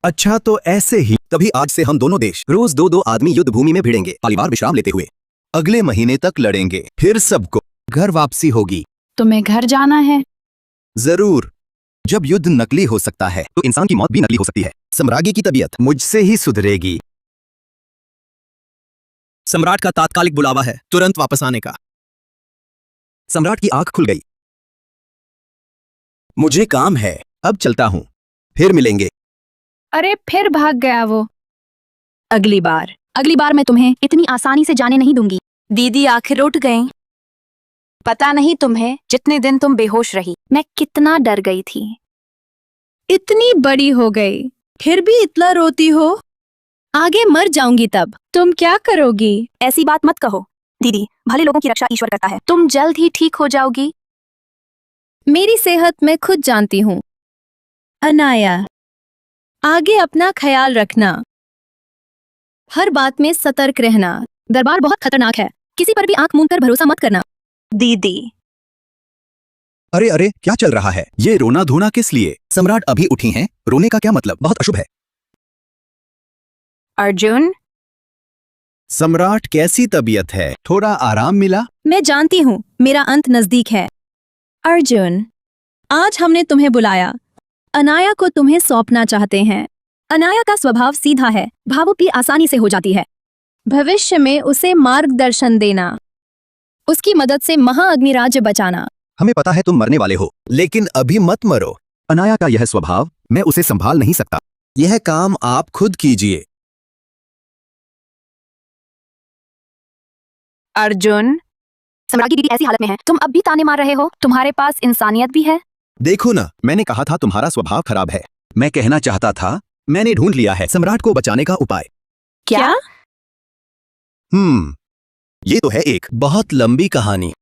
अच्छा, तो ऐसे ही तभी आज से हम दोनों देश रोज दो आदमी युद्ध भूमि में भिड़ेंगे, परिवार विश्राम लेते हुए। अगले महीने तक लड़ेंगे, फिर सबको घर वापसी होगी। तुम्हें घर जाना है? जरूर। जब युद्ध नकली हो सकता है तो इंसान की मौत भी नकली हो सकती है। सम्राज्ञी की तबीयत मुझसे ही सुधरेगी। सम्राट का तात्कालिक बुलावा है, तुरंत वापस आने का। सम्राट की आंख खुल गई। मुझे काम है, अब चलता हूं, फिर मिलेंगे। अरे, फिर भाग गया वो। अगली बार मैं तुम्हें इतनी आसानी से जाने नहीं दूंगी। दीदी आखिर उठ गई। पता नहीं तुम्हें, जितने दिन तुम बेहोश रही मैं कितना डर गई थी। इतनी बड़ी हो गई, फिर भी इतना रोती हो। आगे मर जाऊंगी तब तुम क्या करोगी? ऐसी बात मत कहो दीदी, भले लोगों की रक्षा ईश्वर करता है। तुम जल्द ही ठीक हो जाओगी। मेरी सेहत मैं खुद जानती हूँ। अनाया, आगे अपना ख्याल रखना, हर बात में सतर्क रहना। दरबार बहुत खतरनाक है, किसी पर भी आंख मूंद कर भरोसा मत करना। दीदी, अरे अरे, क्या चल रहा है? ये रोना धोना किस लिए? सम्राट अभी उठी हैं, रोने का क्या मतलब? बहुत अशुभ है। अर्जुन, सम्राट कैसी तबीयत है? थोड़ा आराम मिला? मैं जानती हूँ, मेरा अंत नजदीक है। अर्जुन, आज हमने तुम्हें बुलाया, अनाया को तुम्हें सौंपना चाहते हैं। अनाया का स्वभाव सीधा है, भावुक भी आसानी से हो जाती है। भविष्य में उसे मार्गदर्शन देना, उसकी मदद से महाअग्नि राज्य बचाना। हमें पता है तुम मरने वाले हो, लेकिन अभी मत मरो। अनाया का यह स्वभाव, मैं उसे संभाल नहीं सकता। यह काम आप खुद कीजिए। अर्जुन, सम्राज्ञी दीदी ऐसी हालत में है, तुम अब भी ताने मार रहे हो? तुम्हारे पास इंसानियत भी है? देखो ना, मैंने कहा था तुम्हारा स्वभाव खराब है। मैं कहना चाहता था, मैंने ढूंढ लिया है सम्राट को बचाने का उपाय। क्या? ये तो है एक बहुत लंबी कहानी।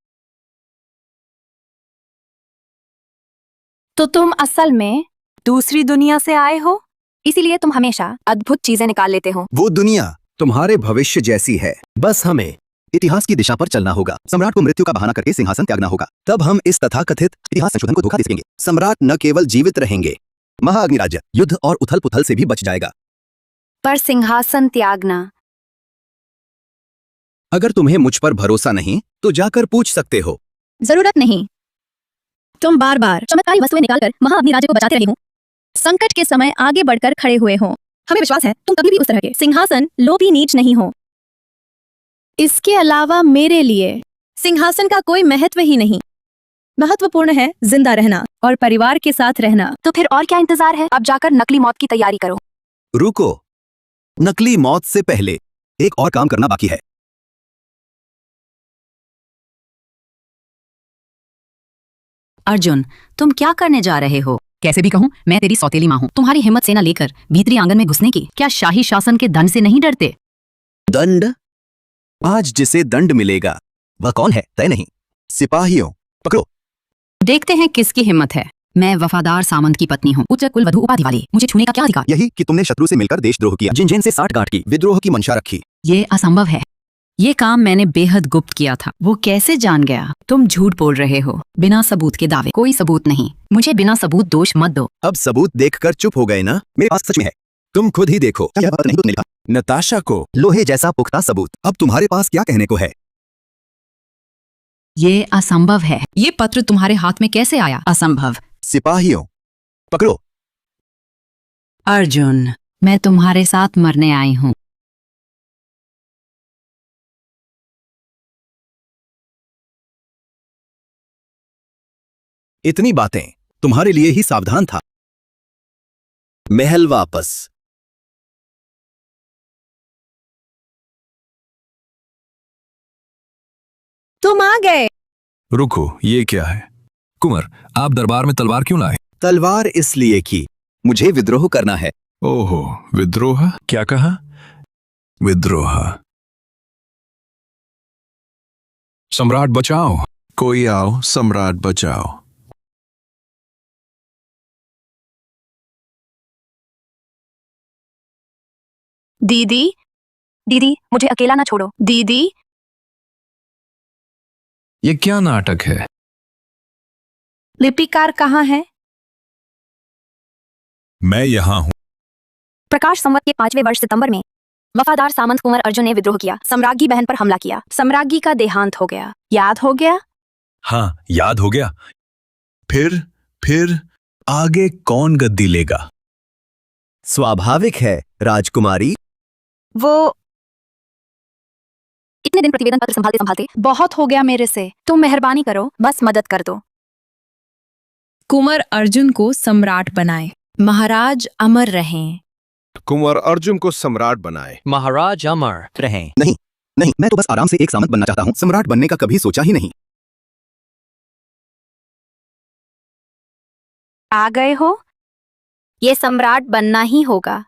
तो तुम असल में दूसरी दुनिया से आए हो, इसीलिए तुम हमेशा अद्भुत चीजें निकाल लेते हो। वो दुनिया तुम्हारे भविष्य जैसी है, बस हमें इतिहास की दिशा पर चलना होगा। सम्राट को मृत्यु का बहाना करके सिंहासन त्यागना होगा, तब हम इस तथाकथित इतिहास संशोधन को धोखा दे सकेंगे। सम्राट न केवल जीवित रहेंगे, महाअग्नि राज्य युद्ध और उथल पुथल से भी बच जाएगा। पर सिंहासन त्यागना? अगर तुम्हें मुझ पर भरोसा नहीं तो जाकर पूछ सकते हो। जरूरत नहीं, तुम बार बार चमत्कारी वस्तुएं निकालकर महाअग्नि राज्य को बचाते रहे हो। संकट के समय आगे बढ़कर खड़े हुए हो। हमें विश्वास है तुम कभी भी उस तरह के सिंहासन लोभी नीच नहीं हो। इसके अलावा मेरे लिए सिंहासन का कोई महत्व ही नहीं। महत्वपूर्ण है जिंदा रहना और परिवार के साथ रहना। तो फिर और क्या इंतजार है? अब जाकर नकली मौत की तैयारी करो। रुको, नकली मौत से पहले एक और काम करना बाकी है। अर्जुन, तुम क्या करने जा रहे हो? कैसे भी कहूँ, मैं तेरी सौतेली माँ हूँ। तुम्हारी हिम्मत से न लेकर भीतरी आंगन में घुसने की, क्या शाही शासन के दंड से नहीं डरते? दंड? आज जिसे दंड मिलेगा वह कौन है तय नहीं। सिपाहियों, पकड़ो। देखते हैं किसकी हिम्मत है। मैं वफादार सामंत की पत्नी हूँ, उच्च कुल वधु उपाधि वाली। मुझे छूने का क्या अधिकार? यही कि तुमने शत्रु से मिलकर देशद्रोह किया, जिन से साठगांठ की, विद्रोह की मंशा रखी। ये असंभव है। ये काम मैंने बेहद गुप्त किया था। वो कैसे जान गया? तुम झूठ बोल रहे हो, बिना सबूत के दावे। कोई सबूत नहीं, मुझे बिना सबूत दोष मत दो। अब सबूत देखकर चुप हो गए ना? मेरे पास सच में है, तुम खुद ही देखो। क्या यह बात नहीं तुमने लिखा? नताशा को लोहे जैसा पुख्ता सबूत। अब तुम्हारे पास क्या कहने को है? ये असंभव है। ये पत्र तुम्हारे हाथ में कैसे आया? असंभव। सिपाहियों, पकड़ो। अर्जुन, मैं तुम्हारे साथ मरने आई हूँ। इतनी बातें तुम्हारे लिए ही सावधान था। महल वापस। तुम आ गए। रुको, ये क्या है? कुंवर, आप दरबार में तलवार क्यों लाए? तलवार इसलिए कि मुझे विद्रोह करना है। ओहो, विद्रोह? क्या कहा? विद्रोह। सम्राट बचाओ। कोई आओ, सम्राट बचाओ। दीदी, दीदी मुझे अकेला ना छोड़ो। दीदी। ये क्या नाटक है? लिपिकार कहाँ है? मैं यहाँ हूँ। प्रकाश संवत के 5वें वर्ष सितंबर में वफादार सामंत कुंवर अर्जुन ने विद्रोह किया, सम्राज्ञी बहन पर हमला किया। सम्राज्ञी का देहांत हो गया। याद हो गया? हाँ, याद हो गया। फिर आगे कौन गद्दी लेगा? स्वाभाविक है राजकुमारी। वो इतने दिन प्रतिवेदन पत्र संभालते संभालते बहुत हो गया मेरे से। तुम मेहरबानी करो, बस मदद कर दो। कुंवर अर्जुन को सम्राट बनाए। महाराज अमर रहें। कुंवर अर्जुन को सम्राट बनाए। महाराज अमर रहें। नहीं, मैं तो बस आराम से एक सामंत बनना चाहता हूँ। सम्राट बनने का कभी सोचा ही नहीं। आ गए हो? ये सम्राट बनना ही होगा।